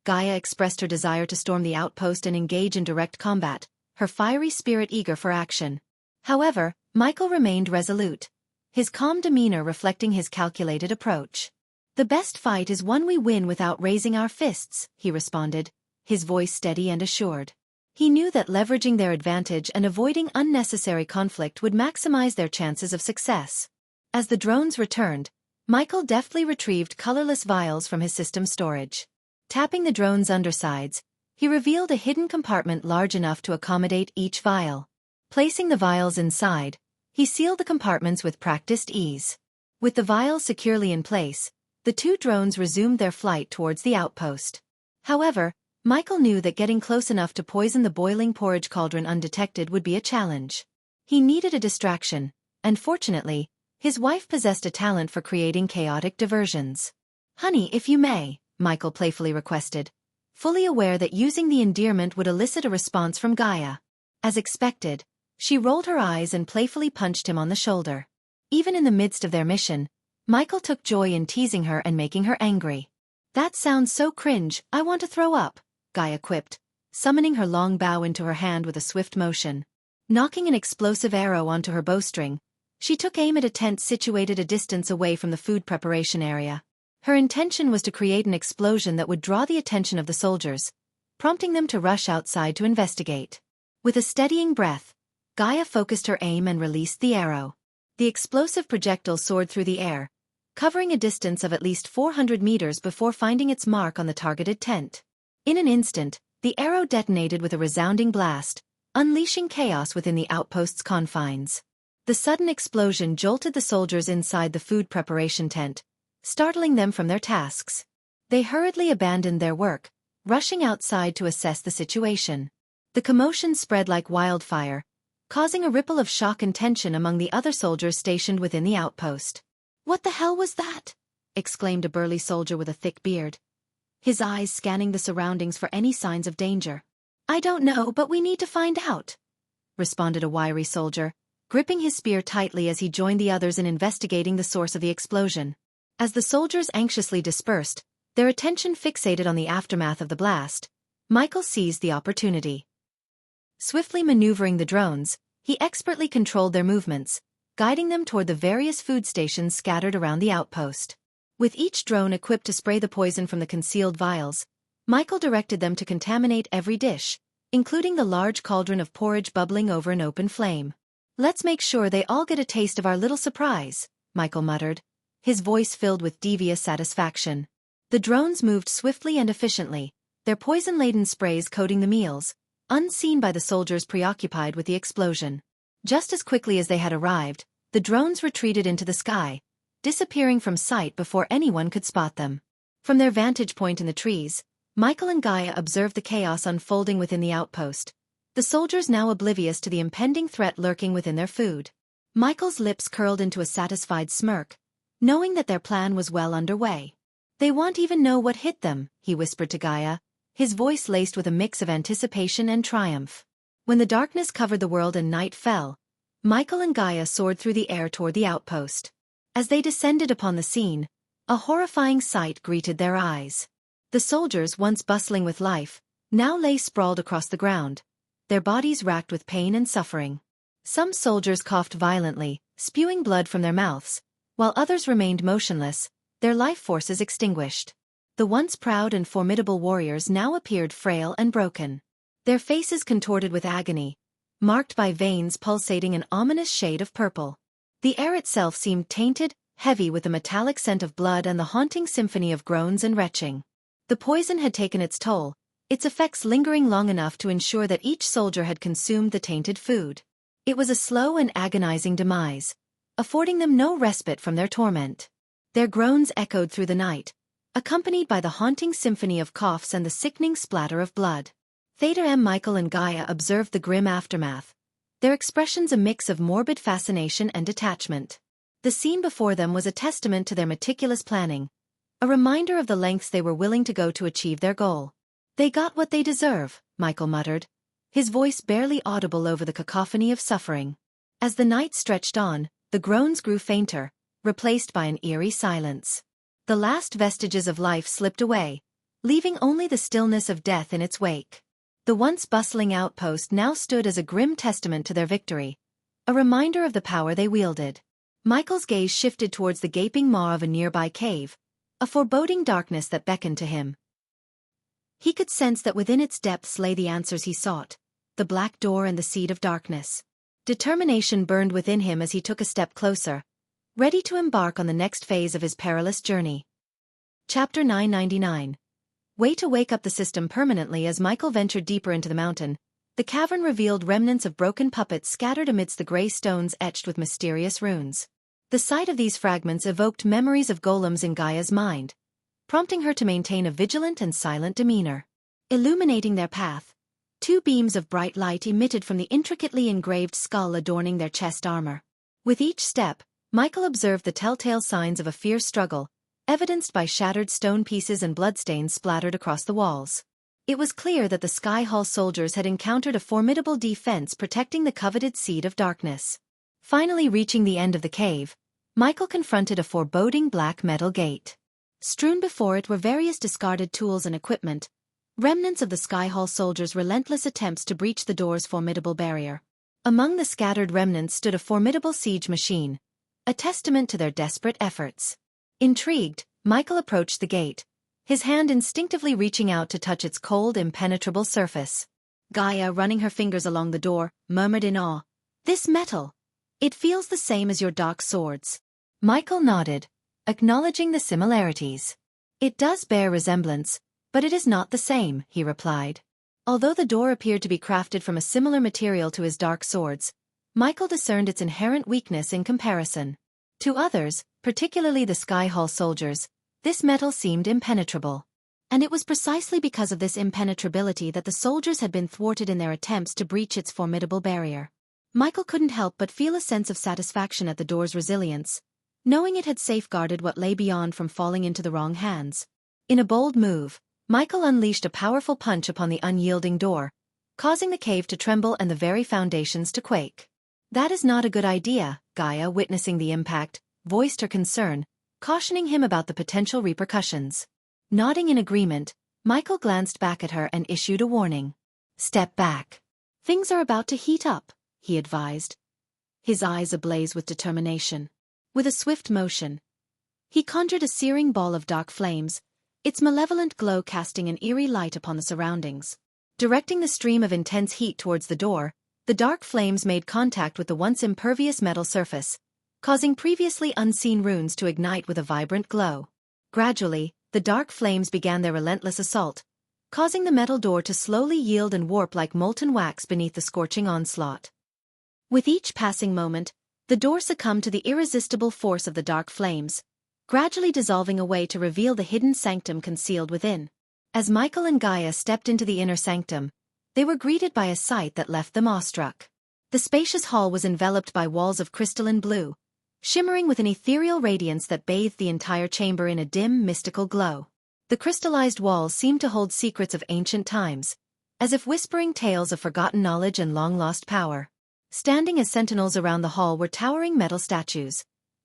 A: Gaia expressed her desire to storm the outpost and engage in direct combat, her fiery spirit eager for action. However, Michael remained resolute, his calm demeanor reflecting his calculated approach. "The best fight is one we win without raising our fists," he responded, his voice steady and assured. He knew that leveraging their advantage and avoiding unnecessary conflict would maximize their chances of success. As the drones returned, Michael deftly retrieved colorless vials from his system storage. Tapping the drone's undersides, he revealed a hidden compartment large enough to accommodate each vial. Placing the vials inside, he sealed the compartments with practiced ease. With the vials securely in place, the two drones resumed their flight towards the outpost. However, Michael knew that getting close enough to poison the boiling porridge cauldron undetected would be a challenge. He needed a distraction, and fortunately, his wife possessed a talent for creating chaotic diversions. "Honey, if you may," Michael playfully requested, fully aware that using the endearment would elicit a response from Gaia. As expected, she rolled her eyes and playfully punched him on the shoulder. Even in the midst of their mission, Michael took joy in teasing her and making her angry. "That sounds so cringe, I want to throw up," Gaia quipped, summoning her long bow into her hand with a swift motion. Knocking an explosive arrow onto her bowstring, she took aim at a tent situated a distance away from the food preparation area. Her intention was to create an explosion that would draw the attention of the soldiers, prompting them to rush outside to investigate. With a steadying breath, Gaia focused her aim and released the arrow. The explosive projectile soared through the air, covering a distance of at least 400 meters before finding its mark on the targeted tent. In an instant, the arrow detonated with a resounding blast, unleashing chaos within the outpost's confines. The sudden explosion jolted the soldiers inside the food preparation tent, startling them from their tasks. They hurriedly abandoned their work, rushing outside to assess the situation. The commotion spread like wildfire, causing a ripple of shock and tension among the other soldiers stationed within the outpost. "What the hell was that?" exclaimed a burly soldier with a thick beard, his eyes scanning the surroundings for any signs of danger. "I don't know, but we need to find out," responded a wiry soldier, gripping his spear tightly as he joined the others in investigating the source of the explosion. As the soldiers anxiously dispersed, their attention fixated on the aftermath of the blast, Michael seized the opportunity. Swiftly maneuvering the drones, he expertly controlled their movements, guiding them toward the various food stations scattered around the outpost. With each drone equipped to spray the poison from the concealed vials, Michael directed them to contaminate every dish, including the large cauldron of porridge bubbling over an open flame. "Let's make sure they all get a taste of our little surprise," Michael muttered, his voice filled with devious satisfaction. The drones moved swiftly and efficiently, their poison-laden sprays coating the meals, unseen by the soldiers preoccupied with the explosion. Just as quickly as they had arrived, the drones retreated into the sky, disappearing from sight before anyone could spot them. From their vantage point in the trees, Michael and Gaia observed the chaos unfolding within the outpost, the soldiers now oblivious to the impending threat lurking within their food. Michael's lips curled into a satisfied smirk, knowing that their plan was well underway. "They won't even know what hit them," he whispered to Gaia, his voice laced with a mix of anticipation and triumph. When the darkness covered the world and night fell, Michael and Gaia soared through the air toward the outpost. As they descended upon the scene, a horrifying sight greeted their eyes. The soldiers, once bustling with life, now lay sprawled across the ground, their bodies racked with pain and suffering. Some soldiers coughed violently, spewing blood from their mouths, while others remained motionless, their life forces extinguished. The once proud and formidable warriors now appeared frail and broken, their faces contorted with agony, marked by veins pulsating an ominous shade of purple. The air itself seemed tainted, heavy with the metallic scent of blood and the haunting symphony of groans and retching. The poison had taken its toll, its effects lingering long enough to ensure that each soldier had consumed the tainted food. It was a slow and agonizing demise, affording them no respite from their torment. Their groans echoed through the night, accompanied by the haunting symphony of coughs and the sickening splatter of blood. Theta, Michael and Gaia observed the grim aftermath, their expressions a mix of morbid fascination and detachment. The scene before them was a testament to their meticulous planning, a reminder of the lengths they were willing to go to achieve their goal. "They got what they deserve," Michael muttered, his voice barely audible over the cacophony of suffering. As the night stretched on, the groans grew fainter, replaced by an eerie silence. The last vestiges of life slipped away, leaving only the stillness of death in its wake. The once bustling outpost now stood as a grim testament to their victory, a reminder of the power they wielded. Michael's gaze shifted towards the gaping maw of a nearby cave, a foreboding darkness that beckoned to him. He could sense that within its depths lay the answers he sought, the black door and the seed of darkness. Determination burned within him as he took a step closer, ready to embark on the next phase of his perilous journey. Chapter 999. Way to wake up the system permanently. As Michael ventured deeper into the mountain, the cavern revealed remnants of broken puppets scattered amidst the gray stones etched with mysterious runes. The sight of these fragments evoked memories of golems in Gaia's mind, prompting her to maintain a vigilant and silent demeanor. Illuminating their path, two beams of bright light emitted from the intricately engraved skull adorning their chest armor. With each step, Michael observed the telltale signs of a fierce struggle, evidenced by shattered stone pieces and bloodstains splattered across the walls. It was clear that the Sky Hall soldiers had encountered a formidable defense protecting the coveted seed of darkness. Finally reaching the end of the cave, Michael confronted a foreboding black metal gate. Strewn before it were various discarded tools and equipment, remnants of the Sky Hall soldiers' relentless attempts to breach the door's formidable barrier. Among the scattered remnants stood a formidable siege machine, a testament to their desperate efforts. Intrigued, Michael approached the gate, his hand instinctively reaching out to touch its cold, impenetrable surface. Gaia, running her fingers along the door, murmured in awe, "This metal! It feels the same as your dark swords." Michael nodded, acknowledging the similarities. "It does bear resemblance, but it is not the same," he replied. Although the door appeared to be crafted from a similar material to his dark swords, Michael discerned its inherent weakness in comparison. To others, particularly the Sky Hall soldiers, this metal seemed impenetrable. And it was precisely because of this impenetrability that the soldiers had been thwarted in their attempts to breach its formidable barrier. Michael couldn't help but feel a sense of satisfaction at the door's resilience, knowing it had safeguarded what lay beyond from falling into the wrong hands. In a bold move, Michael unleashed a powerful punch upon the unyielding door, causing the cave to tremble and the very foundations to quake. "That is not a good idea," Gaia, witnessing the impact, voiced her concern, cautioning him about the potential repercussions. Nodding in agreement, Michael glanced back at her and issued a warning. "Step back. Things are about to heat up," he advised, his eyes ablaze with determination. With a swift motion, he conjured a searing ball of dark flames, its malevolent glow casting an eerie light upon the surroundings. Directing the stream of intense heat towards the door, the dark flames made contact with the once impervious metal surface, causing previously unseen runes to ignite with a vibrant glow. Gradually, the dark flames began their relentless assault, causing the metal door to slowly yield and warp like molten wax beneath the scorching onslaught. With each passing moment, the door succumbed to the irresistible force of the dark flames, gradually dissolving away to reveal the hidden sanctum concealed within. As Michael and Gaia stepped into the inner sanctum, they were greeted by a sight that left them awestruck. The spacious hall was enveloped by walls of crystalline blue, shimmering with an ethereal radiance that bathed the entire chamber in a dim, mystical glow. The crystallized walls seemed to hold secrets of ancient times, as if whispering tales of forgotten knowledge and long-lost power. Standing as sentinels around the hall were towering metal statues,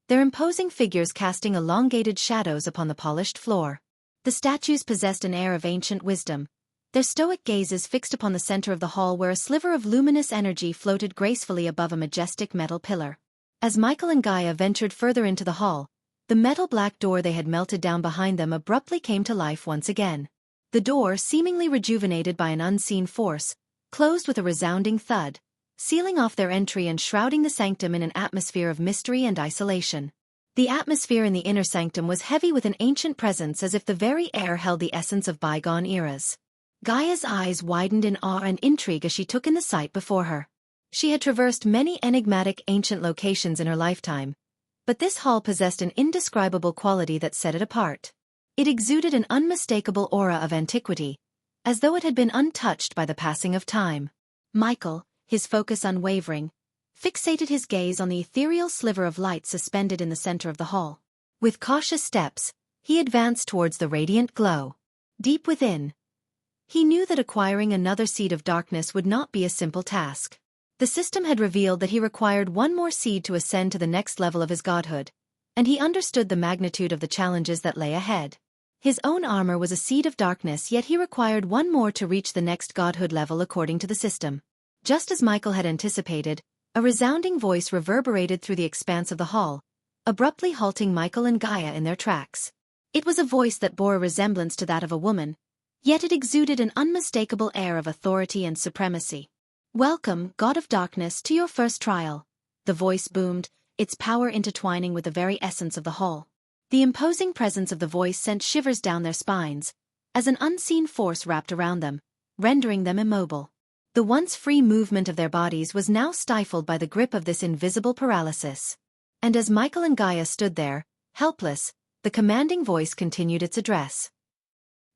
A: their imposing figures casting elongated shadows upon the polished floor. The statues possessed an air of ancient wisdom, their stoic gazes fixed upon the center of the hall where a sliver of luminous energy floated gracefully above a majestic metal pillar. As Michael and Gaia ventured further into the hall, the metal black door they had melted down behind them abruptly came to life once again. The door, seemingly rejuvenated by an unseen force, closed with a resounding thud, sealing off their entry and shrouding the sanctum in an atmosphere of mystery and isolation. The atmosphere in the inner sanctum was heavy with an ancient presence as if the very air held the essence of bygone eras. Gaia's eyes widened in awe and intrigue as she took in the sight before her. She had traversed many enigmatic ancient locations in her lifetime, but this hall possessed an indescribable quality that set it apart. It exuded an unmistakable aura of antiquity, as though it had been untouched by the passing of time. Michael, his focus unwavering, fixated his gaze on the ethereal sliver of light suspended in the center of the hall. With cautious steps, he advanced towards the radiant glow. Deep within, he knew that acquiring another seed of darkness would not be a simple task. The system had revealed that he required one more seed to ascend to the next level of his godhood, and he understood the magnitude of the challenges that lay ahead. His own armor was a seed of darkness, yet he required one more to reach the next godhood level according to the system. Just as Michael had anticipated, a resounding voice reverberated through the expanse of the hall, abruptly halting Michael and Gaia in their tracks. It was a voice that bore a resemblance to that of a woman, yet it exuded an unmistakable air of authority and supremacy. "Welcome, God of Darkness, to your first trial," the voice boomed, its power intertwining with the very essence of the hall. The imposing presence of the voice sent shivers down their spines, as an unseen force wrapped around them, rendering them immobile. The once free movement of their bodies was now stifled by the grip of this invisible paralysis. And as Michael and Gaia stood there, helpless, the commanding voice continued its address.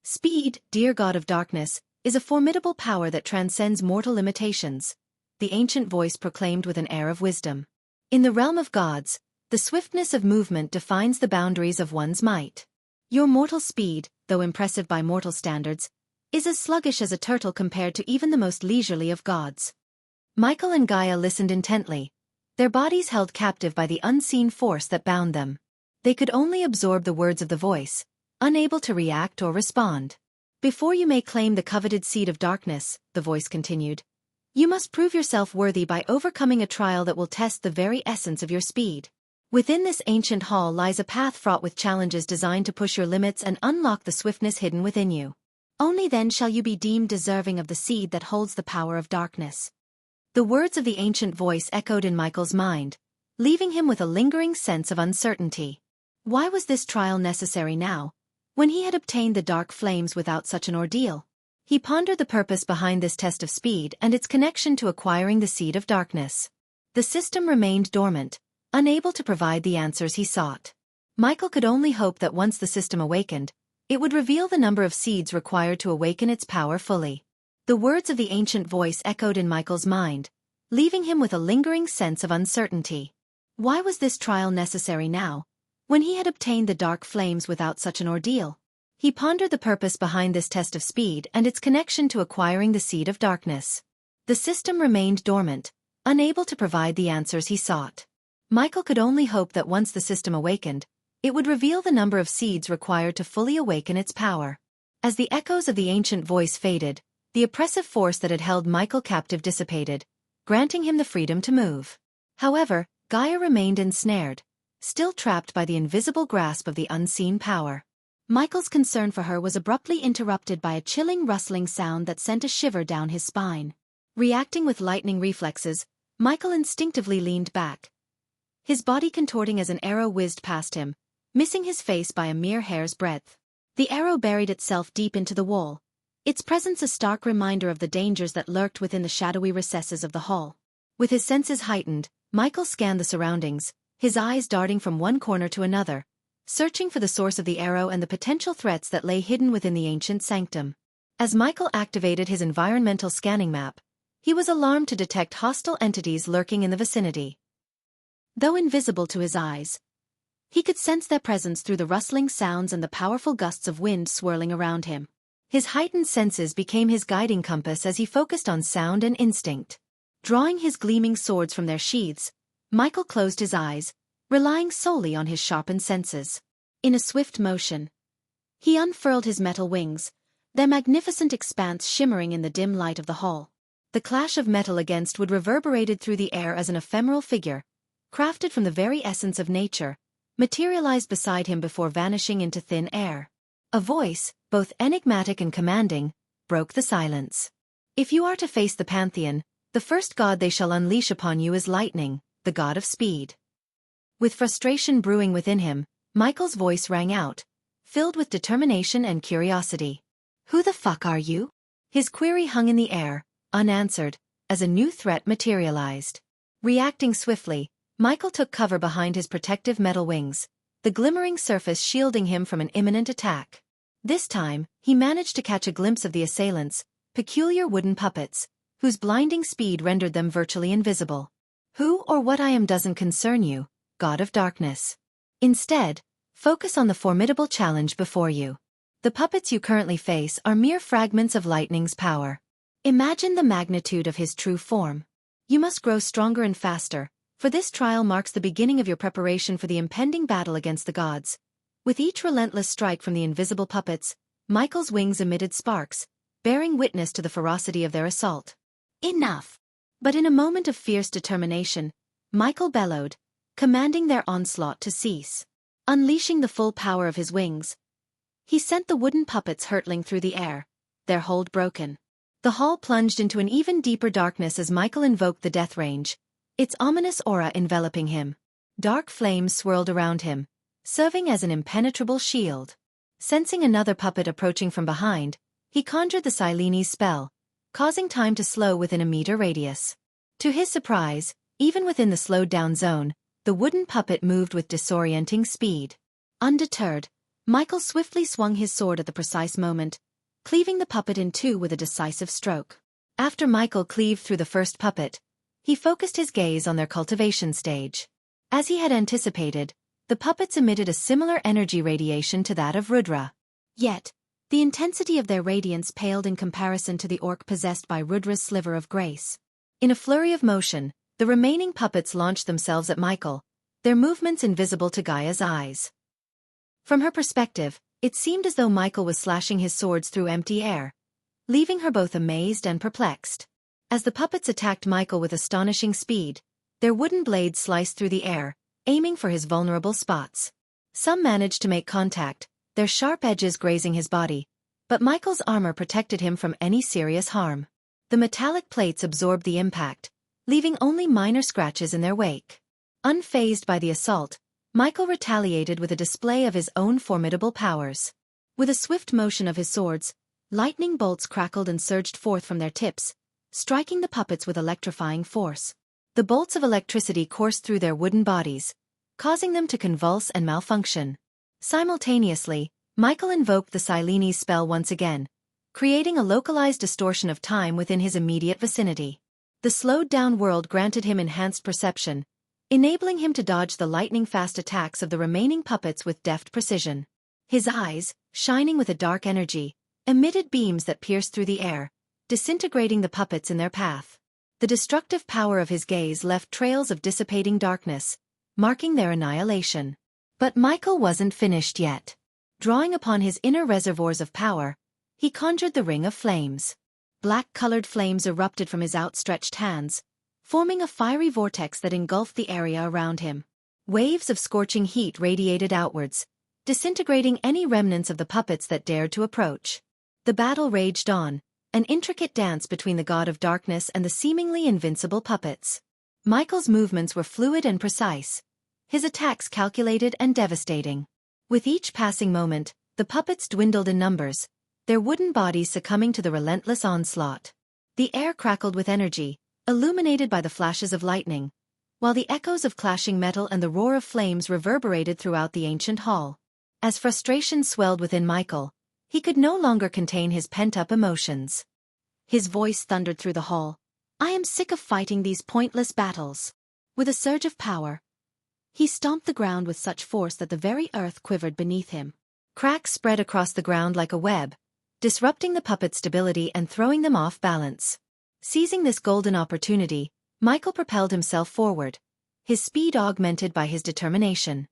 A: "Speed, dear God of Darkness, is a formidable power that transcends mortal limitations," the ancient voice proclaimed with an air of wisdom. "In the realm of gods, the swiftness of movement defines the boundaries of one's might. Your mortal speed, though impressive by mortal standards, is as sluggish as a turtle compared to even the most leisurely of gods." Michael and Gaia listened intently, their bodies held captive by the unseen force that bound them. They could only absorb the words of the voice, unable to react or respond. "Before you may claim the coveted seed of darkness," the voice continued, "you must prove yourself worthy by overcoming a trial that will test the very essence of your speed. Within this ancient hall lies a path fraught with challenges designed to push your limits and unlock the swiftness hidden within you. Only then shall you be deemed deserving of the seed that holds the power of darkness." The words of the ancient voice echoed in Michael's mind, leaving him with a lingering sense of uncertainty. Why was this trial necessary now, when he had obtained the dark flames without such an ordeal? He pondered the purpose behind this test of speed and its connection to acquiring the seed of darkness. The system remained dormant, unable to provide the answers he sought. Michael could only hope that once the system awakened, It would reveal the number of seeds required to awaken its power fully. The words of the ancient voice echoed in Michael's mind, leaving him with a lingering sense of uncertainty. Why was this trial necessary now, when he had obtained the dark flames without such an ordeal? He pondered the purpose behind this test of speed and its connection to acquiring the seed of darkness. The system remained dormant, unable to provide the answers he sought. Michael could only hope that once the system awakened, it would reveal the number of seeds required to fully awaken its power. As the echoes of the ancient voice faded, the oppressive force that had held Michael captive dissipated, granting him the freedom to move. However, Gaia remained ensnared, still trapped by the invisible grasp of the unseen power. Michael's concern for her was abruptly interrupted by a chilling rustling sound that sent a shiver down his spine. Reacting with lightning reflexes, Michael instinctively leaned back, his body contorting as an arrow whizzed past him, missing his face by a mere hair's breadth. The arrow buried itself deep into the wall, its presence a stark reminder of the dangers that lurked within the shadowy recesses of the hall. With his senses heightened, Michael scanned the surroundings, his eyes darting from one corner to another, searching for the source of the arrow and the potential threats that lay hidden within the ancient sanctum. As Michael activated his environmental scanning map, he was alarmed to detect hostile entities lurking in the vicinity. Though invisible to his eyes, he could sense their presence through the rustling sounds and the powerful gusts of wind swirling around him. His heightened senses became his guiding compass as he focused on sound and instinct. Drawing his gleaming swords from their sheaths, Michael closed his eyes, relying solely on his sharpened senses. In a swift motion, he unfurled his metal wings, their magnificent expanse shimmering in the dim light of the hall. The clash of metal against wood reverberated through the air as an ephemeral figure, crafted from the very essence of nature, materialized beside him before vanishing into thin air. A voice, both enigmatic and commanding, broke the silence. If you are to face the pantheon, the first god they shall unleash upon you is lightning, the god of speed. With frustration brewing within him, Michael's voice rang out, filled with determination and curiosity. Who the fuck are you? His query hung in the air, unanswered, as a new threat materialized. Reacting swiftly, Michael took cover behind his protective metal wings, the glimmering surface shielding him from an imminent attack. This time, he managed to catch a glimpse of the assailants, peculiar wooden puppets, whose blinding speed rendered them virtually invisible. Who or what I am doesn't concern you, God of Darkness. Instead, focus on the formidable challenge before you. The puppets you currently face are mere fragments of lightning's power. Imagine the magnitude of his true form. You must grow stronger and faster, for this trial marks the beginning of your preparation for the impending battle against the gods. With each relentless strike from the invisible puppets, Michael's wings emitted sparks, bearing witness to the ferocity of their assault. Enough! But in a moment of fierce determination, Michael bellowed, commanding their onslaught to cease. Unleashing the full power of his wings, he sent the wooden puppets hurtling through the air, their hold broken. The hall plunged into an even deeper darkness as Michael invoked the death range, its ominous aura enveloping him. Dark flames swirled around him, serving as an impenetrable shield. Sensing another puppet approaching from behind, he conjured the Silene's spell, causing time to slow within a meter radius. To his surprise, even within the slowed-down zone, the wooden puppet moved with disorienting speed. Undeterred, Michael swiftly swung his sword at the precise moment, cleaving the puppet in two with a decisive stroke. After Michael cleaved through the first puppet, he focused his gaze on their cultivation stage. As he had anticipated, the puppets emitted a similar energy radiation to that of Rudra. Yet, the intensity of their radiance paled in comparison to the orc possessed by Rudra's sliver of grace. In a flurry of motion, the remaining puppets launched themselves at Michael, their movements invisible to Gaia's eyes. From her perspective, it seemed as though Michael was slashing his swords through empty air, leaving her both amazed and perplexed. As the puppets attacked Michael with astonishing speed, their wooden blades sliced through the air, aiming for his vulnerable spots. Some managed to make contact, their sharp edges grazing his body, but Michael's armor protected him from any serious harm. The metallic plates absorbed the impact, leaving only minor scratches in their wake. Unfazed by the assault, Michael retaliated with a display of his own formidable powers. With a swift motion of his swords, lightning bolts crackled and surged forth from their tips, striking the puppets with electrifying force. The bolts of electricity coursed through their wooden bodies, causing them to convulse and malfunction. Simultaneously, Michael invoked the Silenes spell once again, creating a localized distortion of time within his immediate vicinity. The slowed-down world granted him enhanced perception, enabling him to dodge the lightning-fast attacks of the remaining puppets with deft precision. His eyes, shining with a dark energy, emitted beams that pierced through the air, disintegrating the puppets in their path. The destructive power of his gaze left trails of dissipating darkness, marking their annihilation. But Michael wasn't finished yet. Drawing upon his inner reservoirs of power, he conjured the Ring of Flames. Black-colored flames erupted from his outstretched hands, forming a fiery vortex that engulfed the area around him. Waves of scorching heat radiated outwards, disintegrating any remnants of the puppets that dared to approach. The battle raged on, an intricate dance between the god of darkness and the seemingly invincible puppets. Michael's movements were fluid and precise, his attacks calculated and devastating. With each passing moment, the puppets dwindled in numbers, their wooden bodies succumbing to the relentless onslaught. The air crackled with energy, illuminated by the flashes of lightning, while the echoes of clashing metal and the roar of flames reverberated throughout the ancient hall. As frustration swelled within Michael, he could no longer contain his pent-up emotions. His voice thundered through the hall. "I am sick of fighting these pointless battles." With a surge of power, he stomped the ground with such force that the very earth quivered beneath him. Cracks spread across the ground like a web, disrupting the puppets' stability and throwing them off balance. Seizing this golden opportunity, Michael propelled himself forward, his speed augmented by his determination.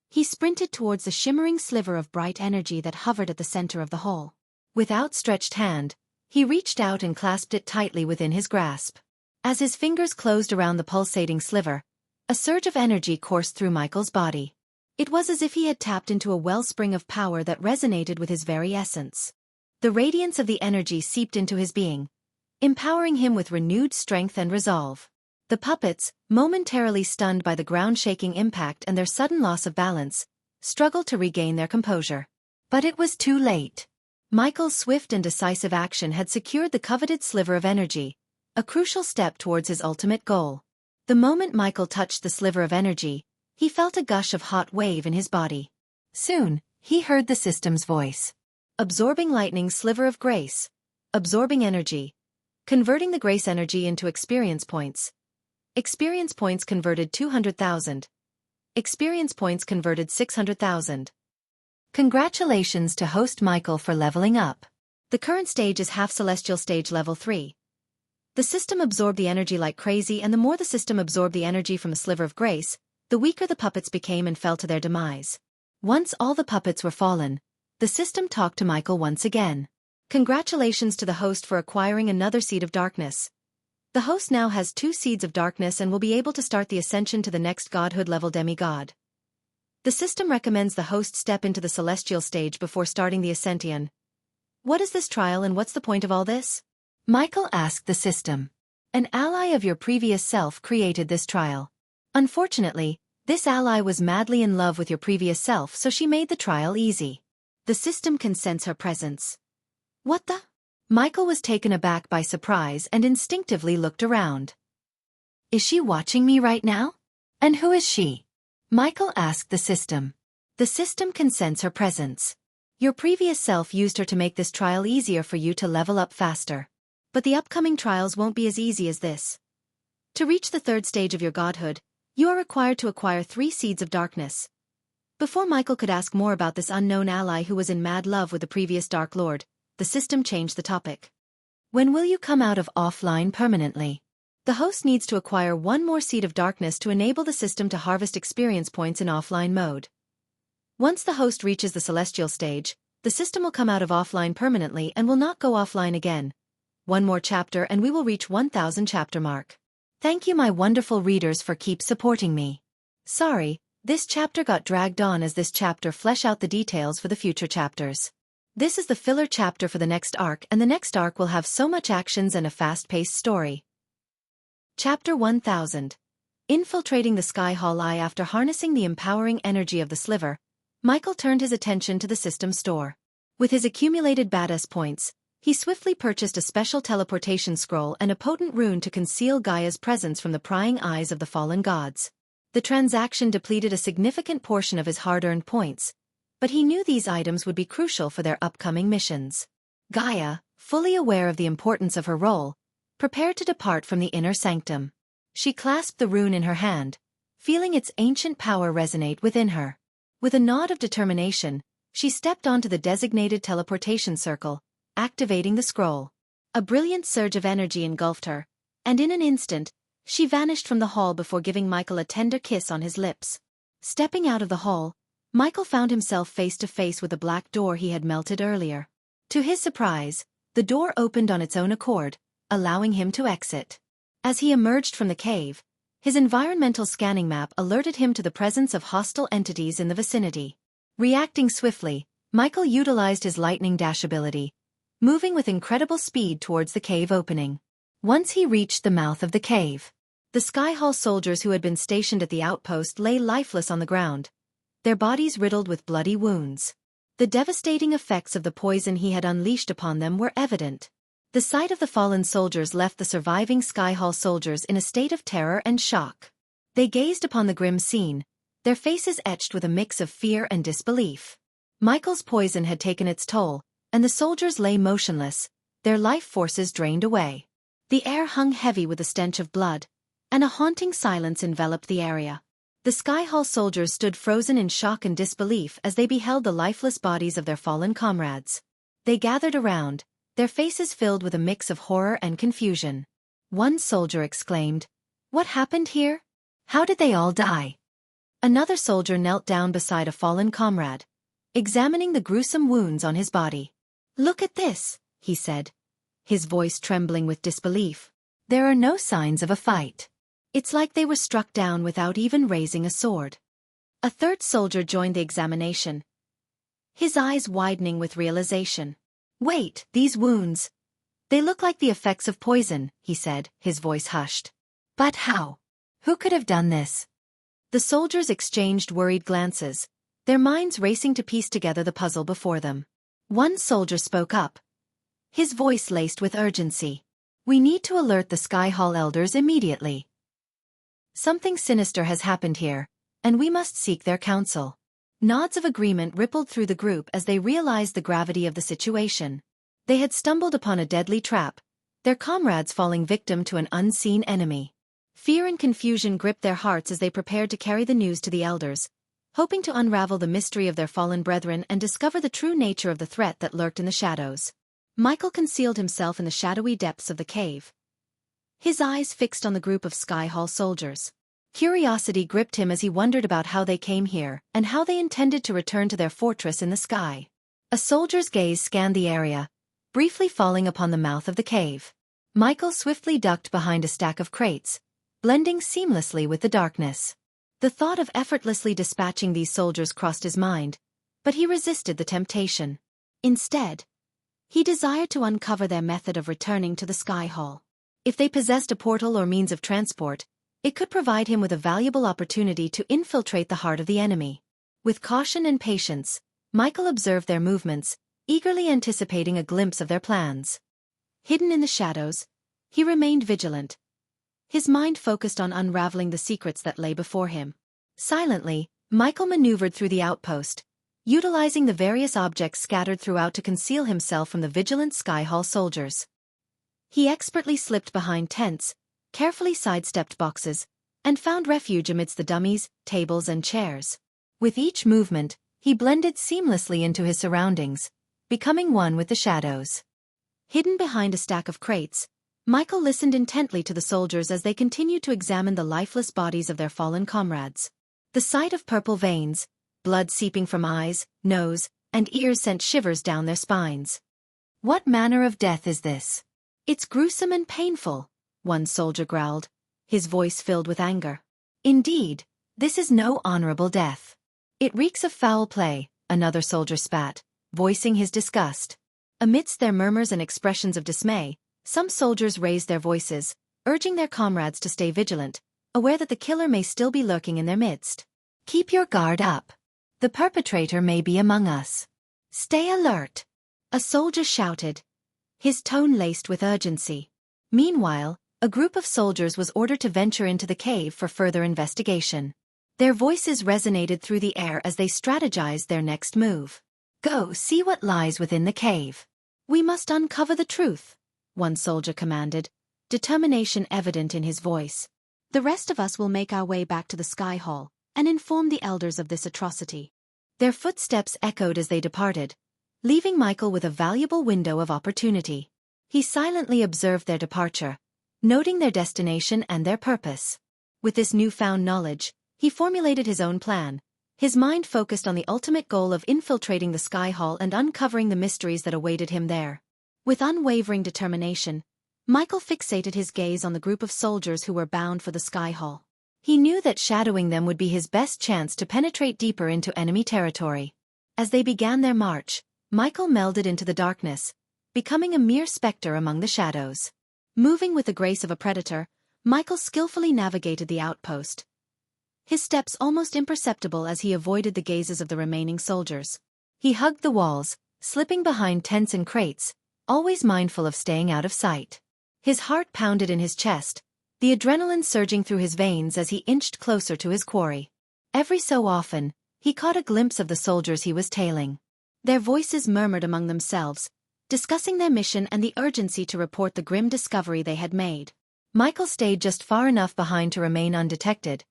A: He sprinted towards the shimmering sliver of bright energy that hovered at the center of the hall. With outstretched hand, he reached out and clasped it tightly within his grasp. As his fingers closed around the pulsating sliver, a surge of energy coursed through Michael's body. It was as if he had tapped into a wellspring of power that resonated with his very essence. The radiance of the energy seeped into his being, empowering him with renewed strength and resolve. The puppets, momentarily stunned by the ground-shaking impact and their sudden loss of balance, struggled to regain their composure. But it was too late. Michael's swift and decisive action had secured the coveted sliver of energy, a crucial step towards his ultimate goal. The moment Michael touched the sliver of energy, he felt a gush of hot wave in his body. Soon, he heard the system's voice. Absorbing lightning sliver of grace. Absorbing energy. Converting the grace energy into experience points. Experience points converted 200,000. Experience points converted 600,000. Congratulations to host Michael for leveling up. The current stage is half celestial stage level 3. The system absorbed the energy like crazy, and the more the system absorbed the energy from a sliver of grace, the weaker the puppets became and fell to their demise. Once all the puppets were fallen, the system talked to Michael once again. Congratulations to the host for acquiring another seed of darkness. The host now has 2 seeds of darkness and will be able to start the ascension to the next godhood level demigod. The system recommends the host step into the celestial stage before starting the ascension. What is this trial and what's the point of all this? Michael asked the system. An ally of your previous self created this trial. Unfortunately, this ally was madly in love with your previous self, so she made the trial easy. The system can sense her presence. What the? Michael was taken aback by surprise and instinctively looked around. Is she watching me right now? And who is she? Michael asked the system. The system can sense her presence. Your previous self used her to make this trial easier for you to level up faster. But the upcoming trials won't be as easy as this. To reach the 3rd stage of your godhood, you are required to acquire 3 seeds of darkness. Before Michael could ask more about this unknown ally who was in mad love with the previous Dark Lord, the system changed the topic. When will you come out of offline permanently? The host needs to acquire 1 more seed of darkness to enable the system to harvest experience points in offline mode. Once the host reaches the celestial stage, the system will come out of offline permanently and will not go offline again. 1 more chapter and we will reach 1,000 chapter mark. Thank you my wonderful readers for keep supporting me. Sorry, this chapter got dragged on as this chapter flesh out the details for the future chapters. This is the filler chapter for the next arc, and the next arc will have so much actions and a fast-paced story. Chapter 1000. Infiltrating the Sky Hall Eye. After harnessing the empowering energy of the sliver, Michael turned his attention to the system store. With his accumulated badass points, he swiftly purchased a special teleportation scroll and a potent rune to conceal Gaia's presence from the prying eyes of the fallen gods. The transaction depleted a significant portion of his hard-earned points, but he knew these items would be crucial for their upcoming missions. Gaia, fully aware of the importance of her role, prepared to depart from the inner sanctum. She clasped the rune in her hand, feeling its ancient power resonate within her. With a nod of determination, she stepped onto the designated teleportation circle, activating the scroll. A brilliant surge of energy engulfed her, and in an instant, she vanished from the hall before giving Michael a tender kiss on his lips. Stepping out of the hall, Michael found himself face to face with the black door he had melted earlier. To his surprise, the door opened on its own accord, allowing him to exit. As he emerged from the cave, his environmental scanning map alerted him to the presence of hostile entities in the vicinity. Reacting swiftly, Michael utilized his lightning dash ability, moving with incredible speed towards the cave opening. Once he reached the mouth of the cave, the Sky Hall soldiers who had been stationed at the outpost lay lifeless on the ground, their bodies riddled with bloody wounds. The devastating effects of the poison he had unleashed upon them were evident. The sight of the fallen soldiers left the surviving Sky Hall soldiers in a state of terror and shock. They gazed upon the grim scene, their faces etched with a mix of fear and disbelief. Michael's poison had taken its toll, and the soldiers lay motionless, their life forces drained away. The air hung heavy with the stench of blood, and a haunting silence enveloped the area. The Sky Hall soldiers stood frozen in shock and disbelief as they beheld the lifeless bodies of their fallen comrades. They gathered around, their faces filled with a mix of horror and confusion. One soldier exclaimed, "What happened here? How did they all die?" Another soldier knelt down beside a fallen comrade, examining the gruesome wounds on his body. "Look at this," he said, his voice trembling with disbelief. "There are no signs of a fight. It's like they were struck down without even raising a sword." A third soldier joined the examination, his eyes widening with realization. "Wait, these wounds. They look like the effects of poison," he said, his voice hushed. "But how? Who could have done this?" The soldiers exchanged worried glances, their minds racing to piece together the puzzle before them. One soldier spoke up, his voice laced with urgency. "We need to alert the Sky Hall elders immediately. Something sinister has happened here, and we must seek their counsel." Nods of agreement rippled through the group as they realized the gravity of the situation. They had stumbled upon a deadly trap, their comrades falling victim to an unseen enemy. Fear and confusion gripped their hearts as they prepared to carry the news to the elders, hoping to unravel the mystery of their fallen brethren and discover the true nature of the threat that lurked in the shadows. Michael concealed himself in the shadowy depths of the cave, his eyes fixed on the group of Sky Hall soldiers. Curiosity gripped him as he wondered about how they came here and how they intended to return to their fortress in the sky. A soldier's gaze scanned the area, briefly falling upon the mouth of the cave. Michael swiftly ducked behind a stack of crates, blending seamlessly with the darkness. The thought of effortlessly dispatching these soldiers crossed his mind, but he resisted the temptation. Instead, he desired to uncover their method of returning to the Sky Hall. If they possessed a portal or means of transport, it could provide him with a valuable opportunity to infiltrate the heart of the enemy. With caution and patience, Michael observed their movements, eagerly anticipating a glimpse of their plans. Hidden in the shadows, he remained vigilant, his mind focused on unraveling the secrets that lay before him. Silently, Michael maneuvered through the outpost, utilizing the various objects scattered throughout to conceal himself from the vigilant Sky Hall soldiers. He expertly slipped behind tents, carefully sidestepped boxes, and found refuge amidst the dummies, tables and chairs. With each movement, he blended seamlessly into his surroundings, becoming one with the shadows. Hidden behind a stack of crates, Michael listened intently to the soldiers as they continued to examine the lifeless bodies of their fallen comrades. The sight of purple veins, blood seeping from eyes, nose, and ears sent shivers down their spines. "What manner of death is this? It's gruesome and painful," one soldier growled, his voice filled with anger. "Indeed, this is no honorable death. It reeks of foul play," another soldier spat, voicing his disgust. Amidst their murmurs and expressions of dismay, some soldiers raised their voices, urging their comrades to stay vigilant, aware that the killer may still be lurking in their midst. "Keep your guard up. The perpetrator may be among us. Stay alert," a soldier shouted, his tone laced with urgency. Meanwhile, a group of soldiers was ordered to venture into the cave for further investigation. Their voices resonated through the air as they strategized their next move. "Go see what lies within the cave. We must uncover the truth," one soldier commanded, determination evident in his voice. "The rest of us will make our way back to the Sky Hall and inform the elders of this atrocity." Their footsteps echoed as they departed, leaving Michael with a valuable window of opportunity. He silently observed their departure, noting their destination and their purpose. With this newfound knowledge, he formulated his own plan, his mind focused on the ultimate goal of infiltrating the Sky Hall and uncovering the mysteries that awaited him there. With unwavering determination, Michael fixated his gaze on the group of soldiers who were bound for the Sky Hall. He knew that shadowing them would be his best chance to penetrate deeper into enemy territory. As they began their march, Michael melded into the darkness, becoming a mere specter among the shadows. Moving with the grace of a predator, Michael skillfully navigated the outpost, his steps almost imperceptible as he avoided the gazes of the remaining soldiers. He hugged the walls, slipping behind tents and crates, always mindful of staying out of sight. His heart pounded in his chest, the adrenaline surging through his veins as he inched closer to his quarry. Every so often, he caught a glimpse of the soldiers he was tailing. Their voices murmured among themselves, discussing their mission and the urgency to report the grim discovery they had made. Michael stayed just far enough behind to remain undetected,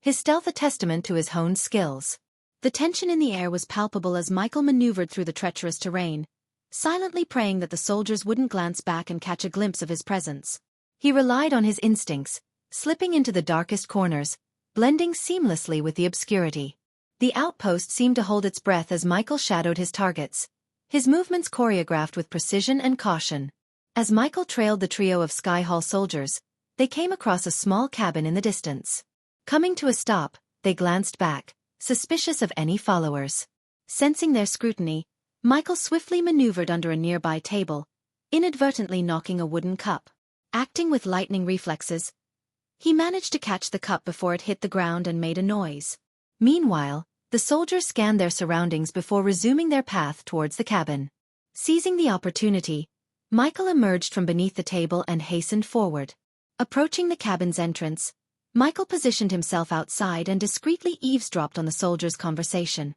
A: his stealth a testament to his honed skills. The tension in the air was palpable as Michael maneuvered through the treacherous terrain, silently praying that the soldiers wouldn't glance back and catch a glimpse of his presence. He relied on his instincts, slipping into the darkest corners, blending seamlessly with the obscurity. The outpost seemed to hold its breath as Michael shadowed his targets, his movements choreographed with precision and caution. As Michael trailed the trio of Sky Hall soldiers, they came across a small cabin in the distance. Coming to a stop, they glanced back, suspicious of any followers. Sensing their scrutiny, Michael swiftly maneuvered under a nearby table, inadvertently knocking a wooden cup. Acting with lightning reflexes, he managed to catch the cup before it hit the ground and made a noise. Meanwhile, the soldiers scanned their surroundings before resuming their path towards the cabin. Seizing the opportunity, Michael emerged from beneath the table and hastened forward. Approaching the cabin's entrance, Michael positioned himself outside and discreetly eavesdropped on the soldiers' conversation.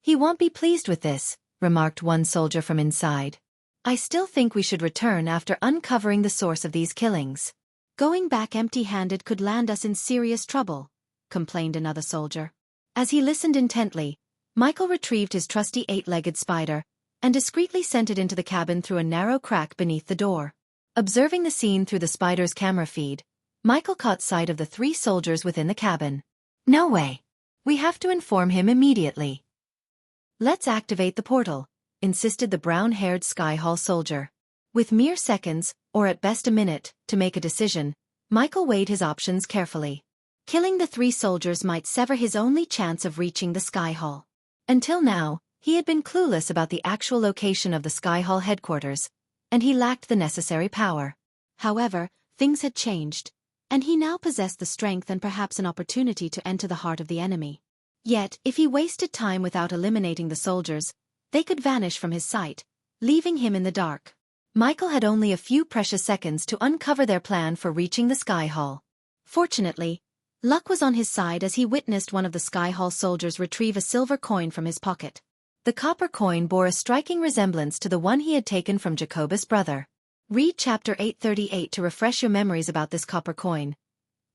A: "He won't be pleased with this," remarked one soldier from inside. "I still think we should return after uncovering the source of these killings. Going back empty-handed could land us in serious trouble," complained another soldier. As he listened intently, Michael retrieved his trusty 8-legged spider and discreetly sent it into the cabin through a narrow crack beneath the door. Observing the scene through the spider's camera feed, Michael caught sight of the 3 soldiers within the cabin. "No way. We have to inform him immediately." "Let's activate the portal," insisted the brown-haired Sky Hall soldier. With mere seconds, or at best a minute, to make a decision, Michael weighed his options carefully. Killing the 3 soldiers might sever his only chance of reaching the Sky Hall. Until now, he had been clueless about the actual location of the Sky Hall headquarters, and he lacked the necessary power. However, things had changed, and he now possessed the strength and perhaps an opportunity to enter the heart of the enemy. Yet, if he wasted time without eliminating the soldiers, they could vanish from his sight, leaving him in the dark. Michael had only a few precious seconds to uncover their plan for reaching the Sky Hall. Fortunately, luck was on his side as he witnessed one of the Sky Hall soldiers retrieve a silver coin from his pocket. The copper coin bore a striking resemblance to the one he had taken from Jacobus' brother. Read Chapter 838 to refresh your memories about this copper coin.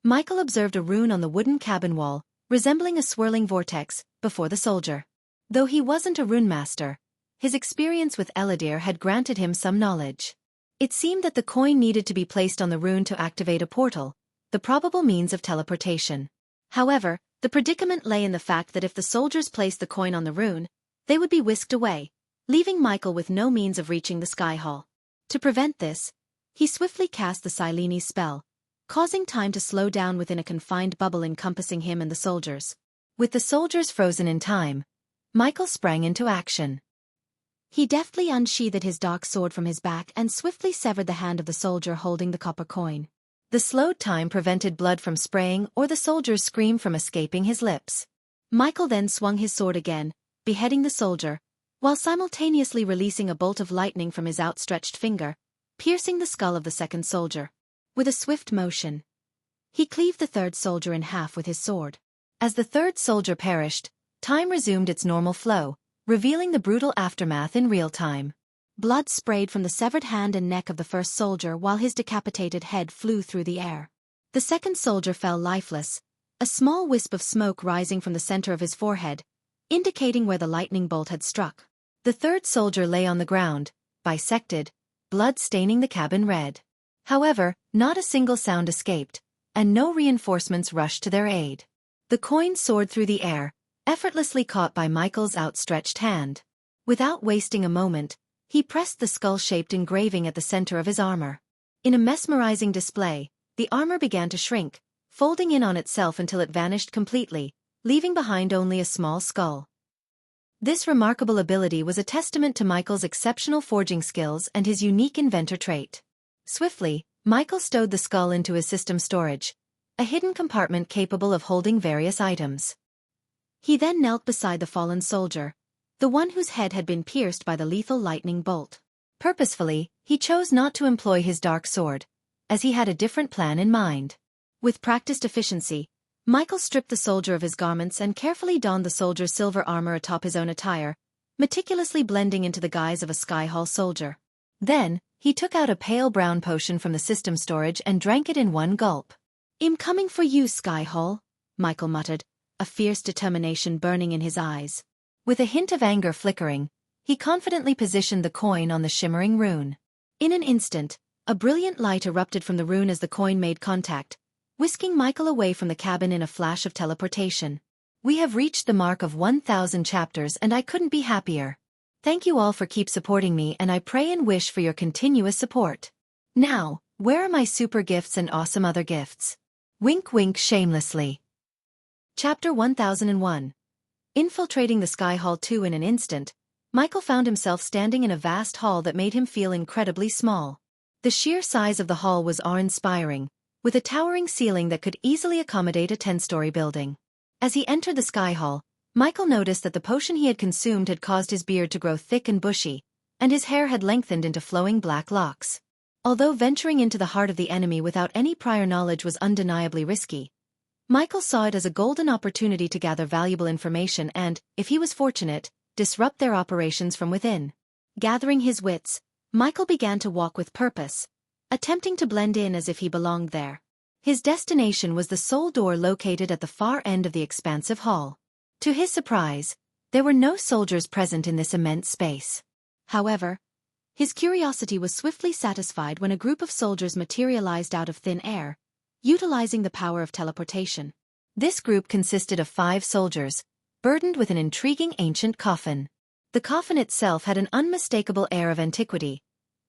A: Michael observed a rune on the wooden cabin wall, resembling a swirling vortex, before the soldier. Though he wasn't a rune master, his experience with Eladir had granted him some knowledge. It seemed that the coin needed to be placed on the rune to activate a portal, the probable means of teleportation. However, the predicament lay in the fact that if the soldiers placed the coin on the rune, they would be whisked away, leaving Michael with no means of reaching the Sky Hall. To prevent this, he swiftly cast the Sileni's spell, causing time to slow down within a confined bubble encompassing him and the soldiers. With the soldiers frozen in time, Michael sprang into action. He deftly unsheathed his dark sword from his back and swiftly severed the hand of the soldier holding the copper coin. The slowed time prevented blood from spraying or the soldier's scream from escaping his lips. Michael then swung his sword again, beheading the soldier, while simultaneously releasing a bolt of lightning from his outstretched finger, piercing the skull of the second soldier. With a swift motion, he cleaved the third soldier in half with his sword. As the third soldier perished, time resumed its normal flow, revealing the brutal aftermath in real time. Blood sprayed from the severed hand and neck of the first soldier while his decapitated head flew through the air. The second soldier fell lifeless, a small wisp of smoke rising from the center of his forehead, indicating where the lightning bolt had struck. The third soldier lay on the ground, bisected, blood staining the cabin red. However, not a single sound escaped, and no reinforcements rushed to their aid. The coin soared through the air, effortlessly caught by Michael's outstretched hand. Without wasting a moment, he pressed the skull-shaped engraving at the center of his armor. In a mesmerizing display, the armor began to shrink, folding in on itself until it vanished completely, leaving behind only a small skull. This remarkable ability was a testament to Michael's exceptional forging skills and his unique inventor trait. Swiftly, Michael stowed the skull into his system storage, a hidden compartment capable of holding various items. He then knelt beside the fallen soldier, the one whose head had been pierced by the lethal lightning bolt. Purposefully, he chose not to employ his dark sword, as he had a different plan in mind. With practiced efficiency, Michael stripped the soldier of his garments and carefully donned the soldier's silver armor atop his own attire, meticulously blending into the guise of a Sky Hall soldier. Then, he took out a pale brown potion from the system storage and drank it in one gulp. "I'm coming for you, Sky Hall," Michael muttered, a fierce determination burning in his eyes. With a hint of anger flickering, he confidently positioned the coin on the shimmering rune. In an instant, a brilliant light erupted from the rune as the coin made contact, whisking Michael away from the cabin in a flash of teleportation. We have reached the mark of 1,000 chapters and I couldn't be happier. Thank you all for keep supporting me and I pray and wish for your continuous support. Now, where are my super gifts and awesome other gifts? Wink wink shamelessly. Chapter 1001. Infiltrating the Sky Hall 2 in an instant, Michael found himself standing in a vast hall that made him feel incredibly small. The sheer size of the hall was awe-inspiring, with a towering ceiling that could easily accommodate a 10-story building. As he entered the Sky Hall, Michael noticed that the potion he had consumed had caused his beard to grow thick and bushy, and his hair had lengthened into flowing black locks. Although venturing into the heart of the enemy without any prior knowledge was undeniably risky, Michael saw it as a golden opportunity to gather valuable information and, if he was fortunate, disrupt their operations from within. Gathering his wits, Michael began to walk with purpose, attempting to blend in as if he belonged there. His destination was the sole door located at the far end of the expansive hall. To his surprise, there were no soldiers present in this immense space. However, his curiosity was swiftly satisfied when a group of soldiers materialized out of thin air, utilizing the power of teleportation. This group consisted of 5 soldiers, burdened with an intriguing ancient coffin. The coffin itself had an unmistakable air of antiquity,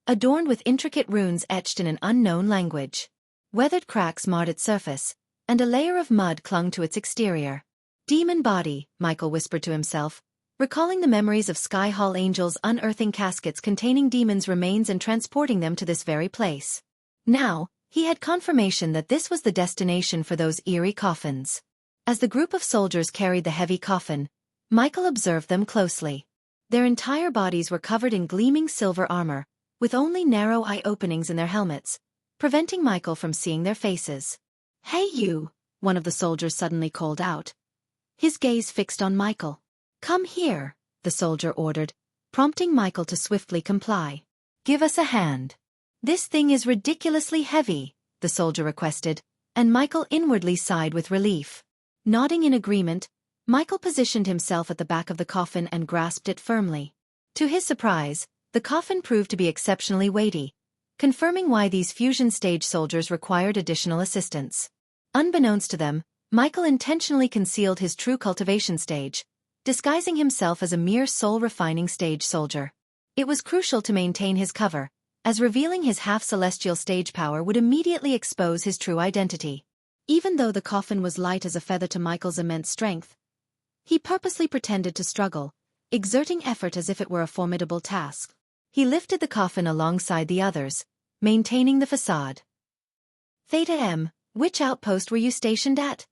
A: adorned with intricate runes etched in an unknown language. Weathered cracks marred its surface, and a layer of mud clung to its exterior. "Demon body," Michael whispered to himself, recalling the memories of Sky Hall angels unearthing caskets containing demons' remains and transporting them to this very place. Now, he had confirmation that this was the destination for those eerie coffins. As the group of soldiers carried the heavy coffin, Michael observed them closely. Their entire bodies were covered in gleaming silver armor, with only narrow eye openings in their helmets, preventing Michael from seeing their faces. "Hey you," one of the soldiers suddenly called out, his gaze fixed on Michael. "Come here," the soldier ordered, prompting Michael to swiftly comply. "Give us a hand." "This thing is ridiculously heavy," the soldier requested, and Michael inwardly sighed with relief. Nodding in agreement, Michael positioned himself at the back of the coffin and grasped it firmly. To his surprise, the coffin proved to be exceptionally weighty, confirming why these fusion stage soldiers required additional assistance. Unbeknownst to them, Michael intentionally concealed his true cultivation stage, disguising himself as a mere soul-refining stage soldier. It was crucial to maintain his cover, as revealing his half-celestial stage power would immediately expose his true identity. Even though the coffin was light as a feather to Michael's immense strength, he purposely pretended to struggle, exerting effort as if it were a formidable task. He lifted the coffin alongside the others, maintaining the facade. "Theta M, which outpost were you stationed at?"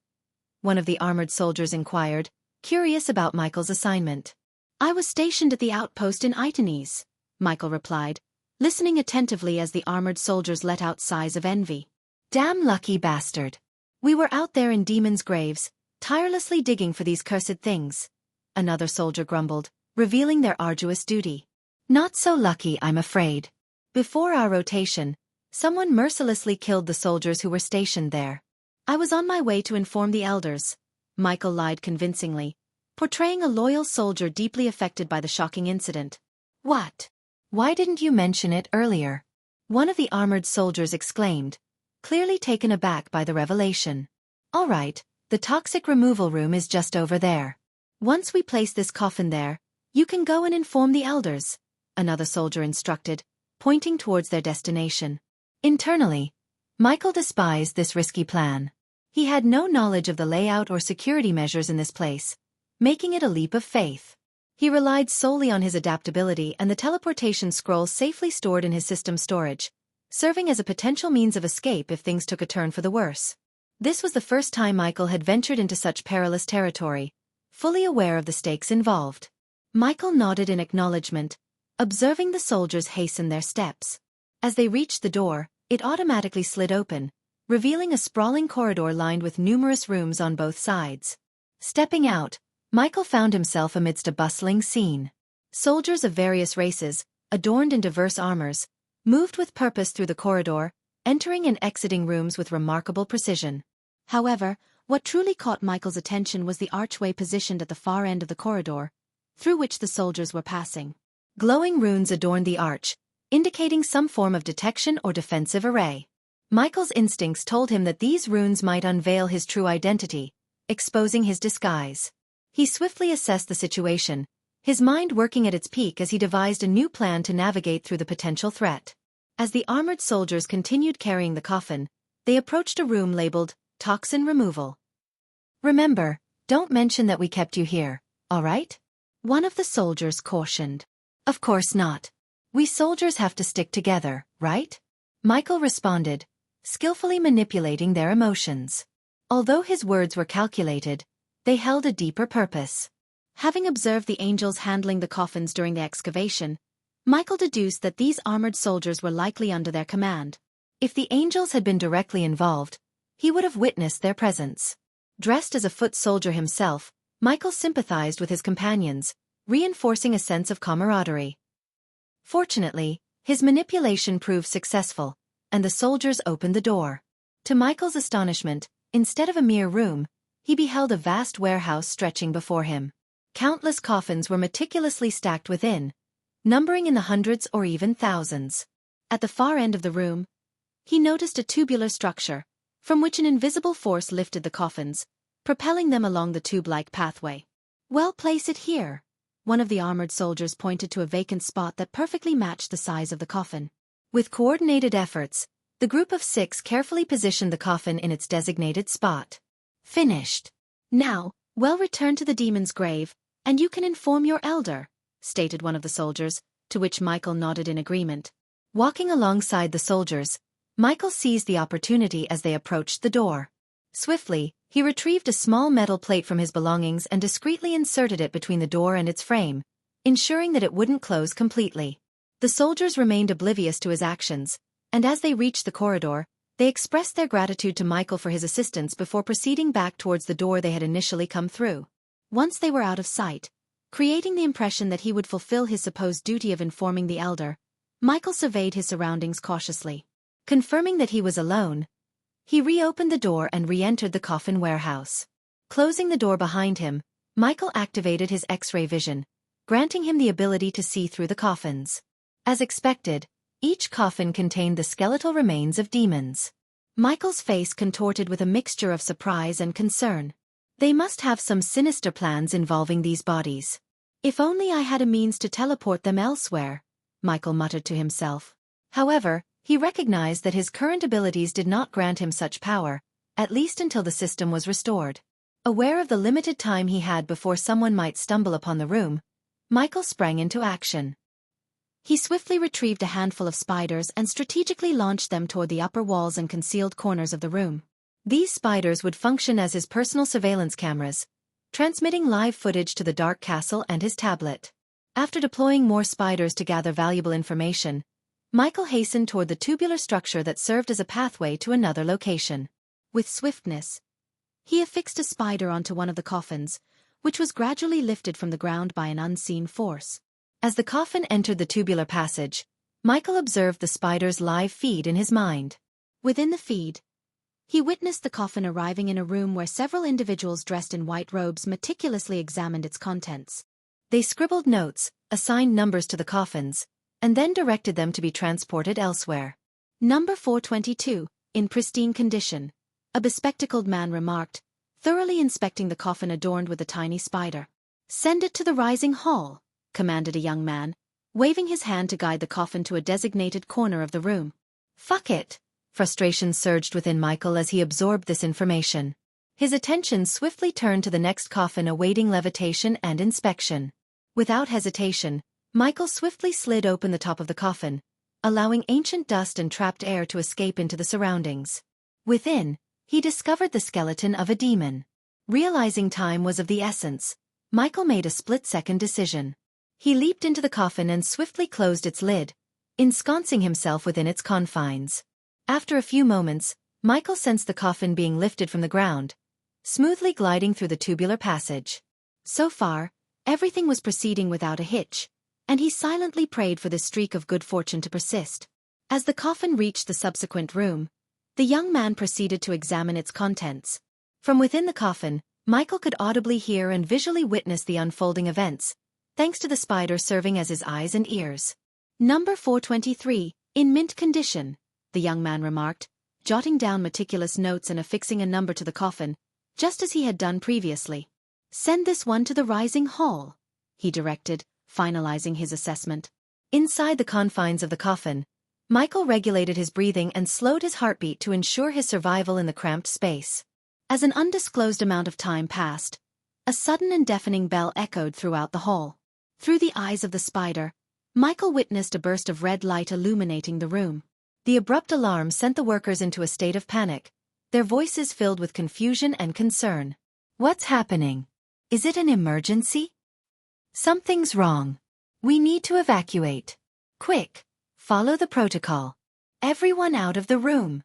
A: one of the armored soldiers inquired, curious about Michael's assignment. "I was stationed at the outpost in Itanes," Michael replied, listening attentively as the armored soldiers let out sighs of envy. "Damn lucky bastard. We were out there in demons' graves, tirelessly digging for these cursed things. Another soldier grumbled, revealing their arduous duty. Not so lucky, I'm afraid. Before our rotation, someone mercilessly killed the soldiers who were stationed there. I was on my way to inform the elders. Michael lied convincingly, portraying a loyal soldier deeply affected by the shocking incident. What? Why didn't you mention it earlier? One of the armored soldiers exclaimed, clearly taken aback by the revelation. All right, the toxic removal room is just over there. Once we place this coffin there, you can go and inform the elders, another soldier instructed, pointing towards their destination. Internally, Michael despised this risky plan. He had no knowledge of the layout or security measures in this place, making it a leap of faith. He relied solely on his adaptability and the teleportation scroll safely stored in his system storage, serving as a potential means of escape if things took a turn for the worse. This was the first time Michael had ventured into such perilous territory, fully aware of the stakes involved. Michael nodded in acknowledgement, observing the soldiers hasten their steps. As they reached the door, it automatically slid open, revealing a sprawling corridor lined with numerous rooms on both sides. Stepping out, Michael found himself amidst a bustling scene. Soldiers of various races, adorned in diverse armors, moved with purpose through the corridor, entering and exiting rooms with remarkable precision. However, what truly caught Michael's attention was the archway positioned at the far end of the corridor, through which the soldiers were passing. Glowing runes adorned the arch, indicating some form of detection or defensive array. Michael's instincts told him that these runes might unveil his true identity, exposing his disguise. He swiftly assessed the situation, his mind working at its peak as he devised a new plan to navigate through the potential threat. As the armored soldiers continued carrying the coffin, they approached a room labeled Toxin Removal. Remember, don't mention that we kept you here, all right? One of the soldiers cautioned. Of course not. We soldiers have to stick together, right? Michael responded, skillfully manipulating their emotions. Although his words were calculated, they held a deeper purpose. Having observed the angels handling the coffins during the excavation, Michael deduced that these armored soldiers were likely under their command. If the angels had been directly involved, he would have witnessed their presence. Dressed as a foot soldier himself, Michael sympathized with his companions, reinforcing a sense of camaraderie. Fortunately, his manipulation proved successful, and the soldiers opened the door. To Michael's astonishment, instead of a mere room, he beheld a vast warehouse stretching before him. Countless coffins were meticulously stacked within, numbering in the hundreds or even thousands. At the far end of the room, he noticed a tubular structure, from which an invisible force lifted the coffins, propelling them along the tube-like pathway. Well, place it here. One of the armored soldiers pointed to a vacant spot that perfectly matched the size of the coffin. With coordinated efforts, the group of 6 carefully positioned the coffin in its designated spot. Finished. Now, well, return to the demon's grave, and you can inform your elder, stated one of the soldiers, to which Michael nodded in agreement. Walking alongside the soldiers, Michael seized the opportunity as they approached the door. Swiftly, he retrieved a small metal plate from his belongings and discreetly inserted it between the door and its frame, ensuring that it wouldn't close completely. The soldiers remained oblivious to his actions, and as they reached the corridor, they expressed their gratitude to Michael for his assistance before proceeding back towards the door they had initially come through. Once they were out of sight, creating the impression that he would fulfill his supposed duty of informing the elder, Michael surveyed his surroundings cautiously. Confirming that he was alone, he reopened the door and re-entered the coffin warehouse. Closing the door behind him, Michael activated his X-ray vision, granting him the ability to see through the coffins. As expected, each coffin contained the skeletal remains of demons. Michael's face contorted with a mixture of surprise and concern. They must have some sinister plans involving these bodies. If only I had a means to teleport them elsewhere, Michael muttered to himself. However, he recognized that his current abilities did not grant him such power, at least until the system was restored. Aware of the limited time he had before someone might stumble upon the room, Michael sprang into action. He swiftly retrieved a handful of spiders and strategically launched them toward the upper walls and concealed corners of the room. These spiders would function as his personal surveillance cameras, transmitting live footage to the dark castle and his tablet. After deploying more spiders to gather valuable information, Michael hastened toward the tubular structure that served as a pathway to another location. With swiftness, He affixed a spider onto one of the coffins, which was gradually lifted from the ground by an unseen force. As the coffin entered the tubular passage, Michael observed the spider's live feed in his mind. Within the feed, he witnessed the coffin arriving in a room where several individuals dressed in white robes meticulously examined its contents. They scribbled notes, assigned numbers to the coffins, and then directed them to be transported elsewhere. Number 422, in pristine condition, a bespectacled man remarked, thoroughly inspecting the coffin adorned with a tiny spider. "Send it to the rising hall," commanded a young man, waving his hand to guide the coffin to a designated corner of the room. "Fuck it!" Frustration surged within Michael as he absorbed this information. His attention swiftly turned to the next coffin awaiting levitation and inspection. Without hesitation, Michael swiftly slid open the top of the coffin, allowing ancient dust and trapped air to escape into the surroundings. Within, he discovered the skeleton of a demon. Realizing time was of the essence, Michael made a split-second decision. He leaped into the coffin and swiftly closed its lid, ensconcing himself within its confines. After a few moments, Michael sensed the coffin being lifted from the ground, smoothly gliding through the tubular passage. So far, everything was proceeding without a hitch, and he silently prayed for this streak of good fortune to persist. As the coffin reached the subsequent room, the young man proceeded to examine its contents. From within the coffin, Michael could audibly hear and visually witness the unfolding events, thanks to the spider serving as his eyes and ears. "Number 423, in mint condition," the young man remarked, jotting down meticulous notes and affixing a number to the coffin, just as he had done previously. "Send this one to the rising hall," he directed, finalizing his assessment. Inside the confines of the coffin, Michael regulated his breathing and slowed his heartbeat to ensure his survival in the cramped space. As an undisclosed amount of time passed, a sudden and deafening bell echoed throughout the hall. Through the eyes of the spider, Michael witnessed a burst of red light illuminating the room. The abrupt alarm sent the workers into a state of panic, their voices filled with confusion and concern. "What's happening? Is it an emergency? Something's wrong. We need to evacuate. Quick, follow the protocol. Everyone out of the room."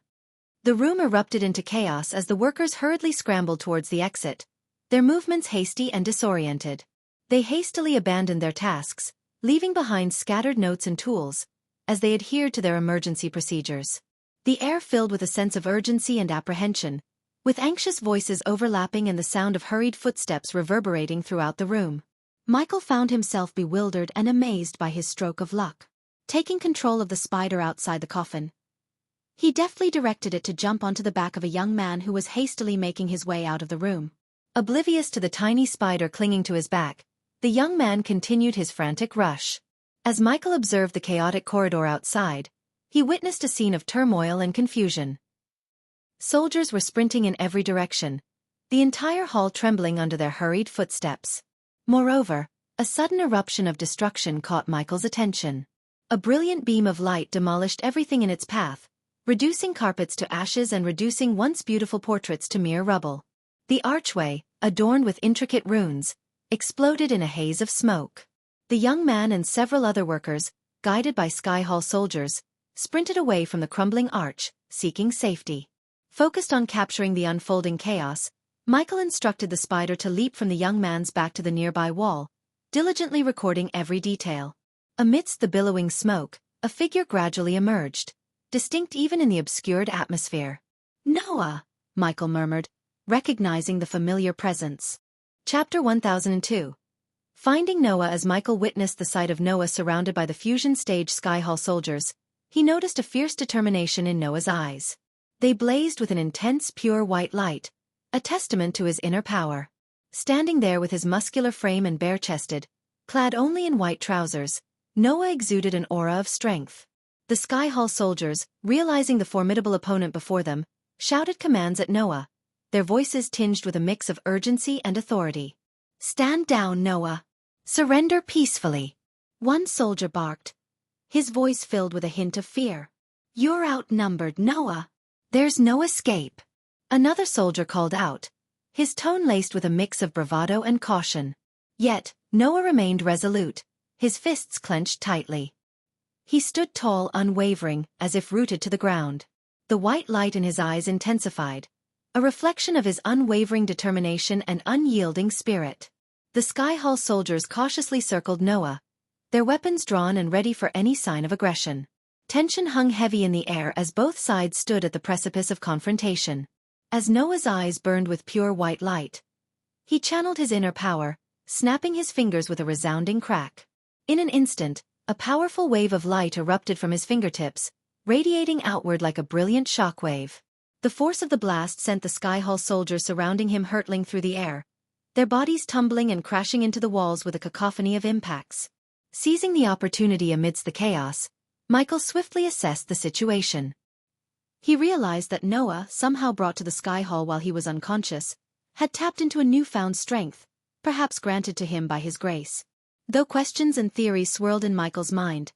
A: The room erupted into chaos as the workers hurriedly scrambled towards the exit, their movements hasty and disoriented. They hastily abandoned their tasks, leaving behind scattered notes and tools, as they adhered to their emergency procedures. The air filled with a sense of urgency and apprehension, with anxious voices overlapping and the sound of hurried footsteps reverberating throughout the room. Michael found himself bewildered and amazed by his stroke of luck. Taking control of the spider outside the coffin, he deftly directed it to jump onto the back of a young man who was hastily making his way out of the room. Oblivious to the tiny spider clinging to his back, the young man continued his frantic rush. As Michael observed the chaotic corridor outside, he witnessed a scene of turmoil and confusion. Soldiers were sprinting in every direction, the entire hall trembling under their hurried footsteps. Moreover, a sudden eruption of destruction caught Michael's attention. A brilliant beam of light demolished everything in its path, reducing carpets to ashes and reducing once beautiful portraits to mere rubble. The archway, adorned with intricate runes, exploded in a haze of smoke. The young man and several other workers, guided by Sky Hall soldiers, sprinted away from the crumbling arch, seeking safety. Focused on capturing the unfolding chaos, Michael instructed the spider to leap from the young man's back to the nearby wall, diligently recording every detail. Amidst the billowing smoke, a figure gradually emerged, distinct even in the obscured atmosphere. "Noah," Michael murmured, recognizing the familiar presence. Chapter 1002. Finding Noah. As Michael witnessed the sight of Noah surrounded by the fusion stage Sky Hall soldiers, he noticed a fierce determination in Noah's eyes. They blazed with an intense pure white light, a testament to his inner power. Standing there with his muscular frame and bare-chested, clad only in white trousers, Noah exuded an aura of strength. The Sky Hall soldiers, realizing the formidable opponent before them, shouted commands at Noah, their voices tinged with a mix of urgency and authority. "Stand down, Noah. Surrender peacefully," one soldier barked, his voice filled with a hint of fear. "You're outnumbered, Noah. There's no escape," another soldier called out, his tone laced with a mix of bravado and caution. Yet, Noah remained resolute, his fists clenched tightly. He stood tall, unwavering, as if rooted to the ground. The white light in his eyes intensified, a reflection of his unwavering determination and unyielding spirit. The Sky Hall soldiers cautiously circled Noah, their weapons drawn and ready for any sign of aggression. Tension hung heavy in the air as both sides stood at the precipice of confrontation. As Noah's eyes burned with pure white light, he channeled his inner power, snapping his fingers with a resounding crack. In an instant, a powerful wave of light erupted from his fingertips, radiating outward like a brilliant shockwave. The force of the blast sent the Sky Hall soldiers surrounding him hurtling through the air, their bodies tumbling and crashing into the walls with a cacophony of impacts. Seizing the opportunity amidst the chaos, Michael swiftly assessed the situation. He realized that Noah, somehow brought to the Sky Hall while he was unconscious, had tapped into a newfound strength, perhaps granted to him by his grace. Though questions and theories swirled in Michael's mind,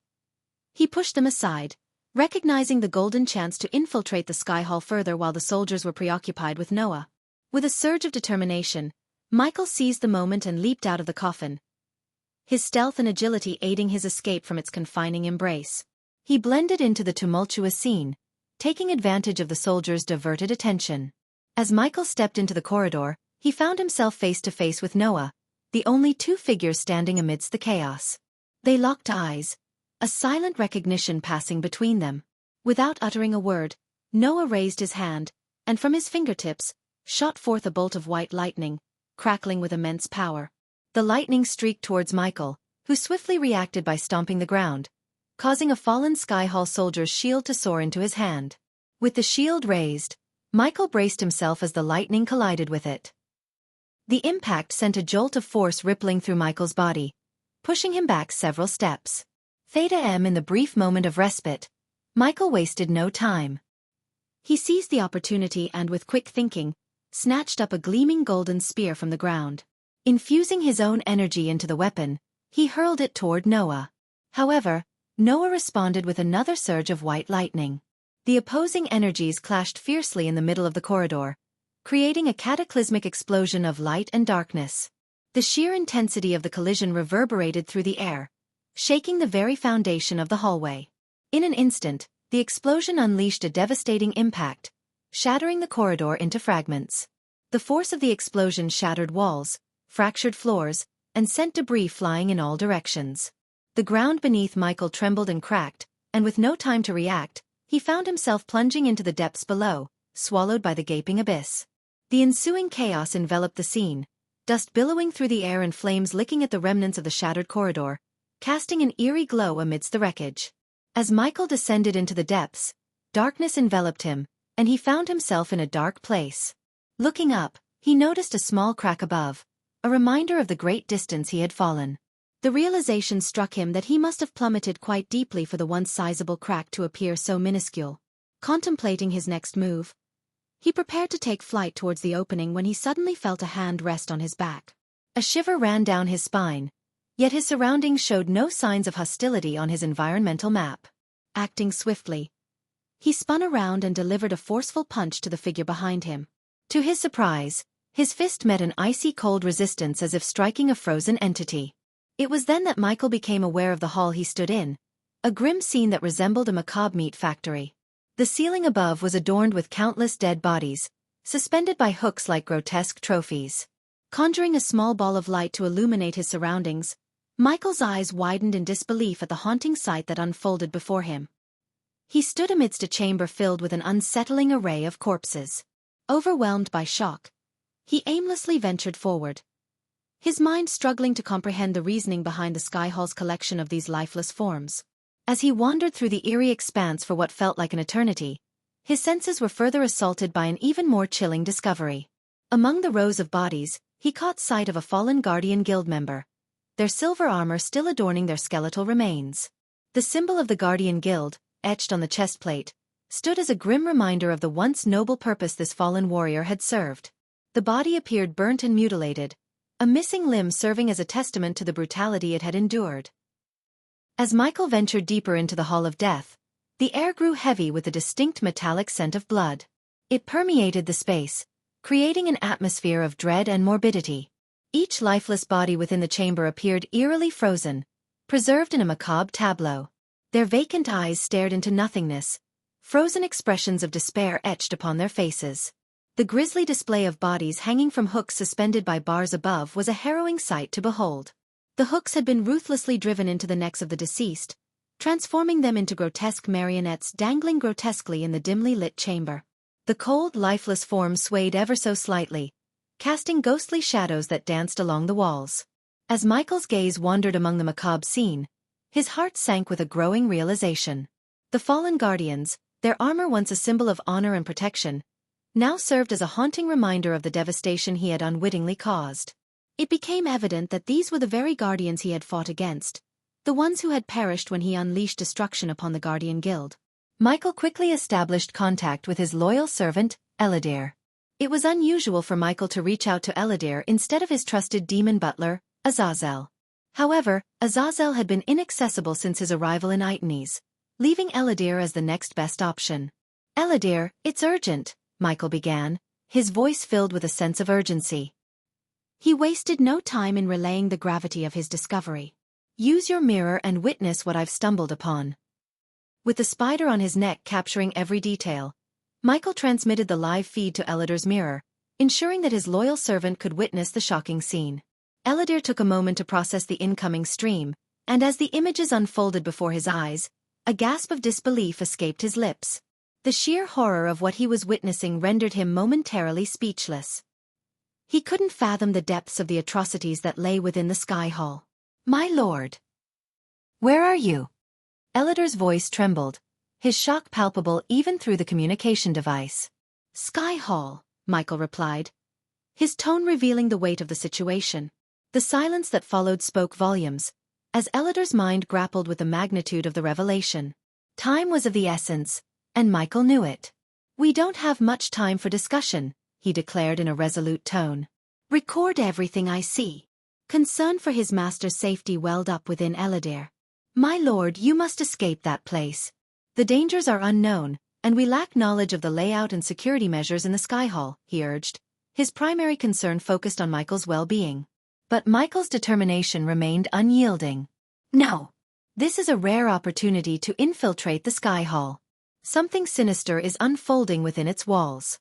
A: he pushed them aside, recognizing the golden chance to infiltrate the Sky Hall further while the soldiers were preoccupied with Noah. With a surge of determination, Michael seized the moment and leaped out of the coffin, his stealth and agility aiding his escape from its confining embrace. He blended into the tumultuous scene, taking advantage of the soldiers' diverted attention. As Michael stepped into the corridor, he found himself face to face with Noah, the only two figures standing amidst the chaos. They locked eyes, a silent recognition passing between them. Without uttering a word, Noah raised his hand, and from his fingertips shot forth a bolt of white lightning, crackling with immense power. The lightning streaked towards Michael, who swiftly reacted by stomping the ground, causing a fallen Sky Hall soldier's shield to soar into his hand. With the shield raised, Michael braced himself as the lightning collided with it. The impact sent a jolt of force rippling through Michael's body, pushing him back several steps. Theta M. In the brief moment of respite, Michael wasted no time. He seized the opportunity and with quick thinking, snatched up a gleaming golden spear from the ground. Infusing his own energy into the weapon, he hurled it toward Noah. However, Noah responded with another surge of white lightning. The opposing energies clashed fiercely in the middle of the corridor, creating a cataclysmic explosion of light and darkness. The sheer intensity of the collision reverberated through the air, shaking the very foundation of the hallway. In an instant, the explosion unleashed a devastating impact, shattering the corridor into fragments. The force of the explosion shattered walls, fractured floors, and sent debris flying in all directions. The ground beneath Michael trembled and cracked, and with no time to react, he found himself plunging into the depths below, swallowed by the gaping abyss. The ensuing chaos enveloped the scene, dust billowing through the air and flames licking at the remnants of the shattered corridor, casting an eerie glow amidst the wreckage. As Michael descended into the depths, darkness enveloped him, and he found himself in a dark place. Looking up, he noticed a small crack above, a reminder of the great distance he had fallen. The realization struck him that he must have plummeted quite deeply for the once sizable crack to appear so minuscule. Contemplating his next move, he prepared to take flight towards the opening when he suddenly felt a hand rest on his back. A shiver ran down his spine, yet his surroundings showed no signs of hostility on his environmental map. Acting swiftly, he spun around and delivered a forceful punch to the figure behind him. To his surprise, his fist met an icy cold resistance as if striking a frozen entity. It was then that Michael became aware of the hall he stood in, a grim scene that resembled a macabre meat factory. The ceiling above was adorned with countless dead bodies, suspended by hooks like grotesque trophies. Conjuring a small ball of light to illuminate his surroundings, Michael's eyes widened in disbelief at the haunting sight that unfolded before him. He stood amidst a chamber filled with an unsettling array of corpses. Overwhelmed by shock, he aimlessly ventured forward, his mind struggling to comprehend the reasoning behind the Sky Hall's collection of these lifeless forms. As he wandered through the eerie expanse for what felt like an eternity, his senses were further assaulted by an even more chilling discovery. Among the rows of bodies, he caught sight of a fallen Guardian Guild member, their silver armor still adorning their skeletal remains. The symbol of the Guardian Guild, etched on the chest plate, stood as a grim reminder of the once noble purpose this fallen warrior had served. The body appeared burnt and mutilated, a missing limb serving as a testament to the brutality it had endured. As Michael ventured deeper into the Hall of Death, the air grew heavy with a distinct metallic scent of blood. It permeated the space, creating an atmosphere of dread and morbidity. Each lifeless body within the chamber appeared eerily frozen, preserved in a macabre tableau. Their vacant eyes stared into nothingness, frozen expressions of despair etched upon their faces. The grisly display of bodies hanging from hooks suspended by bars above was a harrowing sight to behold. The hooks had been ruthlessly driven into the necks of the deceased, transforming them into grotesque marionettes dangling grotesquely in the dimly lit chamber. The cold, lifeless forms swayed ever so slightly, casting ghostly shadows that danced along the walls. As Michael's gaze wandered among the macabre scene, his heart sank with a growing realization. The fallen guardians, their armor once a symbol of honor and protection, now served as a haunting reminder of the devastation he had unwittingly caused. It became evident that these were the very guardians he had fought against, the ones who had perished when he unleashed destruction upon the Guardian Guild. Michael quickly established contact with his loyal servant, Eladir. It was unusual for Michael to reach out to Eladir instead of his trusted demon butler, Azazel. However, Azazel had been inaccessible since his arrival in Itanes, leaving Eladir as the next best option. "Eladir, it's urgent," Michael began, his voice filled with a sense of urgency. He wasted no time in relaying the gravity of his discovery. "Use your mirror and witness what I've stumbled upon." With the spider on his neck capturing every detail, Michael transmitted the live feed to Eladir's mirror, ensuring that his loyal servant could witness the shocking scene. Eladir took a moment to process the incoming stream, and as the images unfolded before his eyes, a gasp of disbelief escaped his lips. The sheer horror of what he was witnessing rendered him momentarily speechless. He couldn't fathom the depths of the atrocities that lay within the Sky Hall. "My lord! Where are you?" Eladir's voice trembled, his shock palpable even through the communication device. "Sky Hall," Michael replied, his tone revealing the weight of the situation. The silence that followed spoke volumes, as Eladir's mind grappled with the magnitude of the revelation. Time was of the essence, and Michael knew it. "We don't have much time for discussion," he declared in a resolute tone. "Record everything I see." Concern for his master's safety welled up within Eladir. "My lord, you must escape that place. The dangers are unknown, and we lack knowledge of the layout and security measures in the Sky Hall," he urged, his primary concern focused on Michael's well-being. But Michael's determination remained unyielding. "No. This is a rare opportunity to infiltrate the Sky Hall. Something sinister is unfolding within its walls.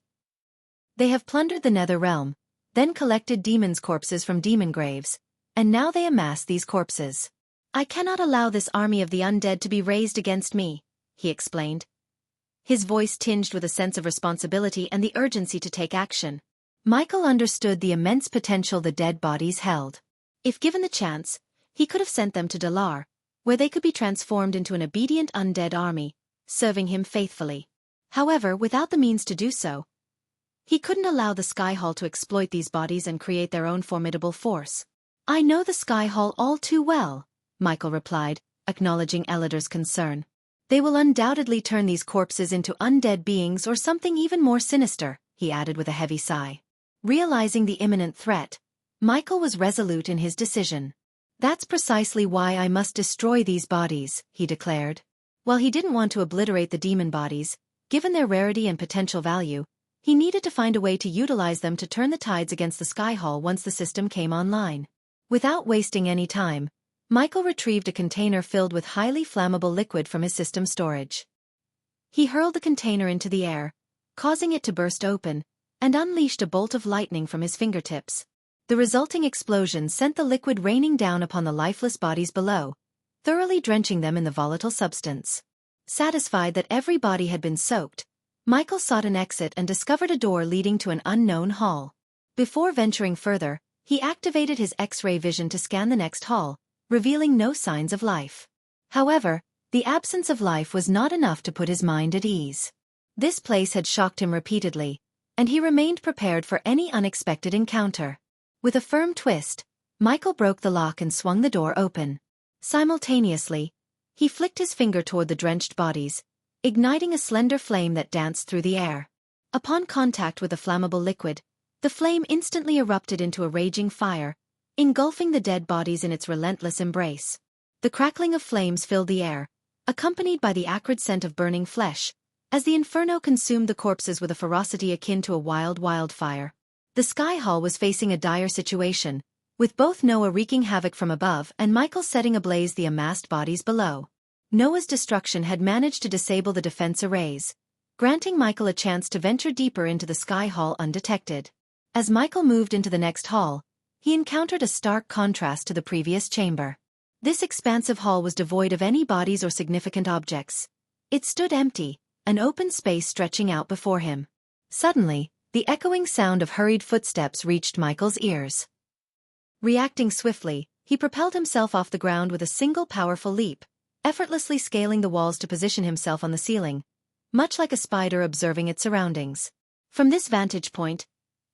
A: They have plundered the Nether Realm, then collected demons' corpses from demon graves, and now they amass these corpses. I cannot allow this army of the undead to be raised against me," he explained, his voice tinged with a sense of responsibility and the urgency to take action. Michael understood the immense potential the dead bodies held. If given the chance, he could have sent them to Dalar, where they could be transformed into an obedient undead army, serving him faithfully. However, without the means to do so, he couldn't allow the Sky Hall to exploit these bodies and create their own formidable force. "I know the Sky Hall all too well," Michael replied, acknowledging Eladir's concern. "They will undoubtedly turn these corpses into undead beings or something even more sinister," he added with a heavy sigh. Realizing the imminent threat, Michael was resolute in his decision. "That's precisely why I must destroy these bodies," he declared. While he didn't want to obliterate the demon bodies, given their rarity and potential value, he needed to find a way to utilize them to turn the tides against the Sky Hall once the system came online. Without wasting any time, Michael retrieved a container filled with highly flammable liquid from his system storage. He hurled the container into the air, causing it to burst open, and unleashed a bolt of lightning from his fingertips. The resulting explosion sent the liquid raining down upon the lifeless bodies below, thoroughly drenching them in the volatile substance. Satisfied that every body had been soaked, Michael sought an exit and discovered a door leading to an unknown hall. Before venturing further, he activated his X-ray vision to scan the next hall, revealing no signs of life. However, the absence of life was not enough to put his mind at ease. This place had shocked him repeatedly, and he remained prepared for any unexpected encounter. With a firm twist, Michael broke the lock and swung the door open. Simultaneously, he flicked his finger toward the drenched bodies, igniting a slender flame that danced through the air. Upon contact with the flammable liquid, the flame instantly erupted into a raging fire, engulfing the dead bodies in its relentless embrace. The crackling of flames filled the air, accompanied by the acrid scent of burning flesh, as the inferno consumed the corpses with a ferocity akin to a wild wildfire. The Sky Hall was facing a dire situation, with both Noah wreaking havoc from above and Michael setting ablaze the amassed bodies below. Noah's destruction had managed to disable the defense arrays, granting Michael a chance to venture deeper into the sky hall undetected. As Michael moved into the next hall, he encountered a stark contrast to the previous chamber. This expansive hall was devoid of any bodies or significant objects. It stood empty, an open space stretching out before him. Suddenly, the echoing sound of hurried footsteps reached Michael's ears. Reacting swiftly, he propelled himself off the ground with a single powerful leap, effortlessly scaling the walls to position himself on the ceiling, much like a spider observing its surroundings. From this vantage point,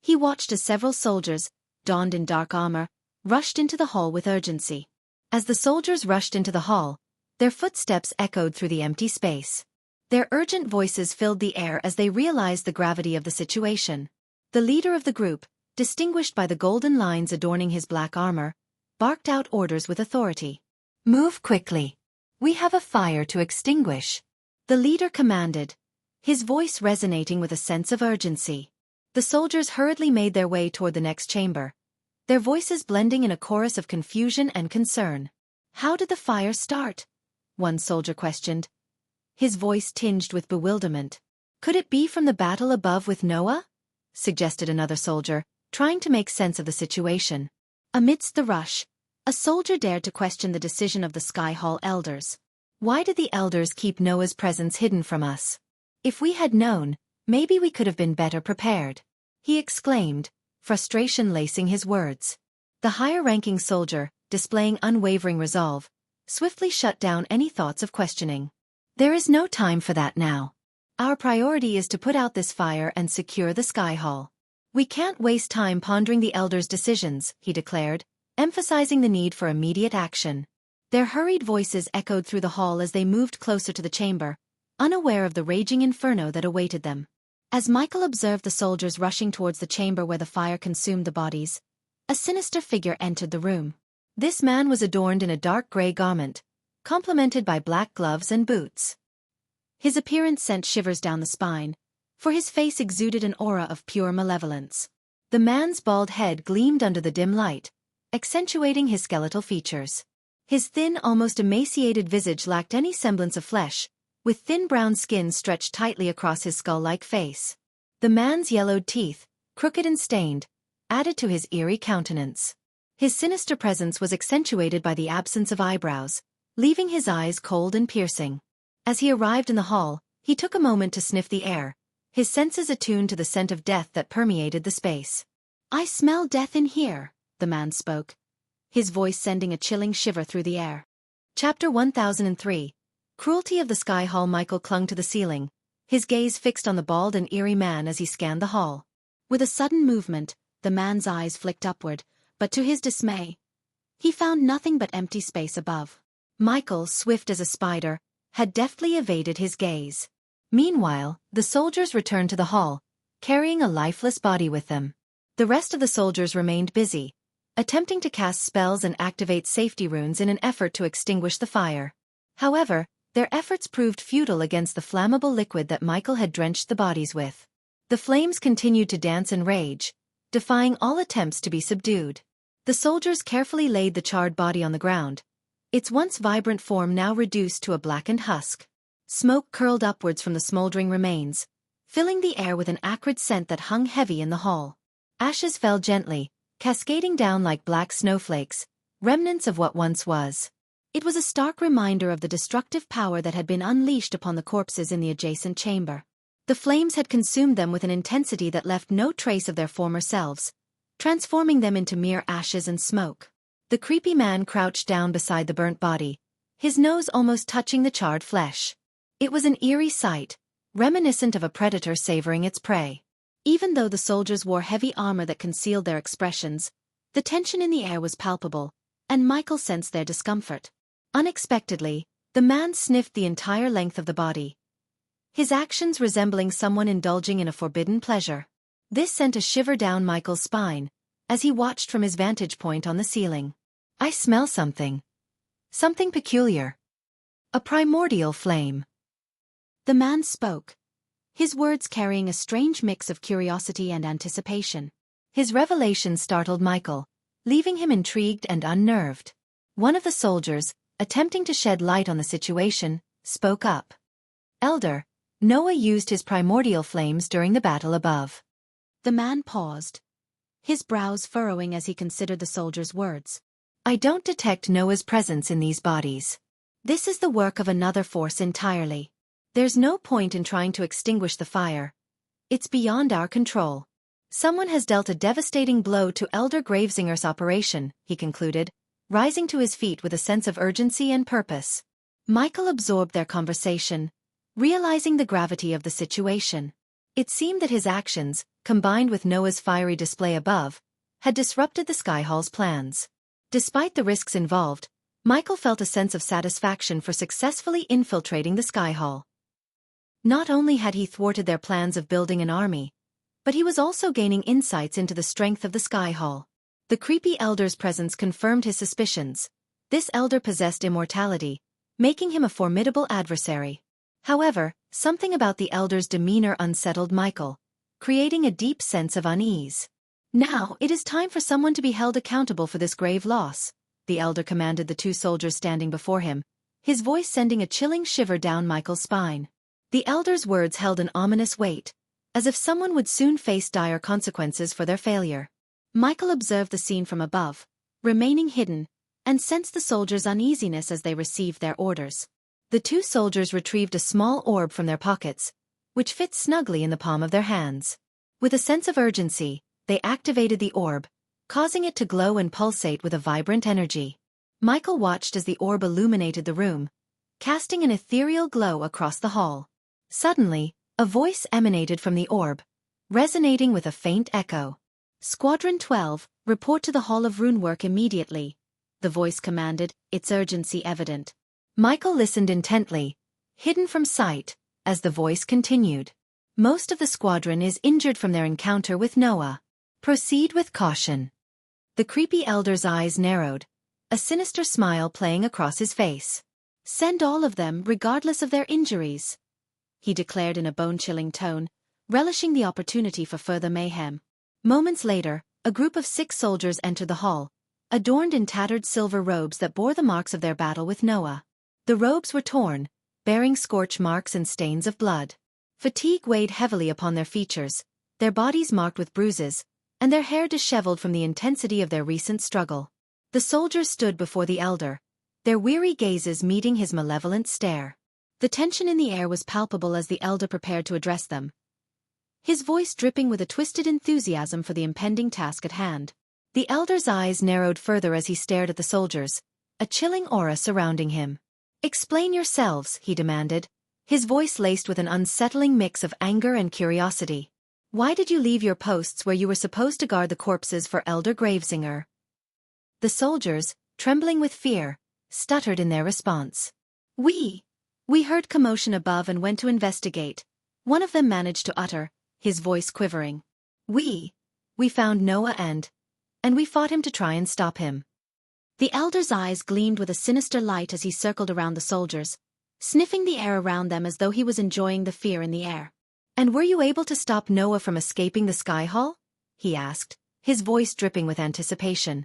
A: he watched as several soldiers, donned in dark armor, rushed into the hall with urgency. As the soldiers rushed into the hall, their footsteps echoed through the empty space. Their urgent voices filled the air as they realized the gravity of the situation. The leader of the group, distinguished by the golden lines adorning his black armor, barked out orders with authority. "Move quickly. We have a fire to extinguish," the leader commanded, his voice resonating with a sense of urgency. The soldiers hurriedly made their way toward the next chamber, their voices blending in a chorus of confusion and concern. "How did the fire start?" one soldier questioned, his voice tinged with bewilderment. "Could it be from the battle above with Noah?" suggested another soldier, trying to make sense of the situation. Amidst the rush, a soldier dared to question the decision of the Sky Hall elders. "Why did the elders keep Noah's presence hidden from us? If we had known, maybe we could have been better prepared," he exclaimed, frustration lacing his words. The higher-ranking soldier, displaying unwavering resolve, swiftly shut down any thoughts of questioning. "There is no time for that now. Our priority is to put out this fire and secure the Sky Hall. We can't waste time pondering the elders' decisions," he declared, emphasizing the need for immediate action. Their hurried voices echoed through the hall as they moved closer to the chamber, unaware of the raging inferno that awaited them. As Michael observed the soldiers rushing towards the chamber where the fire consumed the bodies, a sinister figure entered the room. This man was adorned in a dark gray garment, complemented by black gloves and boots. His appearance sent shivers down the spine, for his face exuded an aura of pure malevolence. The man's bald head gleamed under the dim light, accentuating his skeletal features. His thin, almost emaciated visage lacked any semblance of flesh, with thin brown skin stretched tightly across his skull-like face. The man's yellowed teeth, crooked and stained, added to his eerie countenance. His sinister presence was accentuated by the absence of eyebrows, leaving his eyes cold and piercing. As he arrived in the hall, he took a moment to sniff the air, his senses attuned to the scent of death that permeated the space. "I smell death in here," the man spoke, his voice sending a chilling shiver through the air. Chapter 1003. Cruelty of the Sky Hall. Michael clung to the ceiling, his gaze fixed on the bald and eerie man as he scanned the hall. With a sudden movement, the man's eyes flicked upward, but to his dismay, he found nothing but empty space above. Michael, swift as a spider, had deftly evaded his gaze. Meanwhile, the soldiers returned to the hall, carrying a lifeless body with them. The rest of the soldiers remained busy, attempting to cast spells and activate safety runes in an effort to extinguish the fire. However, their efforts proved futile against the flammable liquid that Michael had drenched the bodies with. The flames continued to dance and rage, defying all attempts to be subdued. The soldiers carefully laid the charred body on the ground, its once vibrant form now reduced to a blackened husk. Smoke curled upwards from the smoldering remains, filling the air with an acrid scent that hung heavy in the hall. Ashes fell gently, cascading down like black snowflakes, remnants of what once was. It was a stark reminder of the destructive power that had been unleashed upon the corpses in the adjacent chamber. The flames had consumed them with an intensity that left no trace of their former selves, transforming them into mere ashes and smoke. The creepy man crouched down beside the burnt body, his nose almost touching the charred flesh. It was an eerie sight, reminiscent of a predator savoring its prey. Even though the soldiers wore heavy armor that concealed their expressions, the tension in the air was palpable, and Michael sensed their discomfort. Unexpectedly, the man sniffed the entire length of the body, his actions resembling someone indulging in a forbidden pleasure. This sent a shiver down Michael's spine, as he watched from his vantage point on the ceiling. "I smell something. Something peculiar. A primordial flame." The man spoke, his words carrying a strange mix of curiosity and anticipation. His revelation startled Michael, leaving him intrigued and unnerved. One of the soldiers, attempting to shed light on the situation, spoke up. "Elder, Noah used his primordial flames during the battle above.
B: The man paused, his brows furrowing as he considered the soldier's words.
A: I don't detect Noah's presence in these bodies. This is the work of another force entirely. There's no point in trying to extinguish the fire. It's beyond our control. Someone has dealt a devastating blow to Elder Gravesinger's operation, he concluded, rising to his feet with a sense of urgency and purpose. Michael absorbed their conversation, realizing the gravity of the situation. It seemed that his actions, combined with Noah's fiery display above, had disrupted the Sky Hall's plans. Despite the risks involved, Michael felt a sense of satisfaction for successfully infiltrating the Sky Hall. Not only had he thwarted their plans of building an army, but he was also gaining insights into the strength of the Sky Hall. The creepy elder's presence confirmed his suspicions. This elder possessed immortality, making him a formidable adversary. However, something about the elder's demeanor unsettled Michael, creating a deep sense of unease. Now, it is time for someone to be held accountable for this grave loss, the elder commanded the two soldiers standing before him, his voice sending a chilling shiver down Michael's spine. The elder's words held an ominous weight, as if someone would soon face dire consequences for their failure. Michael observed the scene from above, remaining hidden, and sensed the soldiers' uneasiness as they received their orders. The two soldiers retrieved a small orb from their pockets, which fit snugly in the palm of their hands. With a sense of urgency, they activated the orb, causing it to glow and pulsate with a vibrant energy. Michael watched as the orb illuminated the room, casting an ethereal glow across the hall. Suddenly, a voice emanated from the orb, resonating with a faint echo. Squadron 12, report to the Hall of Runework immediately, the voice commanded, its urgency evident. Michael listened intently, hidden from sight, as the voice continued. Most of the squadron is injured from their encounter with Noah. Proceed with caution. The creepy elder's eyes narrowed, a sinister smile playing across his face. Send all of them regardless of their injuries, he declared in a bone-chilling tone, relishing the opportunity for further mayhem. Moments later, a group of 6 soldiers entered the hall, adorned in tattered silver robes that bore the marks of their battle with Noah. The robes were torn, bearing scorch marks and stains of blood. Fatigue weighed heavily upon their features, their bodies marked with bruises, and their hair disheveled from the intensity of their recent struggle. The soldiers stood before the elder, their weary gazes meeting his malevolent stare. The tension in the air was palpable as the elder prepared to address them, his voice dripping with a twisted enthusiasm for the impending task at hand. The elder's eyes narrowed further as he stared at the soldiers, a chilling aura surrounding him. Explain yourselves, he demanded, his voice laced with an unsettling mix of anger and curiosity. Why did you leave your posts where you were supposed to guard the corpses for Elder Gravesinger? The soldiers, trembling with fear, stuttered in their response. We heard commotion above and went to investigate, one of them managed to utter, his voice quivering. We found Noah and we fought him to try and stop him. The elder's eyes gleamed with a sinister light as he circled around the soldiers, sniffing the air around them as though he was enjoying the fear in the air. And were you able to stop Noah from escaping the Sky Hall? He asked, his voice dripping with anticipation.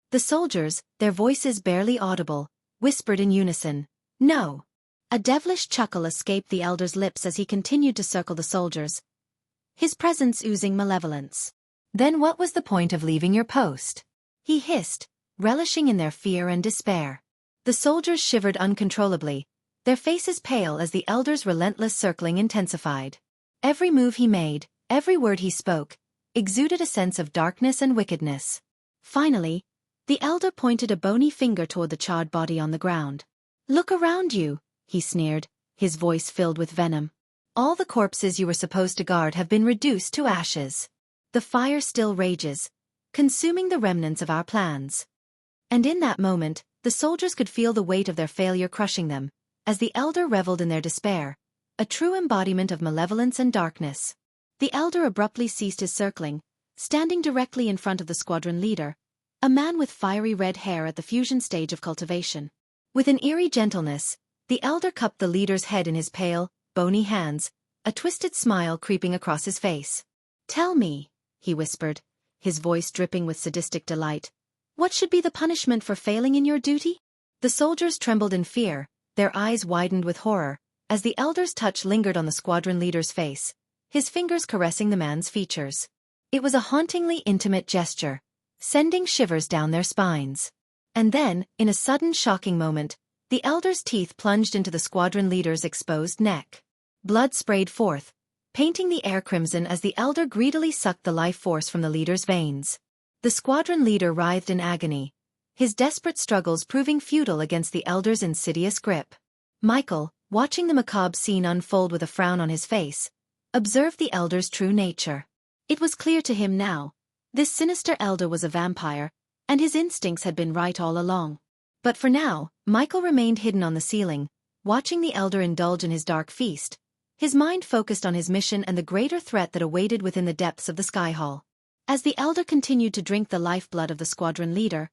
A: The soldiers, their voices barely audible, whispered in unison, No. A devilish chuckle escaped the elder's lips as he continued to circle the soldiers, his presence oozing malevolence. Then what was the point of leaving your post? He hissed, relishing in their fear and despair. The soldiers shivered uncontrollably, their faces pale as the elder's relentless circling intensified. Every move he made, every word he spoke, exuded a sense of darkness and wickedness. Finally, the elder pointed a bony finger toward the charred body on the ground. Look around you, he sneered, his voice filled with venom. All the corpses you were supposed to guard have been reduced to ashes. The fire still rages, consuming the remnants of our plans. And in that moment, the soldiers could feel the weight of their failure crushing them, as the elder reveled in their despair, a true embodiment of malevolence and darkness. The elder abruptly ceased his circling, standing directly in front of the squadron leader, a man with fiery red hair at the fusion stage of cultivation. With an eerie gentleness, the elder cupped the leader's head in his pale, bony hands, a twisted smile creeping across his face. Tell me, he whispered, his voice dripping with sadistic delight, what should be the punishment for failing in your duty? The soldiers trembled in fear, their eyes widened with horror, as the elder's touch lingered on the squadron leader's face, his fingers caressing the man's features. It was a hauntingly intimate gesture, sending shivers down their spines. And then, in a sudden shocking moment, the elder's teeth plunged into the squadron leader's exposed neck. Blood sprayed forth, painting the air crimson as the elder greedily sucked the life force from the leader's veins. The squadron leader writhed in agony, his desperate struggles proving futile against the elder's insidious grip. Michael, watching the macabre scene unfold with a frown on his face, observed the elder's true nature. It was clear to him now. This sinister elder was a vampire, and his instincts had been right all along. But for now, Michael remained hidden on the ceiling, watching the elder indulge in his dark feast, his mind focused on his mission and the greater threat that awaited within the depths of the sky hall. As the elder continued to drink the lifeblood of the squadron leader,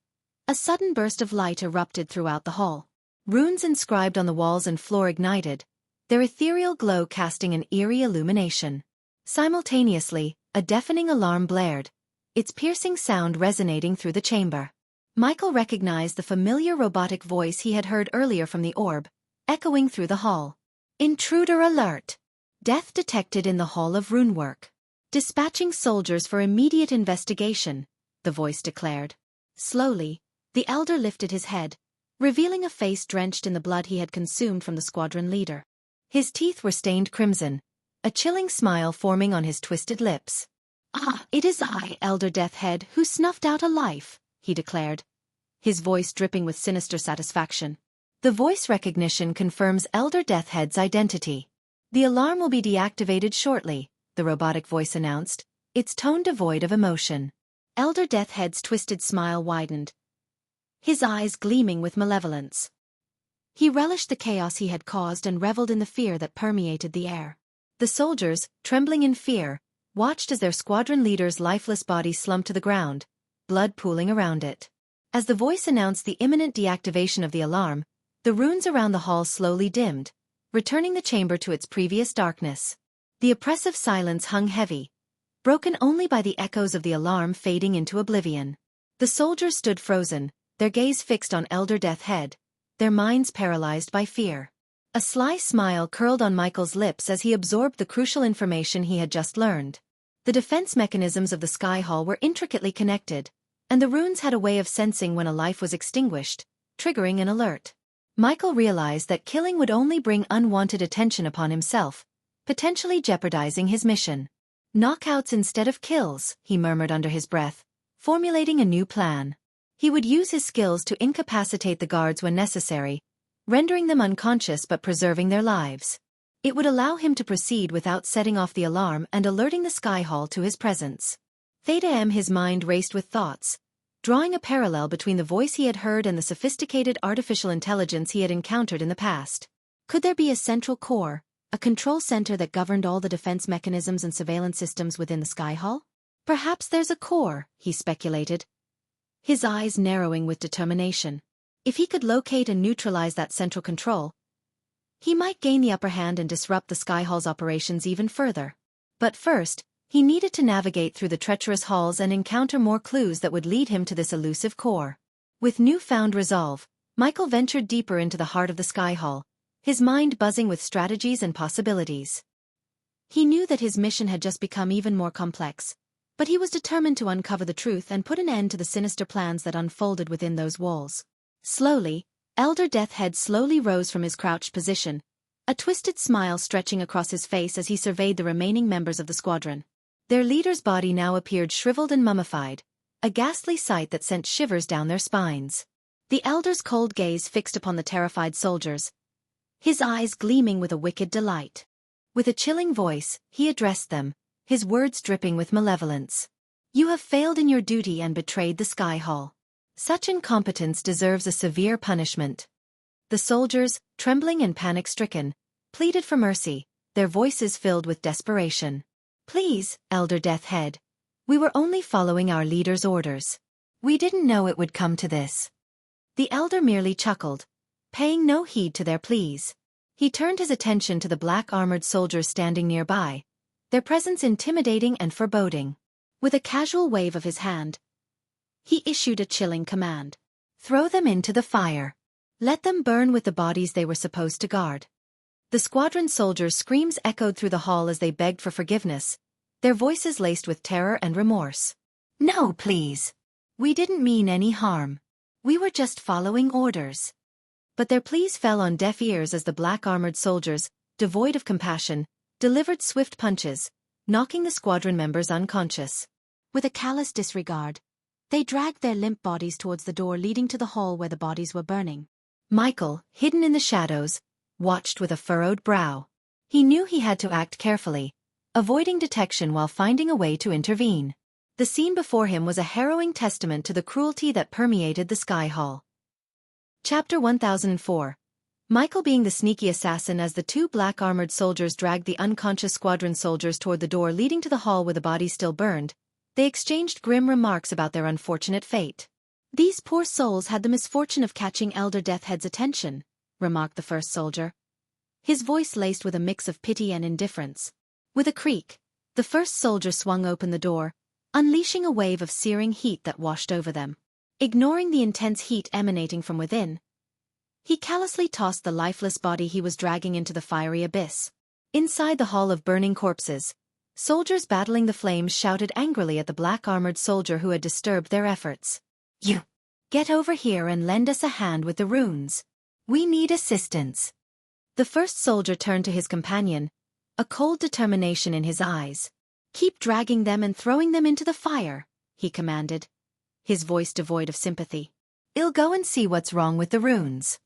A: a sudden burst of light erupted throughout the hall. Runes inscribed on the walls and floor ignited, their ethereal glow casting an eerie illumination. Simultaneously, a deafening alarm blared, its piercing sound resonating through the chamber. Michael recognized the familiar robotic voice he had heard earlier from the orb, echoing through the hall. Intruder alert! Death detected in the Hall of Runework. Dispatching soldiers for immediate investigation, the voice declared. Slowly, the elder lifted his head, revealing a face drenched in the blood he had consumed from the squadron leader. His teeth were stained crimson, a chilling smile forming on his twisted lips. "Ah, it is I, Elder Deathhead, who snuffed out a life," he declared, his voice dripping with sinister satisfaction. The voice recognition confirms Elder Deathhead's identity. "The alarm will be deactivated shortly," the robotic voice announced, its tone devoid of emotion. Elder Deathhead's twisted smile widened, his eyes gleaming with malevolence. He relished the chaos he had caused and reveled in the fear that permeated the air. The soldiers, trembling in fear, watched as their squadron leader's lifeless body slumped to the ground, blood pooling around it. As the voice announced the imminent deactivation of the alarm, the runes around the hall slowly dimmed, returning the chamber to its previous darkness. The oppressive silence hung heavy, broken only by the echoes of the alarm fading into oblivion. The soldiers stood frozen, their gaze fixed on Elder Deathhead, their minds paralyzed by fear. A sly smile curled on Michael's lips as he absorbed the crucial information he had just learned. The defense mechanisms of the Sky Hall were intricately connected, and the runes had a way of sensing when a life was extinguished, triggering an alert. Michael realized that killing would only bring unwanted attention upon himself, potentially jeopardizing his mission. "Knockouts instead of kills," he murmured under his breath, formulating a new plan. He would use his skills to incapacitate the guards when necessary, rendering them unconscious but preserving their lives. It would allow him to proceed without setting off the alarm and alerting the Sky Hall to his presence. His mind raced with thoughts, drawing a parallel between the voice he had heard and the sophisticated artificial intelligence he had encountered in the past. Could there be a central core, a control center that governed all the defense mechanisms and surveillance systems within the Sky Hall? "Perhaps there's a core," he speculated, his eyes narrowing with determination. If he could locate and neutralize that central control, he might gain the upper hand and disrupt the Sky Hall's operations even further. But first, he needed to navigate through the treacherous halls and encounter more clues that would lead him to this elusive core. With newfound resolve, Michael ventured deeper into the heart of the Sky Hall, his mind buzzing with strategies and possibilities. He knew that his mission had just become even more complex, but he was determined to uncover the truth and put an end to the sinister plans that unfolded within those walls. Slowly, Elder Deathhead slowly rose from his crouched position, a twisted smile stretching across his face as he surveyed the remaining members of the squadron. Their leader's body now appeared shriveled and mummified, a ghastly sight that sent shivers down their spines. The elder's cold gaze fixed upon the terrified soldiers, his eyes gleaming with a wicked delight. With a chilling voice, he addressed them, his words dripping with malevolence. "You have failed in your duty and betrayed the Sky Hall. Such incompetence deserves a severe punishment." The soldiers, trembling and panic-stricken, pleaded for mercy, their voices filled with desperation. "Please, Elder Deathhead. We were only following our leader's orders. We didn't know it would come to this." The elder merely chuckled, paying no heed to their pleas. He turned his attention to the black-armored soldiers standing nearby, their presence intimidating and foreboding. With a casual wave of his hand, he issued a chilling command. "Throw them into the fire. Let them burn with the bodies they were supposed to guard." The squadron soldiers' screams echoed through the hall as they begged for forgiveness, their voices laced with terror and remorse. "No, please. We didn't mean any harm. We were just following orders." But their pleas fell on deaf ears as the black-armored soldiers, devoid of compassion, delivered swift punches, knocking the squadron members unconscious.
B: With a callous disregard, they dragged their limp bodies towards the door leading to the hall where the bodies were burning.
A: Michael, hidden in the shadows, watched with a furrowed brow. He knew he had to act carefully, avoiding detection while finding a way to intervene. The scene before him was a harrowing testament to the cruelty that permeated the Sky Hall. Chapter 1004. Michael being the sneaky assassin. As the two black-armored soldiers dragged the unconscious squadron soldiers toward the door leading to the hall where the bodies still burned, they exchanged grim remarks about their unfortunate fate.
B: "These poor souls had the misfortune of catching Elder Deathhead's attention," remarked the first soldier, his voice laced with a mix of pity and indifference. With a creak, the first soldier swung open the door, unleashing a wave of searing heat that washed over them. Ignoring the intense heat emanating from within, he callously tossed the lifeless body he was dragging into the fiery abyss. Inside the hall of burning corpses, soldiers battling the flames shouted angrily at the black-armored soldier who had disturbed their efforts. "You! Get over here and lend us a hand with the runes. We need assistance." The first soldier turned to his companion, a cold determination in his eyes. "Keep dragging them and throwing them into the fire," he commanded, his voice devoid of sympathy. "I'll go and see what's wrong with the runes."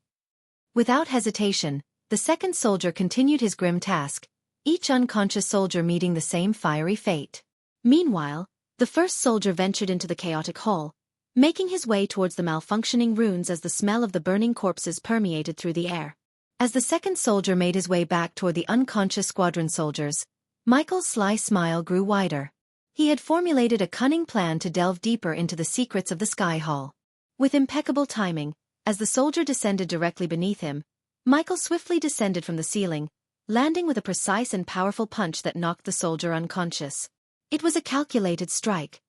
B: Without hesitation, the second soldier continued his grim task, each unconscious soldier meeting the same fiery fate. Meanwhile, the first soldier ventured into the chaotic hall, making his way towards the malfunctioning runes as the smell of the burning corpses permeated through the air. As the second soldier made his way back toward the unconscious squadron soldiers, Michael's sly smile grew wider. He had formulated a cunning plan to delve deeper into the secrets of the Sky Hall. With impeccable timing, as the soldier descended directly beneath him, Michael swiftly descended from the ceiling, landing with a precise and powerful punch that knocked the soldier unconscious. It was a calculated strike,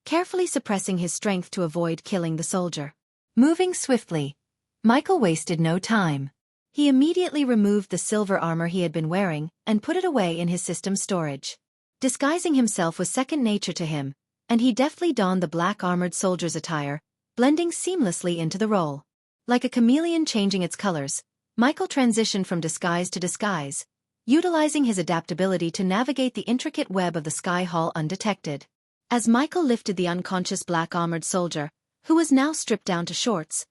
B: carefully suppressing his strength to avoid killing the soldier. Moving swiftly, Michael wasted no time. He immediately removed the silver armor he had been wearing and put it away in his system storage. Disguising himself was second nature to him, and he deftly donned the black-armored soldier's attire, blending seamlessly into the role. Like a chameleon changing its colors, Michael transitioned from disguise to disguise, utilizing his adaptability to navigate the intricate web of the Sky Hall undetected. As Michael lifted the unconscious black-armored soldier, who was now stripped down to shorts,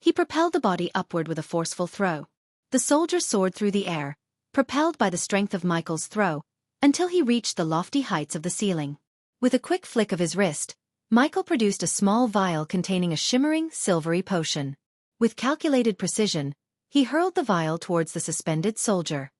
B: he propelled the body upward with a forceful throw. The soldier soared through the air, propelled by the strength of Michael's throw, until he reached the lofty heights of the ceiling. With a quick flick of his wrist, Michael produced a small vial containing a shimmering, silvery potion. With calculated precision, he hurled the vial towards the suspended soldier.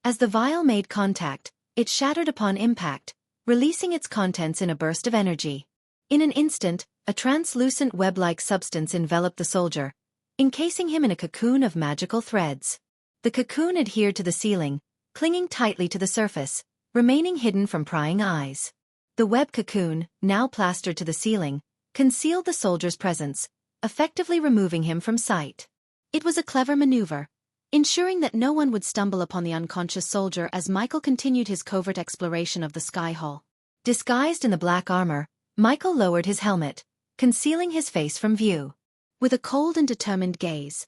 B: As the vial made contact, it shattered upon impact, releasing its contents in a burst of energy. In an instant, a translucent web-like substance enveloped the soldier, encasing him in a cocoon of magical threads. The cocoon adhered to the ceiling, clinging tightly to the surface, remaining hidden from prying eyes. The web cocoon, now plastered to the ceiling, concealed the soldier's presence, effectively removing him from sight. It was a clever maneuver, ensuring that no one would stumble upon the unconscious soldier as Michael continued his covert exploration of the Sky Hall. Disguised in the black armor, Michael lowered his helmet, concealing his face from view. With a cold and determined gaze,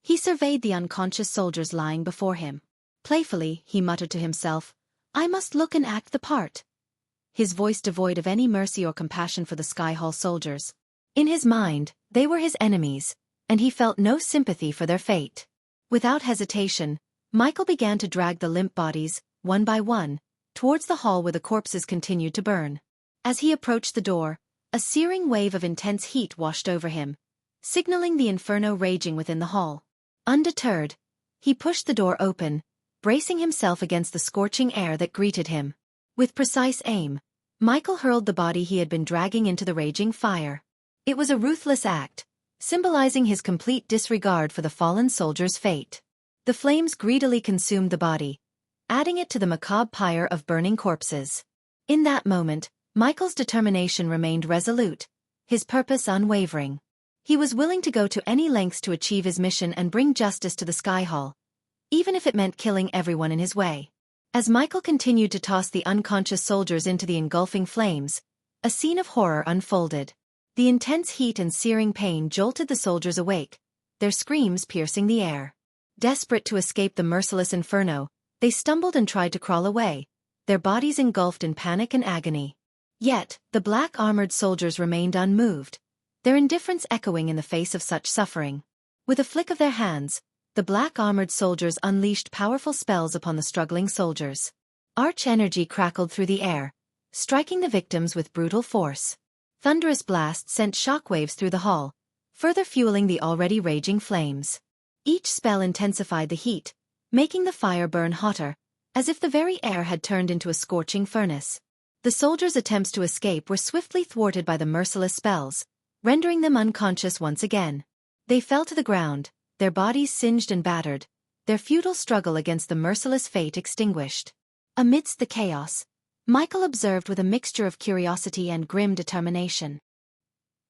B: he surveyed the unconscious soldiers lying before him. Playfully, he muttered to himself, "I must look and act the part," his voice devoid of any mercy or compassion for the Sky Hall soldiers. In his mind, they were his enemies, and he felt no sympathy for their fate. Without hesitation, Michael began to drag the limp bodies, one by one, towards the hall where the corpses continued to burn. As he approached the door, a searing wave of intense heat washed over him, signaling the inferno raging within the hall. Undeterred, he pushed the door open, bracing himself against the scorching air that greeted him. With precise aim, Michael hurled the body he had been dragging into the raging fire. It was a ruthless act, symbolizing his complete disregard for the fallen soldier's fate. The flames greedily consumed the body, adding it to the macabre pyre of burning corpses. In that moment, Michael's determination remained resolute, his purpose unwavering. He was willing to go to any lengths to achieve his mission and bring justice to the Sky Hall,
A: even if it meant killing everyone in his way. As Michael continued to toss the unconscious soldiers into the engulfing flames, a scene of horror unfolded. The intense heat and searing pain jolted the soldiers awake, their screams piercing the air. Desperate to escape the merciless inferno, they stumbled and tried to crawl away, their bodies engulfed in panic and agony. Yet, the black-armored soldiers remained unmoved, their indifference echoing in the face of such suffering. With a flick of their hands, the black-armored soldiers unleashed powerful spells upon the struggling soldiers. Arch energy crackled through the air, striking the victims with brutal force. Thunderous blasts sent shockwaves through the hall, further fueling the already raging flames. Each spell intensified the heat, making the fire burn hotter, as if the very air had turned into a scorching furnace. The soldiers' attempts to escape were swiftly thwarted by the merciless spells, rendering them unconscious once again. They fell to the ground, their bodies singed and battered, their futile struggle against the merciless fate extinguished. Amidst the chaos, Michael observed with a mixture of curiosity and grim determination.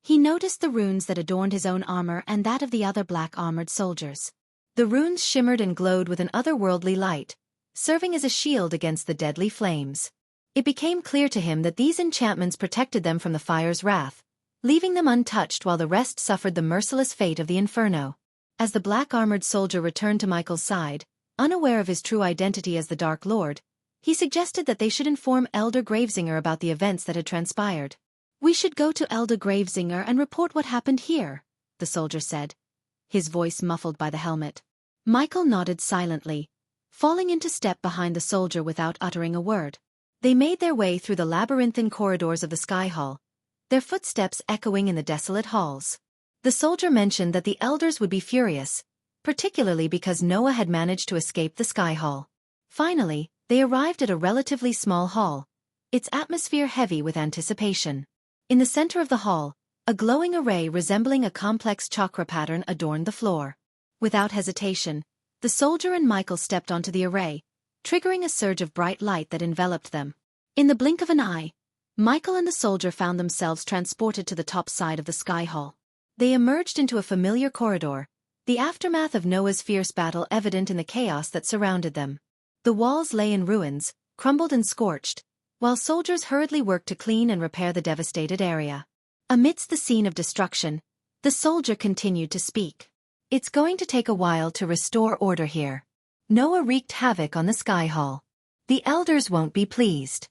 A: He noticed the runes that adorned his own armor and that of the other black-armored soldiers. The runes shimmered and glowed with an otherworldly light, serving as a shield against the deadly flames. It became clear to him that these enchantments protected them from the fire's wrath, leaving them untouched while the rest suffered the merciless fate of the inferno. As the black-armored soldier returned to Michael's side, unaware of his true identity as the Dark Lord, he suggested that they should inform Elder Gravesinger about the events that had transpired. "We should go to Elder Gravesinger and report what happened here," the soldier said, his voice muffled by the helmet. Michael nodded silently, falling into step behind the soldier without uttering a word. They made their way through the labyrinthine corridors of the Sky Hall, their footsteps echoing in the desolate halls. The soldier mentioned that the elders would be furious, particularly because Noah had managed to escape the Sky Hall. Finally, they arrived at a relatively small hall, its atmosphere heavy with anticipation. In the center of the hall, a glowing array resembling a complex chakra pattern adorned the floor. Without hesitation, the soldier and Michael stepped onto the array, triggering a surge of bright light that enveloped them. In the blink of an eye, Michael and the soldier found themselves transported to the top side of the Sky Hall. They emerged into a familiar corridor, the aftermath of Noah's fierce battle evident in the chaos that surrounded them. The walls lay in ruins, crumbled and scorched, while soldiers hurriedly worked to clean and repair the devastated area. Amidst the scene of destruction, the soldier continued to speak. "It's going to take a while to restore order here. Noah wreaked havoc on the Sky Hall. The elders won't be pleased."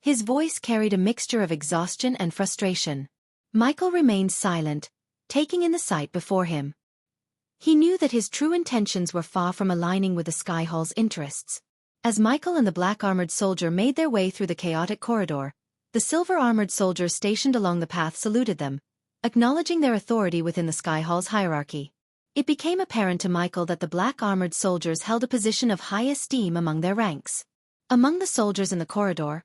A: His voice carried a mixture of exhaustion and frustration. Michael remained silent, taking in the sight before him. He knew that his true intentions were far from aligning with the Sky Hall's interests. As Michael and the black-armored soldier made their way through the chaotic corridor, the silver-armored soldiers stationed along the path saluted them, acknowledging their authority within the Sky Hall's hierarchy. It became apparent to Michael that the black-armored soldiers held a position of high esteem among their ranks. Among the soldiers in the corridor,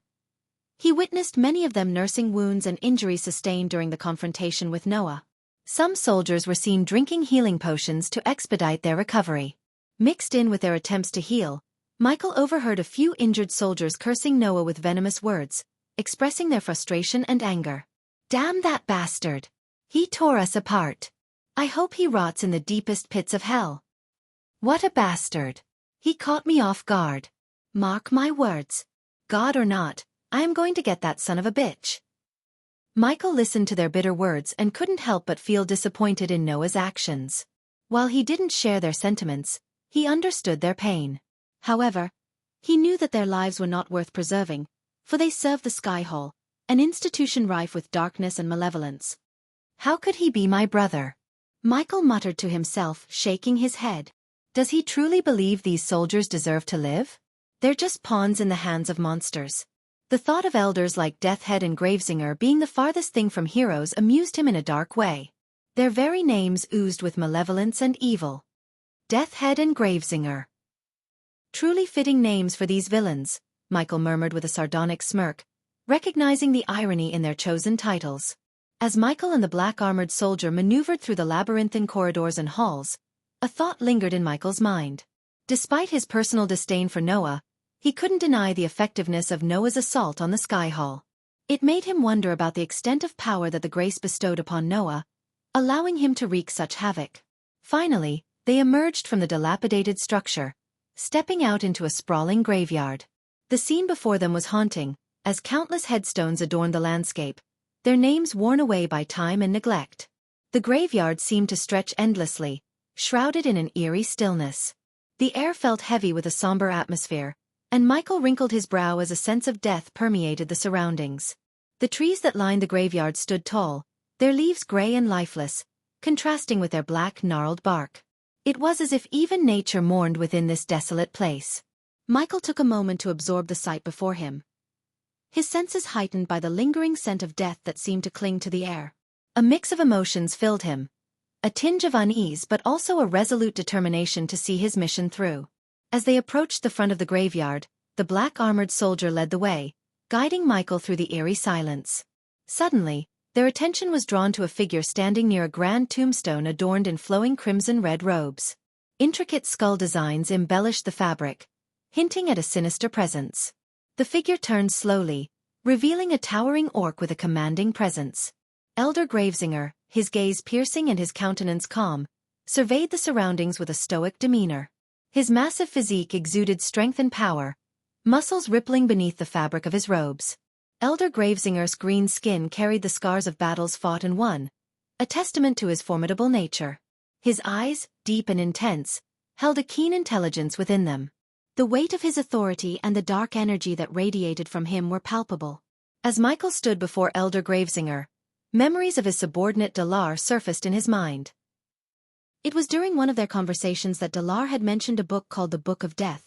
A: he witnessed many of them nursing wounds and injuries sustained during the confrontation with Noah. Some soldiers were seen drinking healing potions to expedite their recovery. Mixed in with their attempts to heal, Michael overheard a few injured soldiers cursing Noah with venomous words, expressing their frustration and anger. "Damn that bastard! He tore us apart. I hope he rots in the deepest pits of hell. What a bastard! He caught me off guard. Mark my words. God or not, I am going to get that son of a bitch." Michael listened to their bitter words and couldn't help but feel disappointed in Noah's actions. While he didn't share their sentiments, he understood their pain. However, he knew that their lives were not worth preserving, for they served the Sky Hall, an institution rife with darkness and malevolence. "How could he be my brother?" Michael muttered to himself, shaking his head. Does he truly believe these soldiers deserve to live? They're just pawns in the hands of monsters. The thought of elders like Deathhead and Gravesinger being the farthest thing from heroes amused him in a dark way. Their very names oozed with malevolence and evil. Deathhead and Gravesinger. Truly fitting names for these villains, Michael murmured with a sardonic smirk, recognizing the irony in their chosen titles. As Michael and the black-armored soldier maneuvered through the labyrinthine corridors and halls, a thought lingered in Michael's mind. Despite his personal disdain for Noah, he couldn't deny the effectiveness of Noah's assault on the Sky Hall. It made him wonder about the extent of power that the grace bestowed upon Noah, allowing him to wreak such havoc. Finally, they emerged from the dilapidated structure, stepping out into a sprawling graveyard. The scene before them was haunting, as countless headstones adorned the landscape, their names worn away by time and neglect. The graveyard seemed to stretch endlessly, shrouded in an eerie stillness. The air felt heavy with a somber atmosphere, and Michael wrinkled his brow as a sense of death permeated the surroundings. The trees that lined the graveyard stood tall, their leaves gray and lifeless, contrasting with their black, gnarled bark. It was as if even nature mourned within this desolate place.
B: Michael took a moment to absorb the sight before him, his senses heightened by the lingering scent of death that seemed to cling to the air.
A: A mix of emotions filled him, a tinge of unease but also a resolute determination to see his mission through. As they approached the front of the graveyard, the black-armored soldier led the way, guiding Michael through the eerie silence. Suddenly, their attention was drawn to a figure standing near a grand tombstone adorned in flowing crimson-red robes. Intricate skull designs embellished the fabric, hinting at a sinister presence. The figure turned slowly, revealing a towering orc with a commanding presence. Elder Gravesinger, his gaze piercing and his countenance calm, surveyed the surroundings with a stoic demeanor. His massive physique exuded strength and power, muscles rippling beneath the fabric of his robes. Elder Gravesinger's green skin carried the scars of battles fought and won, a testament to his formidable nature. His eyes, deep and intense, held a keen intelligence within them.
B: The weight of his authority and the dark energy that radiated from him were palpable.
A: As Michael stood before Elder Gravesinger, memories of his subordinate Dalar surfaced in his mind.
B: It was during one of their conversations that Dalar had mentioned a book called the Book of Death,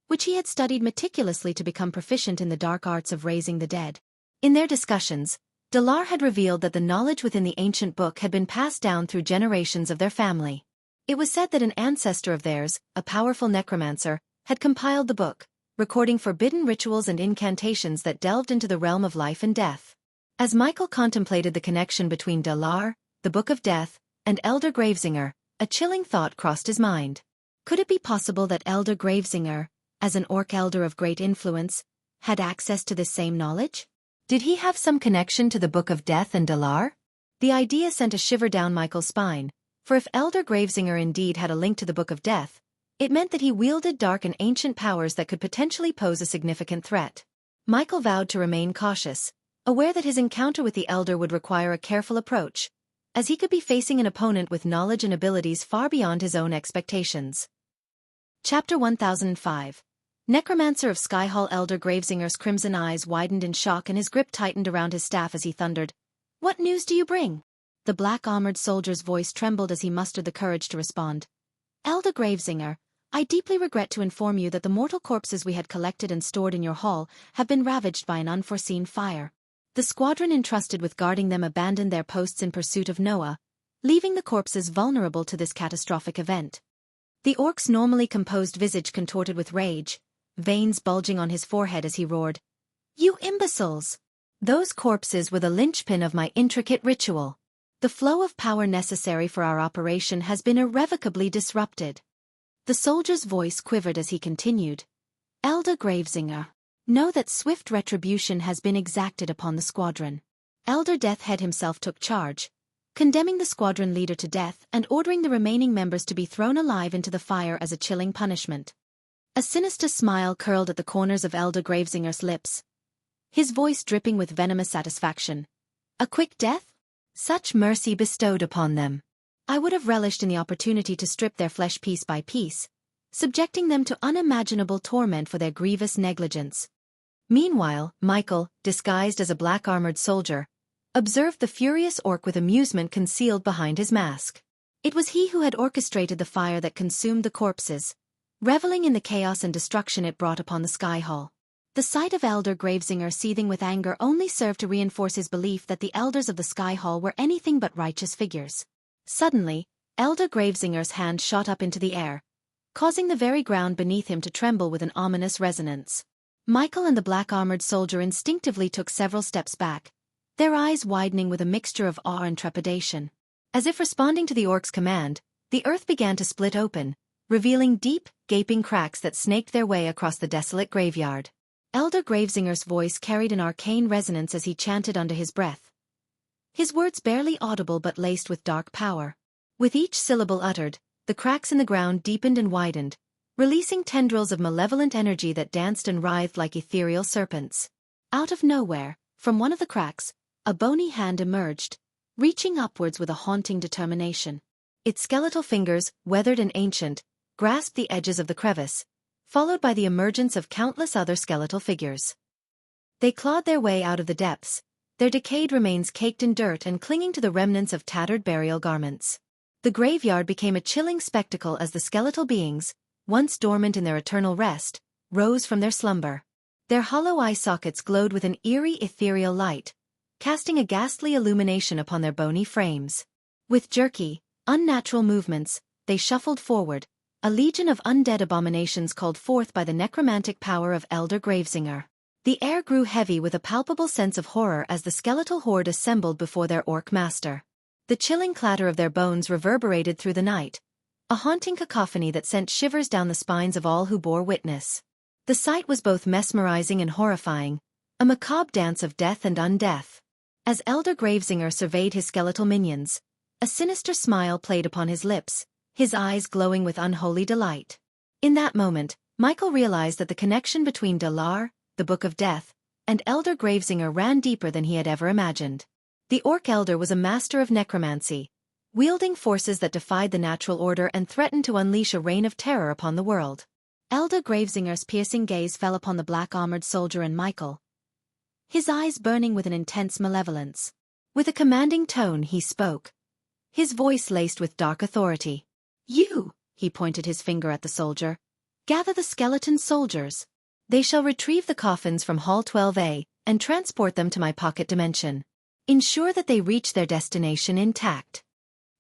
B: which he had studied meticulously to become proficient in the dark arts of raising the dead.
A: In their discussions, Dalar had revealed that the knowledge within the ancient book had been passed down through generations of their family. It was said that an ancestor of theirs, a powerful necromancer, had compiled the book, recording forbidden rituals and incantations that delved into the realm of life and death. As Michael contemplated the connection between Dalar, the Book of Death, and Elder Gravesinger, a chilling thought crossed his mind.
B: Could it be possible that Elder Gravesinger, as an orc elder of great influence, had access to this same knowledge?
A: Did he have some connection to the Book of Death and Dalar? The idea sent a shiver down Michael's spine, for if Elder Gravesinger indeed had a link to the Book of Death, it meant that he wielded dark and ancient powers that could potentially pose a significant threat. Michael vowed to remain cautious, aware that his encounter with the Elder would require a careful approach, as he could be facing an opponent with knowledge and abilities far beyond his own expectations.
B: Chapter 1005. Necromancer of Skyhall. Elder Gravesinger's crimson eyes widened in shock and his grip tightened around his staff as he thundered, "What news do you bring?" The black-armored soldier's voice trembled as he mustered the courage to respond. "Elder Gravesinger, I deeply regret to inform you that the mortal corpses we had collected and stored in your hall have been ravaged by an unforeseen fire. The squadron entrusted with guarding them abandoned their posts in pursuit of Noah, leaving the corpses vulnerable to this catastrophic event." The orc's normally composed visage contorted with rage, veins bulging on his forehead as he roared, "You imbeciles!
A: Those corpses were the linchpin of my intricate ritual.
B: The flow of power necessary for our operation has been irrevocably disrupted." The soldier's voice quivered as he continued, "Elder Gravesinger, know that swift retribution has been exacted upon the squadron." Elder Deathhead himself took charge, condemning the squadron leader to death and ordering the remaining members to be thrown alive into the fire as a chilling punishment. A sinister smile curled at the corners of Elder Gravesinger's lips, his voice dripping with venomous satisfaction. "A quick death?
A: Such mercy bestowed upon them.
B: I would have relished in the opportunity to strip their flesh piece by piece, subjecting them to unimaginable torment for their grievous negligence."
A: Meanwhile, Michael, disguised as a black-armored soldier, observed the furious orc with amusement concealed behind his mask.
B: It was he who had orchestrated the fire that consumed the corpses, reveling in the chaos and destruction it brought upon the Sky Hall. The sight of Elder Gravesinger seething with anger only served to reinforce his belief that the elders of the Sky Hall were anything but righteous figures. Suddenly, Elder Gravesinger's hand shot up into the air, causing the very ground beneath him to tremble with an ominous resonance. Michael and the black-armored soldier instinctively took several steps back, their eyes widening with a mixture of awe and trepidation.
A: As if responding to the orc's command, the earth began to split open, revealing deep, gaping cracks that snaked their way across the desolate graveyard.
B: Elder Gravesinger's voice carried an arcane resonance as he chanted under his breath, his words barely audible but laced with dark power.
A: With each syllable uttered, the cracks in the ground deepened and widened, releasing tendrils of malevolent energy that danced and writhed like ethereal serpents.
B: Out of nowhere, from one of the cracks, a bony hand emerged, reaching upwards with a haunting determination.
A: Its skeletal fingers, weathered and ancient, grasped the edges of the crevice, followed by the emergence of countless other skeletal figures. They clawed their way out of the depths, their decayed remains caked in dirt and clinging to the remnants of tattered burial garments. The graveyard became a chilling spectacle as the skeletal beings, once dormant in their eternal rest, rose from their slumber. Their hollow eye sockets glowed with an eerie ethereal light, casting a ghastly illumination upon their bony frames. With jerky, unnatural movements, they shuffled forward, a legion of undead abominations called forth by the necromantic power of Elder Gravesinger. The air grew heavy with a palpable sense of horror as the skeletal horde assembled before their orc master. The chilling clatter of their bones reverberated through the night, a haunting cacophony that sent shivers down the spines of all who bore witness. The sight was both mesmerizing and horrifying, a macabre dance of death and undeath. As Elder Gravesinger surveyed his skeletal minions, a sinister smile played upon his lips, his eyes glowing with unholy delight. In that moment, Michael realized that the connection between Dalar, the Book of Death, and Elder Gravesinger ran deeper than he had ever imagined. The Orc Elder was a master of necromancy, wielding forces that defied the natural order and threatened to unleash a reign of terror upon the world.
B: Elder Gravesinger's piercing gaze fell upon the black-armored soldier and Michael, his eyes burning with an intense malevolence.
A: With a commanding tone he spoke, his voice laced with dark authority.
B: "You," he pointed his finger at the soldier, "gather the skeleton soldiers.
A: They shall retrieve the coffins from Hall 12A and transport them to my pocket dimension. Ensure that they reach their destination intact."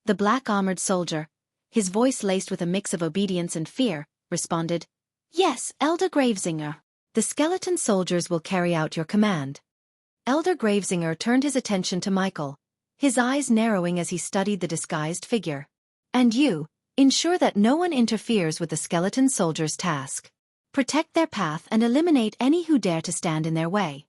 B: The black-armored soldier, his voice laced with a mix of obedience and fear, responded, "Yes, Elder Gravesinger."
A: "The skeleton soldiers will carry out your command." Elder Gravesinger turned his attention to Michael, his eyes narrowing as he studied the disguised figure. "And you, ensure that no one interferes with the skeleton soldiers' task. Protect their path and eliminate any who dare to stand in their way."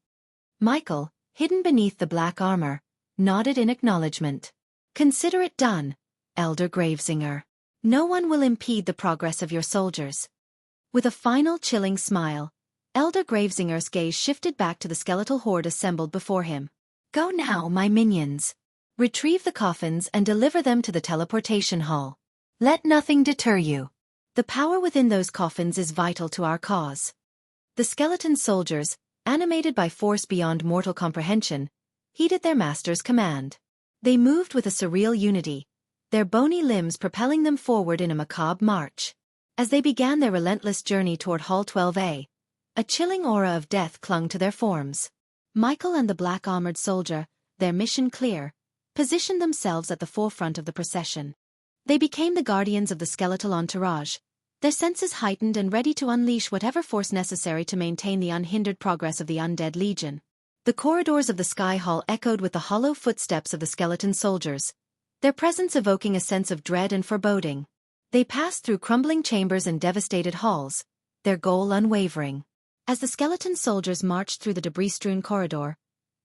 A: Michael, hidden beneath the black armor, nodded in acknowledgement. "Consider it done, Elder Gravesinger. No one will impede the progress of your soldiers." With a final chilling smile, Elder Gravesinger's gaze shifted back to the skeletal horde assembled before him. "Go now, my minions. Retrieve the coffins and deliver them to the teleportation hall. Let nothing deter you. The power within those coffins is vital to our cause." The skeleton soldiers, animated by force beyond mortal comprehension, heeded their master's command. They moved with a surreal unity, their bony limbs propelling them forward in a macabre march. As they began their relentless journey toward Hall 12A, a chilling aura of death clung to their forms.
B: Michael and the black-armored soldier, their mission clear, positioned themselves at the forefront of the procession. They became the guardians of the skeletal entourage, their senses heightened and ready to unleash whatever force necessary to maintain the unhindered progress of the undead legion.
A: The corridors of the Sky Hall echoed with the hollow footsteps of the skeleton soldiers, their presence evoking a sense of dread and foreboding. They passed through crumbling chambers and devastated halls, their goal unwavering.
B: As the skeleton soldiers marched through the debris-strewn corridor,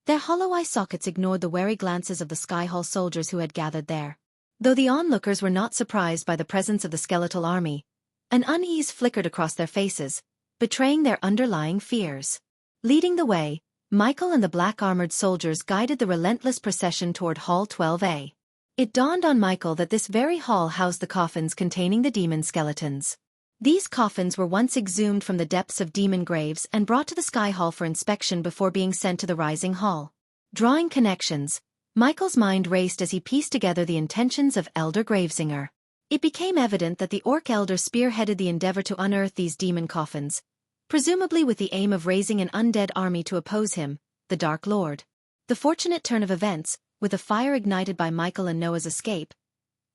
B: their hollow eye sockets ignored the wary glances of the Sky Hall soldiers who had gathered there.
A: Though the onlookers were not surprised by the presence of the skeletal army, an unease flickered across their faces, betraying their underlying fears. Leading the way, Michael and the black-armored soldiers guided the relentless procession toward Hall 12A. It dawned on Michael that this very hall housed the coffins containing the demon skeletons. These coffins were once exhumed from the depths of demon graves and brought to the Sky Hall for inspection before being sent to the Rising Hall. Drawing connections, Michael's mind raced as he pieced together the intentions of Elder Gravesinger. It became evident that the Orc Elder spearheaded the endeavor to unearth these demon coffins, presumably with the aim of raising an undead army to oppose him, the Dark Lord. The fortunate turn of events, with the fire ignited by Michael and Noah's escape,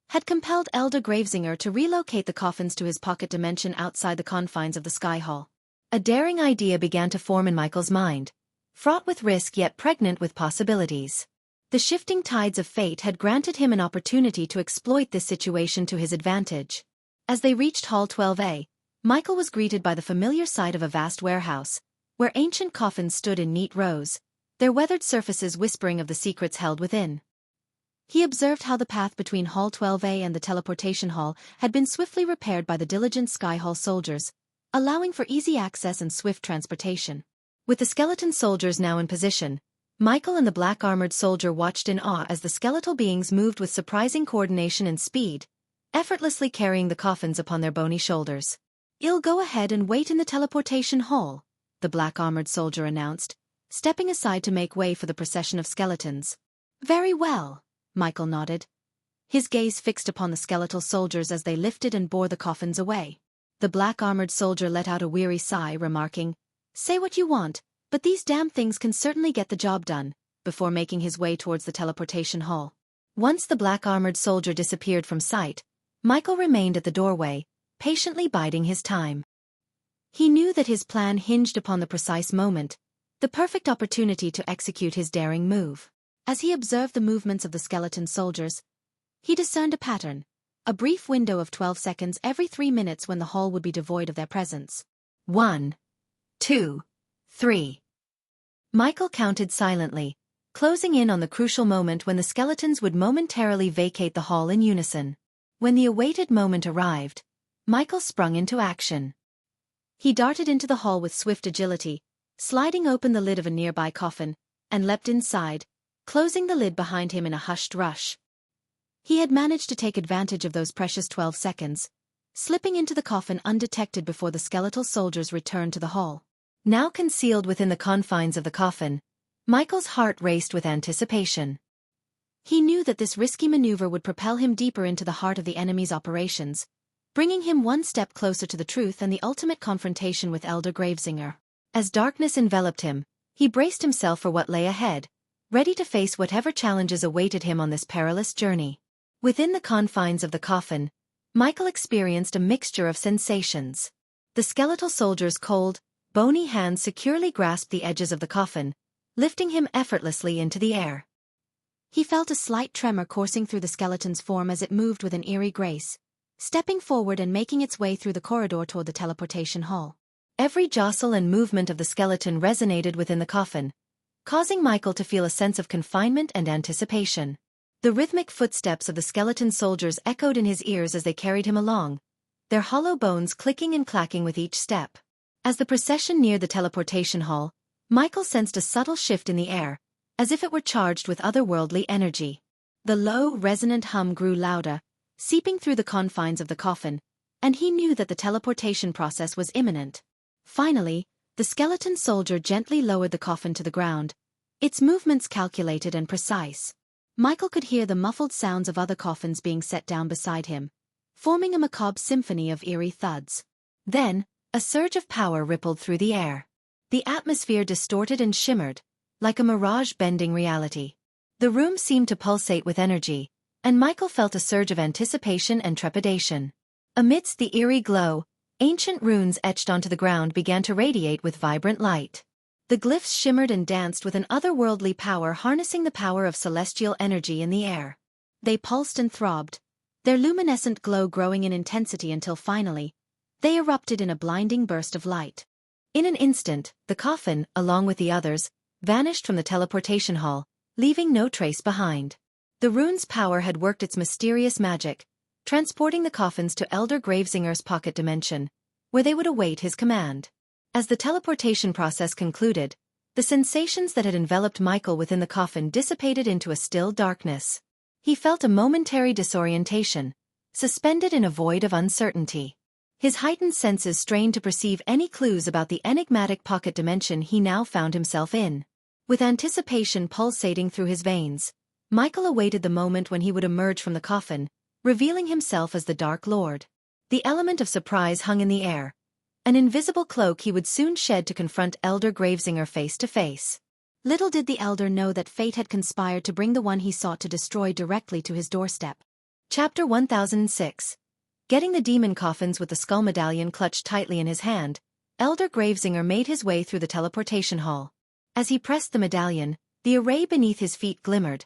A: had compelled Elder Gravesinger to relocate the coffins to his pocket dimension outside the confines of the Sky Hall. A daring idea began to form in Michael's mind, fraught with risk yet pregnant with possibilities. The shifting tides of fate had granted him an opportunity to exploit this situation to his advantage. As they reached Hall 12A, Michael was greeted by the familiar sight of a vast warehouse, where ancient coffins stood in neat rows, their weathered surfaces whispering of the secrets held within.
B: He observed how the path between Hall 12A and the teleportation hall had been swiftly repaired by the diligent Sky Hall soldiers, allowing for easy access and swift transportation. With the skeleton soldiers now in position, Michael and the black-armored soldier watched in awe as the skeletal beings moved with surprising coordination and speed, effortlessly carrying the coffins upon their bony shoulders. "You'll go ahead and wait in the teleportation hall," the black-armored soldier announced, stepping aside to make way for the procession of skeletons. "Very well," Michael nodded, his gaze fixed upon the skeletal soldiers as they lifted and bore the coffins away. The black-armored soldier let out a weary sigh, remarking, "Say what you want, but these damn things can certainly get the job done," before making his way towards the teleportation hall. Once the black-armored soldier disappeared from sight, Michael remained at the doorway, patiently biding his time. He knew that his plan hinged upon the precise moment, the perfect opportunity to execute his daring move. As he observed the movements of the skeleton soldiers, he discerned a pattern, a brief window of 12 seconds every 3 minutes when the hall would be devoid of their presence.
A: 1, 2, 3. Michael counted silently, closing in on the crucial moment when the skeletons would momentarily vacate the hall in unison. When the awaited moment arrived, Michael sprung into action. He darted into the hall with swift agility, sliding open the lid of a nearby coffin, and leapt inside, closing the lid behind him in a hushed rush. He had managed to take advantage of those precious 12 seconds, slipping into the coffin undetected before the skeletal soldiers returned to the hall. Now concealed within the confines of the coffin, Michael's heart raced with anticipation. He knew that this risky maneuver would propel him deeper into the heart of the enemy's operations, bringing him one step closer to the truth and the ultimate confrontation with Elder Gravesinger. As darkness enveloped him, he braced himself for what lay ahead, ready to face whatever challenges awaited him on this perilous journey. Within the confines of the coffin, Michael experienced a mixture of sensations. The skeletal soldier's cold, bony hands securely grasped the edges of the coffin, lifting him effortlessly into the air. He felt a slight tremor coursing through the skeleton's form as it moved with an eerie grace, stepping forward and making its way through the corridor toward the teleportation hall. Every jostle and movement of the skeleton resonated within the coffin, causing Michael to feel a sense of confinement and anticipation. The rhythmic footsteps of the skeleton soldiers echoed in his ears as they carried him along, their hollow bones clicking and clacking with each step. As the procession neared the teleportation hall, Michael sensed a subtle shift in the air, as if it were charged with otherworldly energy. The low, resonant hum grew louder, seeping through the confines of the coffin, and he knew that the teleportation process was imminent. Finally, the skeleton soldier gently lowered the coffin to the ground, its movements calculated and precise. Michael could hear the muffled sounds of other coffins being set down beside him, forming a macabre symphony of eerie thuds. Then, a surge of power rippled through the air. The atmosphere distorted and shimmered, like a mirage bending reality. The room seemed to pulsate with energy, and Michael felt a surge of anticipation and trepidation. Amidst the eerie glow, ancient runes etched onto the ground began to radiate with vibrant light. The glyphs shimmered and danced with an otherworldly power, harnessing the power of celestial energy in the air. They pulsed and throbbed, their luminescent glow growing in intensity until finally, they erupted in a blinding burst of light. In an instant, the coffin, along with the others, vanished from the teleportation hall, leaving no trace behind. The rune's power had worked its mysterious magic, transporting the coffins to Elder Gravesinger's pocket dimension, where they would await his command. As the teleportation process concluded, the sensations that had enveloped Michael within the coffin dissipated into a still darkness. He felt a momentary disorientation, suspended in a void of uncertainty. His heightened senses strained to perceive any clues about the enigmatic pocket dimension he now found himself in. With anticipation pulsating through his veins, Michael awaited the moment when he would emerge from the coffin, revealing himself as the Dark Lord. The element of surprise hung in the air, an invisible cloak he would soon shed to confront Elder Gravesinger face to face. Little did the Elder know that fate had conspired to bring the one he sought to destroy directly to his doorstep. Chapter 1006. Getting the demon coffins with the skull medallion clutched tightly in his hand, Elder Gravesinger made his way through the teleportation hall. As he pressed the medallion, the array beneath his feet glimmered,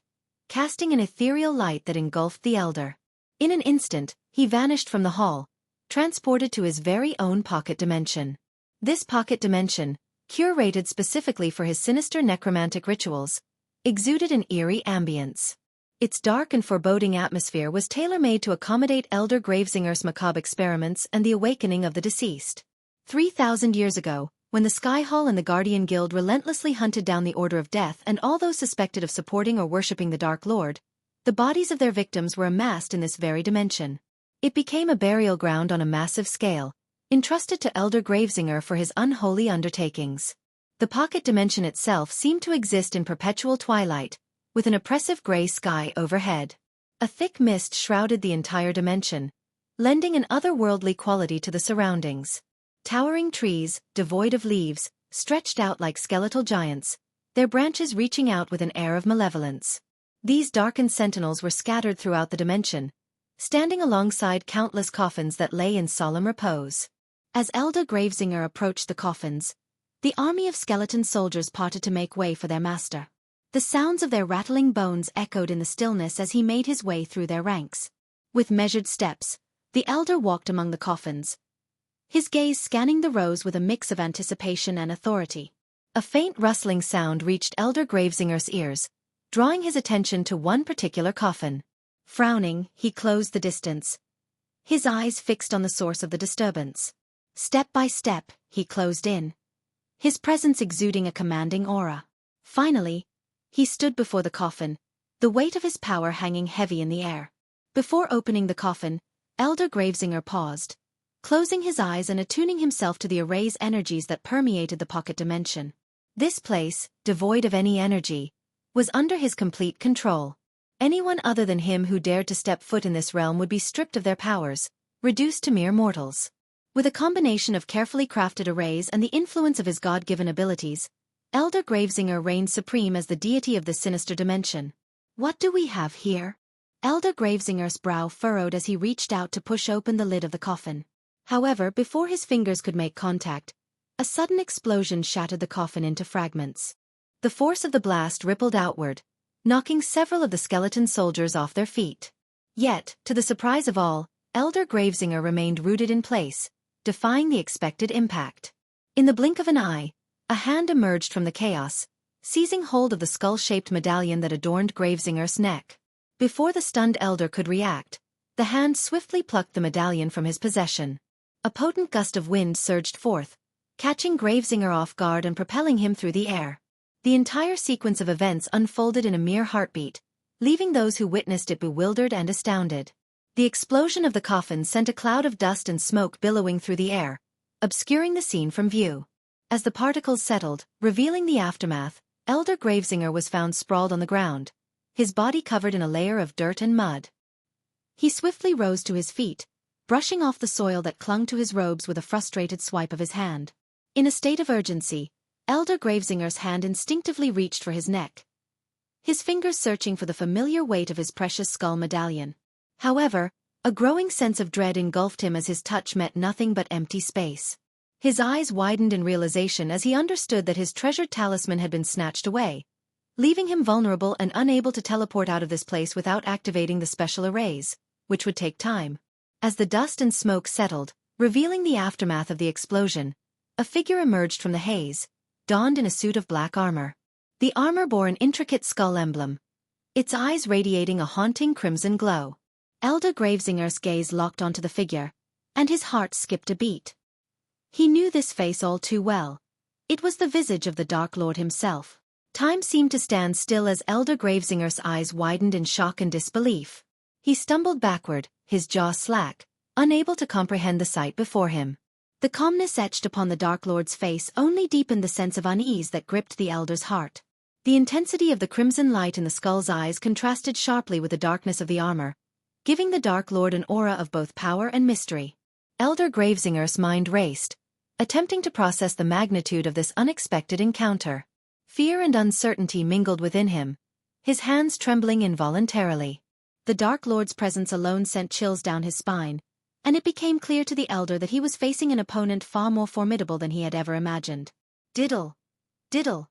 A: casting an ethereal light that engulfed the Elder. In an instant, he vanished from the hall, transported to his very own pocket dimension. This pocket dimension, curated specifically for his sinister necromantic rituals, exuded an eerie ambience. Its dark and foreboding atmosphere was tailor-made to accommodate Elder Gravesinger's macabre experiments and the awakening of the deceased. 3,000 years ago, when the Sky Hall and the Guardian Guild relentlessly hunted down the Order of Death and all those suspected of supporting or worshipping the Dark Lord, the bodies of their victims were amassed in this very dimension. It became a burial ground on a massive scale, entrusted to Elder Gravesinger for his unholy undertakings. The pocket dimension itself seemed to exist in perpetual twilight, with an oppressive gray sky overhead. A thick mist shrouded the entire dimension, lending an otherworldly quality to the surroundings. Towering trees, devoid of leaves, stretched out like skeletal giants, their branches reaching out with an air of malevolence. These darkened sentinels were scattered throughout the dimension, standing alongside countless coffins that lay in solemn repose. As Elder Gravesinger approached the coffins, the army of skeleton soldiers parted to make way for their master. The sounds of their rattling bones echoed in the stillness as he made his way through their ranks. With measured steps, the elder walked among the coffins, his gaze scanning the rows with a mix of anticipation and authority. A faint rustling sound reached Elder Gravesinger's ears, drawing his attention to one particular coffin. Frowning, he closed the distance, his eyes fixed on the source of the disturbance. Step by step, he closed in, his presence exuding a commanding aura. Finally, he stood before the coffin, the weight of his power hanging heavy in the air. Before opening the coffin, Elder Gravesinger paused, closing his eyes and attuning himself to the array's energies that permeated the pocket dimension. This place, devoid of any energy, was under his complete control. Anyone other than him who dared to step foot in this realm would be stripped of their powers, reduced to mere mortals. With a combination of carefully crafted arrays and the influence of his God-given abilities, Elder Gravesinger reigned supreme as the deity of this sinister dimension. What do we have here? Elder Gravesinger's brow furrowed as he reached out to push open the lid of the coffin. However, before his fingers could make contact, a sudden explosion shattered the coffin into fragments. The force of the blast rippled outward, knocking several of the skeleton soldiers off their feet. Yet, to the surprise of all, Elder Gravesinger remained rooted in place, defying the expected impact. In the blink of an eye, a hand emerged from the chaos, seizing hold of the skull-shaped medallion that adorned Gravesinger's neck. Before the stunned elder could react, the hand swiftly plucked the medallion from his possession. A potent gust of wind surged forth, catching Gravesinger off guard and propelling him through the air. The entire sequence of events unfolded in a mere heartbeat, leaving those who witnessed it bewildered and astounded. The explosion of the coffin sent a cloud of dust and smoke billowing through the air, obscuring the scene from view. As the particles settled, revealing the aftermath, Elder Gravesinger was found sprawled on the ground, his body covered in a layer of dirt and mud. He swiftly rose to his feet, brushing off the soil that clung to his robes with a frustrated swipe of his hand. In a state of urgency, Elder Gravesinger's hand instinctively reached for his neck, his fingers searching for the familiar weight of his precious skull medallion. However, a growing sense of dread engulfed him as his touch met nothing but empty space. His eyes widened in realization as he understood that his treasured talisman had been snatched away, leaving him vulnerable and unable to teleport out of this place without activating the special arrays, which would take time. As the dust and smoke settled, revealing the aftermath of the explosion, a figure emerged from the haze, donned in a suit of black armor. The armor bore an intricate skull emblem, its eyes radiating a haunting crimson glow. Elder Gravesinger's gaze locked onto the figure, and his heart skipped a beat. He knew this face all too well. It was the visage of the Dark Lord himself. Time seemed to stand still as Elder Gravesinger's eyes widened in shock and disbelief. He stumbled backward, his jaw slack, unable to comprehend the sight before him. The calmness etched upon the Dark Lord's face only deepened the sense of unease that gripped the elder's heart. The intensity of the crimson light in the skull's eyes contrasted sharply with the darkness of the armor, giving the Dark Lord an aura of both power and mystery. Elder Gravesinger's mind raced, attempting to process the magnitude of this unexpected encounter. Fear and uncertainty mingled within him, his hands trembling involuntarily. The Dark Lord's presence alone sent chills down his spine, and it became clear to the elder that he was facing an opponent far more formidable than he had ever imagined. Diddle, diddle,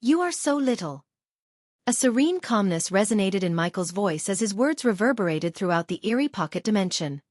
A: you are so little. A serene calmness resonated in Michael's voice as his words reverberated throughout the eerie pocket dimension.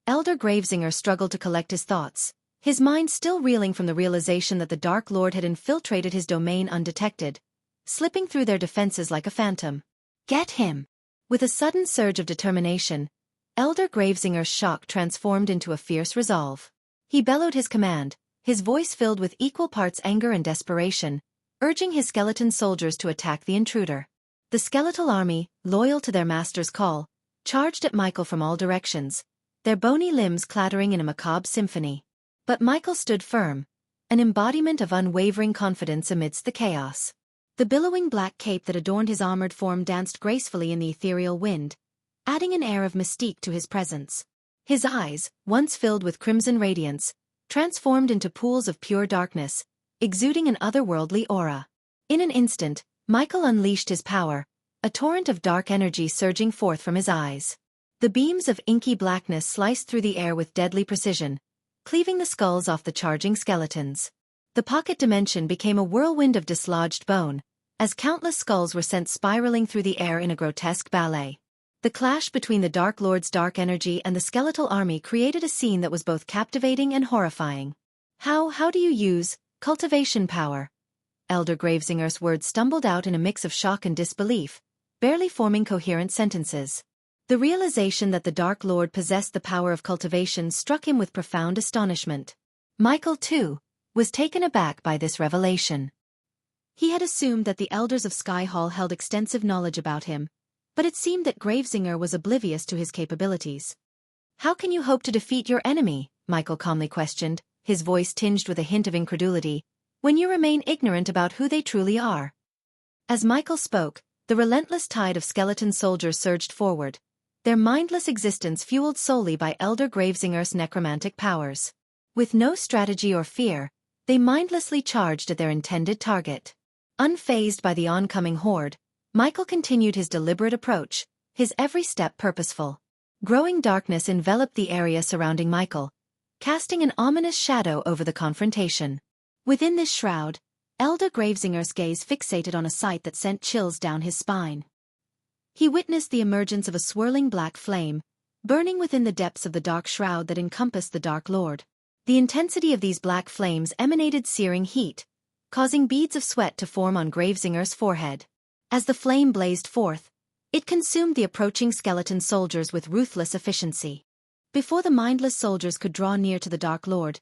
A: Elder Gravesinger struggled to collect his thoughts, his mind still reeling from the realization that the Dark Lord had infiltrated his domain undetected, slipping through their defenses like a phantom.
B: Get him!
A: With a sudden surge of determination, Elder Gravesinger's shock transformed into a fierce resolve. He bellowed his command, his voice filled with equal parts anger and desperation, urging his skeleton soldiers to attack the intruder. The skeletal army, loyal to their master's call, charged at Michael from all directions, their bony limbs clattering in a macabre symphony. But Michael stood firm, an embodiment of unwavering confidence amidst the chaos. The billowing black cape that adorned his armored form danced gracefully in the ethereal wind, adding an air of mystique to his presence. His eyes, once filled with crimson radiance, transformed into pools of pure darkness, exuding an otherworldly aura. In an instant, Michael unleashed his power, a torrent of dark energy surging forth from his eyes. The beams of inky blackness sliced through the air with deadly precision, cleaving the skulls off the charging skeletons. The pocket dimension became a whirlwind of dislodged bone, as countless skulls were sent spiraling through the air in a grotesque ballet. The clash between the Dark Lord's dark energy and the skeletal army created a scene that was both captivating and horrifying. How do you use cultivation power? Elder Gravesinger's words stumbled out in a mix of shock and disbelief, barely forming coherent sentences. The realization that the Dark Lord possessed the power of cultivation struck him with profound astonishment. Michael, too, was taken aback by this revelation.
B: He had assumed that the elders of Sky Hall held extensive knowledge about him, but it seemed that Gravesinger was oblivious to his capabilities.
A: How can you hope to defeat your enemy? Michael calmly questioned, his voice tinged with a hint of incredulity, when you remain ignorant about who they truly are. As Michael spoke, the relentless tide of skeleton soldiers surged forward, their mindless existence fueled solely by Elder Gravesinger's necromantic powers. With no strategy or fear, they mindlessly charged at their intended target. Unfazed by the oncoming horde, Michael continued his deliberate approach, his every step purposeful. Growing darkness enveloped the area surrounding Michael, casting an ominous shadow over the confrontation.
B: Within this shroud, Elder Gravesinger's gaze fixated on a sight that sent chills down his spine. He witnessed the emergence of a swirling black flame, burning within the depths of the dark shroud that encompassed the Dark Lord. The intensity of these black flames emanated searing heat, causing beads of sweat to form on Gravesinger's forehead. As the flame blazed forth, it consumed the approaching skeleton soldiers with ruthless efficiency. Before the mindless soldiers could draw near to the Dark Lord,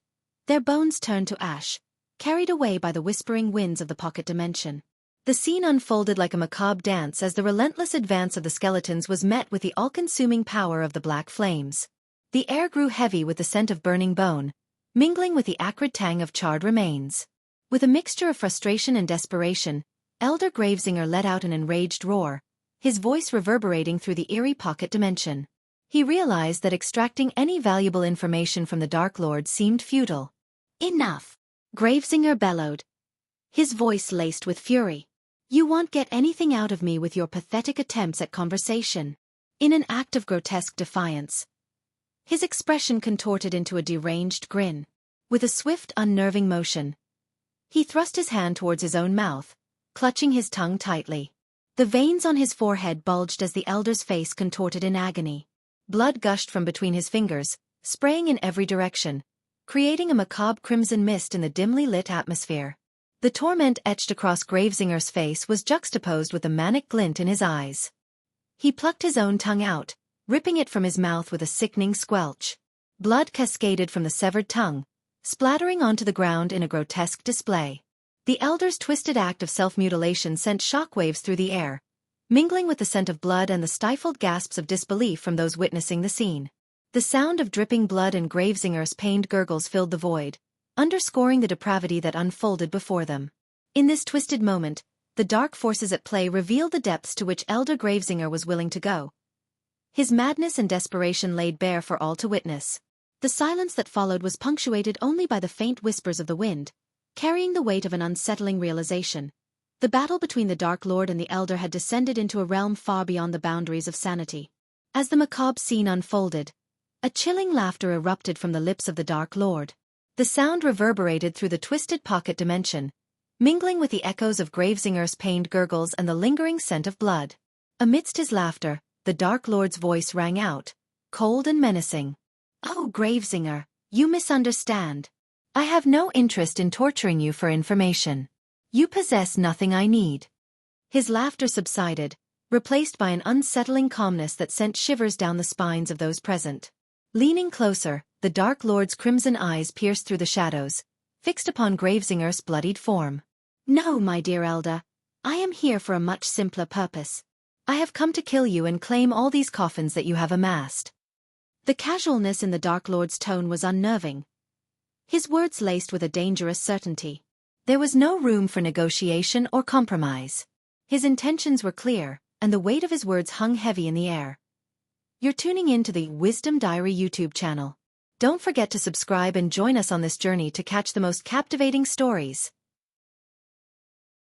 B: their bones turned to ash, carried away by the whispering winds of the pocket dimension. The scene unfolded like a macabre dance as the relentless advance of the skeletons was met with the all-consuming power of the black flames. The air grew heavy with the scent of burning bone, mingling with the acrid tang of charred remains. With a mixture of frustration and desperation, Elder Gravesinger let out an enraged roar, his voice reverberating through the eerie pocket dimension. He realized that extracting any valuable information from the Dark Lord seemed futile. Enough! Gravesinger bellowed, his voice laced with fury. You won't get anything out of me with your pathetic attempts at conversation. In an act of grotesque defiance, his expression contorted into a deranged grin. With a swift, unnerving motion, he thrust his hand towards his own mouth, clutching his tongue tightly. The veins on his forehead bulged as the elder's face contorted in agony. Blood gushed from between his fingers, spraying in every direction, creating a macabre crimson mist in the dimly lit atmosphere. The torment etched across Gravesinger's face was juxtaposed with a manic glint in his eyes. He plucked his own tongue out, ripping it from his mouth with a sickening squelch. Blood cascaded from the severed tongue, splattering onto the ground in a grotesque display. The elder's twisted act of self-mutilation sent shockwaves through the air, mingling with the scent of blood and the stifled gasps of disbelief from those witnessing the scene. The sound of dripping blood and Gravesinger's pained gurgles filled the void, underscoring the depravity that unfolded before them. In this twisted moment, the dark forces at play revealed the depths to which Elder Gravesinger was willing to go. His madness and desperation laid bare for all to witness. The silence that followed was punctuated only by the faint whispers of the wind, carrying the weight of an unsettling realization. The battle between the Dark Lord and the Elder had descended into a realm far beyond the boundaries of sanity. As the macabre scene unfolded, a chilling laughter erupted from the lips of the Dark Lord. The sound reverberated through the twisted pocket dimension, mingling with the echoes of Gravesinger's pained gurgles and the lingering scent of blood. Amidst his laughter, the Dark Lord's voice rang out, cold and menacing. "Oh, Gravesinger, you misunderstand. I have no interest in torturing you for information. You possess nothing I need." His laughter subsided,
A: replaced by an unsettling calmness that sent shivers down the spines of those present. Leaning closer, the Dark Lord's crimson eyes pierced through the shadows, fixed upon Gravesinger's bloodied form.
B: "No, my dear elder. I am here for a much simpler purpose.
A: I have come to kill you and claim all these coffins that you have amassed."
B: The casualness in the Dark Lord's tone was unnerving, his words laced with a dangerous certainty.
A: There was no room for negotiation or compromise. His intentions were clear, and the weight of his words hung heavy in the air. You're tuning in to the Wisdom Diary YouTube channel. Don't forget to subscribe and join us on this journey to catch the most captivating stories.